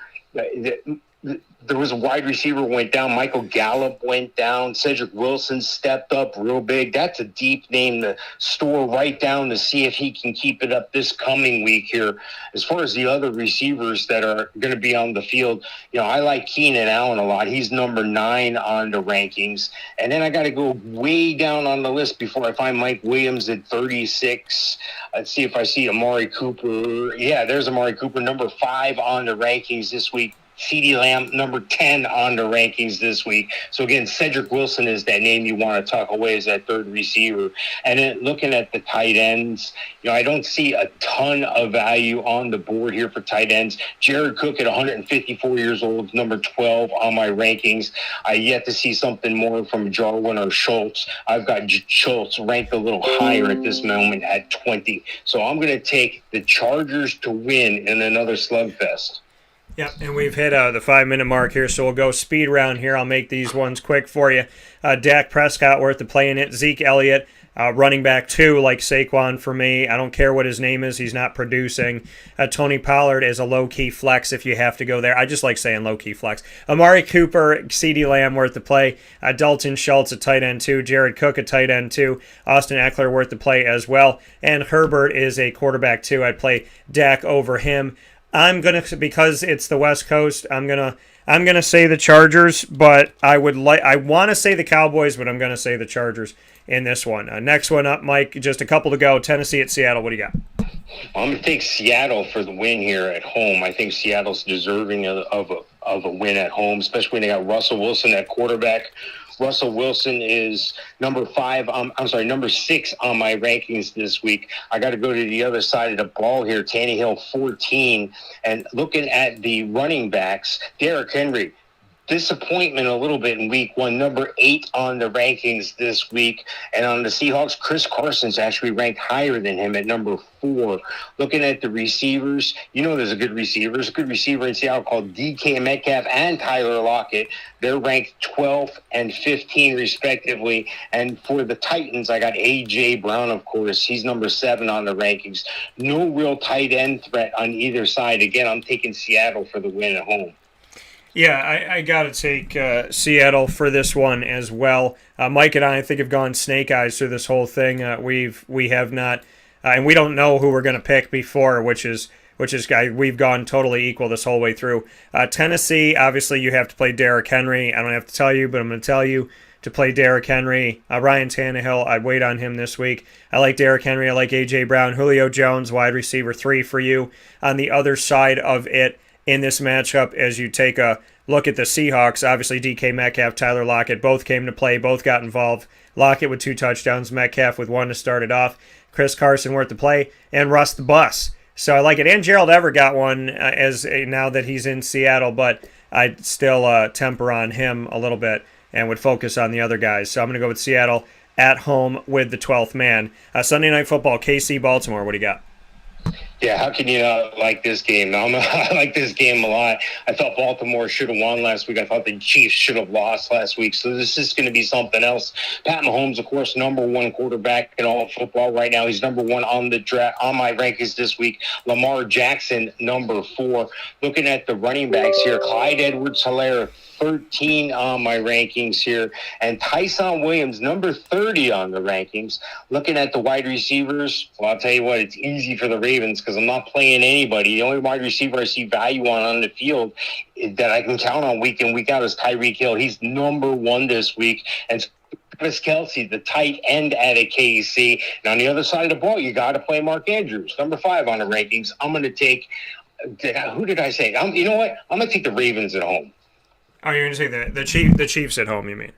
there was a wide receiver went down. Michael Gallup went down. Cedric Wilson stepped up real big. That's a deep name to store right down to see if he can keep it up this coming week here. As far as the other receivers that are going to be on the field, I like Keenan Allen a lot. He's number 9 on the rankings. And then I got to go way down on the list before I find Mike Williams at 36. Let's see if I see Amari Cooper. Yeah, there's Amari Cooper, number 5 on the rankings this week. CeeDee Lamb, number 10 on the rankings this week. So, again, Cedric Wilson is that name you want to tuck away as that third receiver. And then looking at the tight ends, I don't see a ton of value on the board here for tight ends. Jared Cook at 154 years old, number 12 on my rankings. I yet to see something more from Jarwin or Schultz. I've got Schultz ranked a little higher at this moment at 20. So I'm going to take the Chargers to win in another slugfest. Yep, and we've hit the 5-minute mark here, so we'll go speed round here. I'll make these ones quick for you. Dak Prescott worth the play in it. Zeke Elliott, running back 2, like Saquon for me. I don't care what his name is. He's not producing. Tony Pollard is a low-key flex if you have to go there. I just like saying low-key flex. Amari Cooper, CeeDee Lamb worth the play. Dalton Schultz, a tight end 2. Jared Cook, a tight end 2. Austin Eckler worth the play as well. And Herbert is a quarterback 2. I'd play Dak over him. I'm gonna, because it's the West Coast, I'm gonna say the Chargers, but I want to say the Cowboys, but I'm gonna say the Chargers in this one. Next one up, Mike, just a couple to go. Tennessee at Seattle. What do you got? I'm gonna take Seattle for the win here at home. I think Seattle's deserving of a win at home, especially when they got Russell Wilson at quarterback. Russell Wilson is number 6 on my rankings this week. I got to go to the other side of the ball here. Tannehill 14. And looking at the running backs, Derrick Henry, disappointment a little bit in week 1, number 8 on the rankings this week. And on the Seahawks, Chris Carson's actually ranked higher than him at number 4. Looking at the receivers, there's a good receiver. There's a good receiver in Seattle called DK Metcalf and Tyler Lockett. They're ranked 12th and 15 respectively. And for the Titans, I got A.J. Brown, of course. He's number 7 on the rankings. No real tight end threat on either side. Again, I'm taking Seattle for the win at home. Yeah, I got to take Seattle for this one as well. Mike and I think have gone snake eyes through this whole thing. We have not, and we don't know who we're going to pick before, which is we've gone totally equal this whole way through. Tennessee, obviously you have to play Derrick Henry. I don't have to tell you, but I'm going to tell you to play Derrick Henry. Ryan Tannehill, I'd wait on him this week. I like Derrick Henry. I like A.J. Brown. Julio Jones, wide receiver 3 for you. On the other side of it, in this matchup, as you take a look at the Seahawks, obviously DK Metcalf, Tyler Lockett, both came to play, both got involved. Lockett with 2 touchdowns, Metcalf with 1 to start it off. Chris Carson worth the play, and Russ the Bus. So I like it. And Gerald Everett got one now that he's in Seattle, but I'd still temper on him a little bit and would focus on the other guys. So I'm going to go with Seattle at home with the 12th man. Sunday Night Football, KC Baltimore. What do you got? Yeah, how can you not like this game? I like this game a lot. I thought Baltimore should have won last week. I thought the Chiefs should have lost last week. So this is going to be something else. Pat Mahomes, of course, number one quarterback in all of football right now. He's number one on the draft on my rankings this week. Lamar Jackson, number 4. Looking at the running backs here, Clyde Edwards-Helaire, 13 on my rankings here, and Tyson Williams, number 30 on the rankings. Looking at the wide receivers, well, I'll tell you what, it's easy for the Ravens because I'm not playing anybody. The only wide receiver I see value on the field that I can count on week in, week out is Tyreek Hill. He's number 1 this week, and Travis Kelce, the tight end at a KC. And on the other side of the ball, you got to play Mark Andrews, number 5 on the rankings. I'm going to take, who did I say? You know what? I'm going to take the Ravens at home. Oh, you're going to say the Chiefs at home, you mean?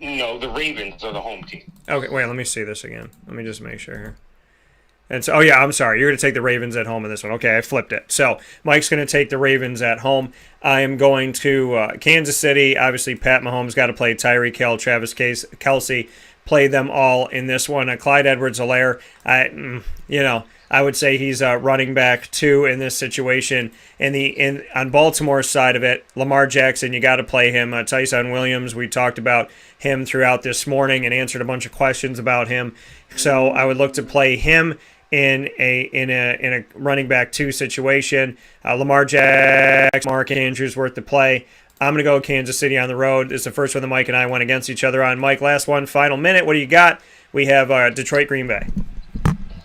No, the Ravens are the home team. Okay, wait, let me see this again. Let me just make sure here. And so, oh yeah, I'm sorry. You're going to take the Ravens at home in this one. Okay, I flipped it. So Mike's going to take the Ravens at home. I am going to Kansas City. Obviously, Pat Mahomes got to play Tyreek Hill, Travis Kelce, play them all in this one. Clyde Edwards-Helaire, I would say he's running back 2 in this situation. On Baltimore's side of it, Lamar Jackson, you got to play him. Tyson Williams, we talked about him throughout this morning and answered a bunch of questions about him. So I would look to play him in a running back 2 situation. Lamar Jackson, Mark Andrews worth the play. I'm going to go Kansas City on the road. This is the first one that Mike and I went against each other on. Mike, last one, final minute. What do you got? We have Detroit, Green Bay.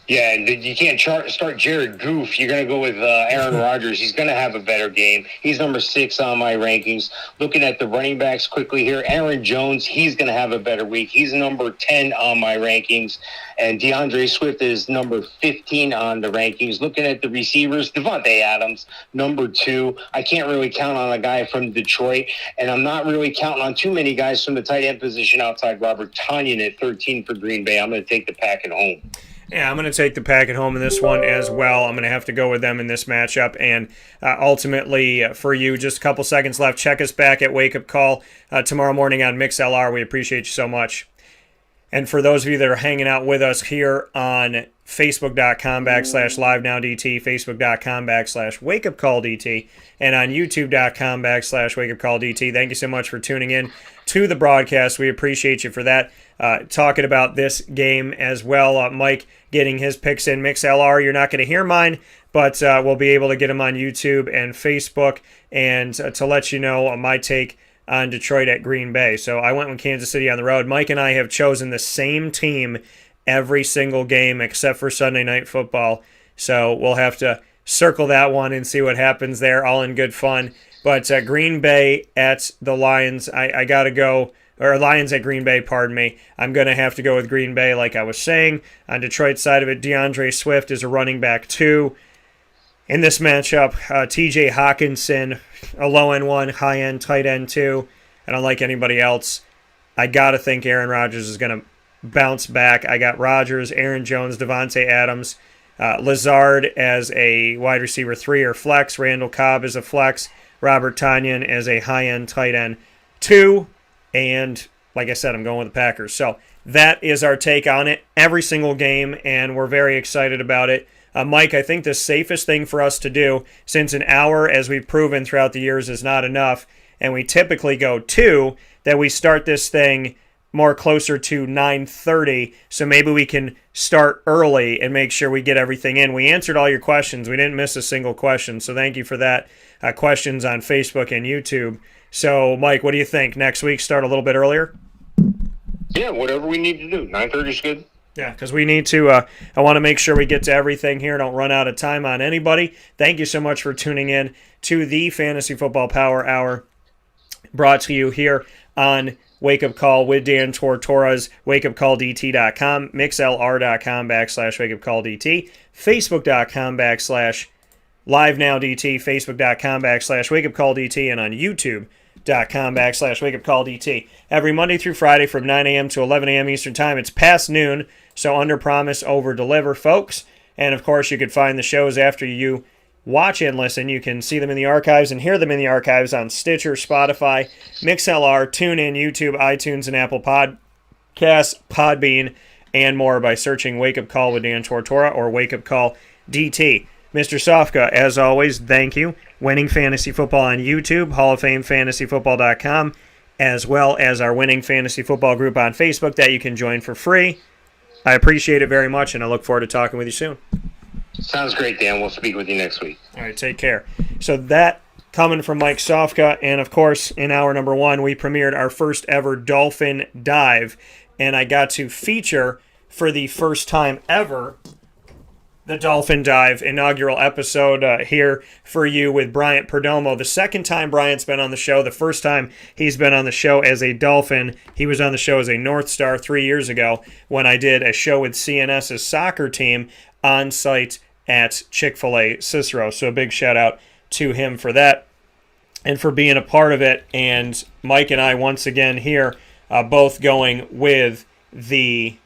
Yeah, you can't start Jared Goff. You're going to go with Aaron Rodgers. He's going to have a better game. He's number 6 on my rankings. Looking at the running backs quickly here, Aaron Jones, he's going to have a better week. He's number 10 on my rankings. And DeAndre Swift is number 15 on the rankings. Looking at the receivers, Devontae Adams, number 2. I can't really count on a guy from Detroit. And I'm not really counting on too many guys from the tight end position outside Robert Tonyan at 13 for Green Bay. I'm going to take the Pack at home. Yeah, I'm going to take the Pack at home in this one as well. I'm going to have to go with them in this matchup. And ultimately, for you, just a couple seconds left. Check us back at Wake Up Call tomorrow morning on MixLR. We appreciate you so much. And for those of you that are hanging out with us here on Facebook.com/LiveNowDT, Facebook.com/WakeUpCallDT, and on YouTube.com/WakeUpCallDT, thank you so much for tuning in to the broadcast. We appreciate you for that. Talking about this game as well. Mike getting his picks in MixLR. You're not going to hear mine, but we'll be able to get them on YouTube and Facebook. And to let you know my take on Detroit at Green Bay. So I went with Kansas City on the road. Mike and I have chosen the same team every single game except for Sunday Night Football. So we'll have to circle that one and see what happens there, all in good fun. But Green Bay at the Lions, I got to go, or Lions at Green Bay, pardon me. I'm going to have to go with Green Bay like I was saying. On Detroit's side of it, DeAndre Swift is a running back 2. In this matchup, TJ Hawkinson, a low-end 1, high-end tight end 2. I don't like anybody else. I got to think Aaron Rodgers is going to bounce back. I got Rodgers, Aaron Jones, Devontae Adams, Lazard as a wide receiver 3 or flex, Randall Cobb as a flex, Robert Tonyan as a high-end tight end 2, and like I said, I'm going with the Packers. So that is our take on it every single game, and we're very excited about it. Mike, I think the safest thing for us to do, since an hour, as we've proven throughout the years, is not enough, and we typically go 2, that we start this thing more closer to 9:30, so maybe we can start early and make sure we get everything in. We answered all your questions. We didn't miss a single question, so thank you for that. Questions on Facebook and YouTube. So, Mike, what do you think? Next week, start a little bit earlier? Yeah, whatever we need to do. 9:30 is good. Yeah, because we need to, I want to make sure we get to everything here. Don't run out of time on anybody. Thank you so much for tuning in to the Fantasy Football Power Hour, brought to you here on Wake Up Call with Dan Tortora's wakeupcalldt.com, mixlr.com/wakeupcalldt, facebook.com/livenowdt, facebook.com/wakeupcalldt, and on youtube.com/wakeupcalldt. Every Monday through Friday from 9 a.m. to 11 a.m. Eastern Time. It's past noon, so under promise, over deliver, folks. And, of course, you could find the shows after you watch and listen. You can see them in the archives and hear them in the archives on Stitcher, Spotify, MixLR, TuneIn, YouTube, iTunes, and Apple Podcasts, Podbean, and more by searching Wake Up Call with Dan Tortora or Wake Up Call DT. Mr. Sofka, as always, thank you. Winning Fantasy Football on YouTube, Hall of Fame FantasyFootball.com, as well as our Winning Fantasy Football group on Facebook that you can join for free. I appreciate it very much, and I look forward to talking with you soon. Sounds great, Dan. We'll speak with you next week. All right, take care. So that coming from Mike Sofka, and of course, in hour number 1, we premiered our first ever Dolphin Dive, and I got to feature for the first time ever the Dolphin Dive inaugural episode here for you with Bryant Perdomo. The second time Bryant's been on the show. The first time he's been on the show as a Dolphin. He was on the show as a North Star 3 years ago when I did a show with CNS's soccer team on site at Chick-fil-A Cicero. So a big shout out to him for that and for being a part of it. And Mike and I once again here both going with the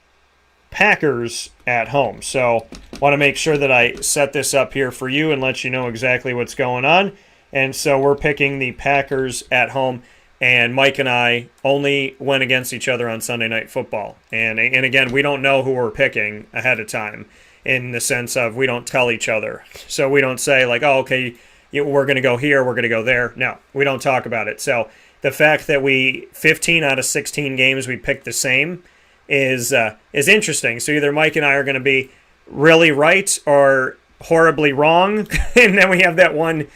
Packers at home. So want to make sure that I set this up here for you and let you know exactly what's going on. And so we're picking the Packers at home, and Mike and I only went against each other on Sunday Night Football. And again, we don't know who we're picking ahead of time in the sense of we don't tell each other. So we don't say like, oh, okay, we're going to go here, we're going to go there. No, we don't talk about it. So the fact that 15 out of 16 games we picked the same is interesting. So either Mike and I are going to be really right or horribly wrong, and then we have that one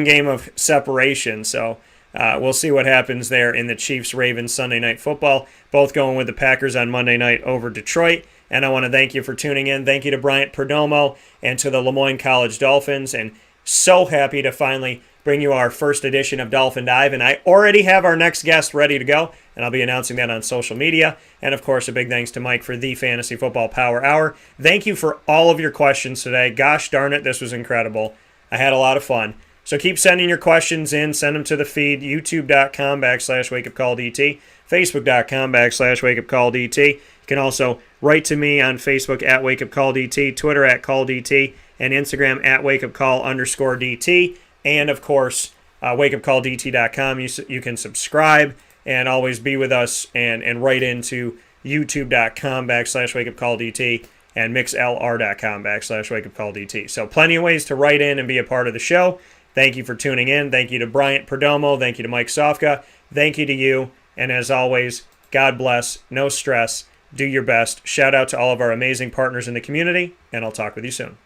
game of separation. So we'll see what happens there in the Chiefs-Ravens Sunday Night Football. Both going with the Packers on Monday night over Detroit. And I want to thank you for tuning in. Thank you to Bryant Perdomo and to the Lemoyne College Dolphins. And so happy to finally bring you our first edition of Dolphin Dive. And I already have our next guest ready to go, and I'll be announcing that on social media. And, of course, a big thanks to Mike for the Fantasy Football Power Hour. Thank you for all of your questions today. Gosh darn it, this was incredible. I had a lot of fun. So keep sending your questions in. Send them to the feed, youtube.com/wakeupcalldt, facebook.com/wakeupcalldt. You can also write to me on Facebook at wakeupcalldt, Twitter at calldt, and Instagram at wakeupcall_DT. And, of course, wakeupcalldt.com. You can subscribe and always be with us and write into youtube.com/wakeupcalldt and mixlr.com/wakeupcalldt. So plenty of ways to write in and be a part of the show. Thank you for tuning in. Thank you to Bryant Perdomo. Thank you to Mike Sofka. Thank you to you. And as always, God bless. No stress. Do your best. Shout out to all of our amazing partners in the community, and I'll talk with you soon.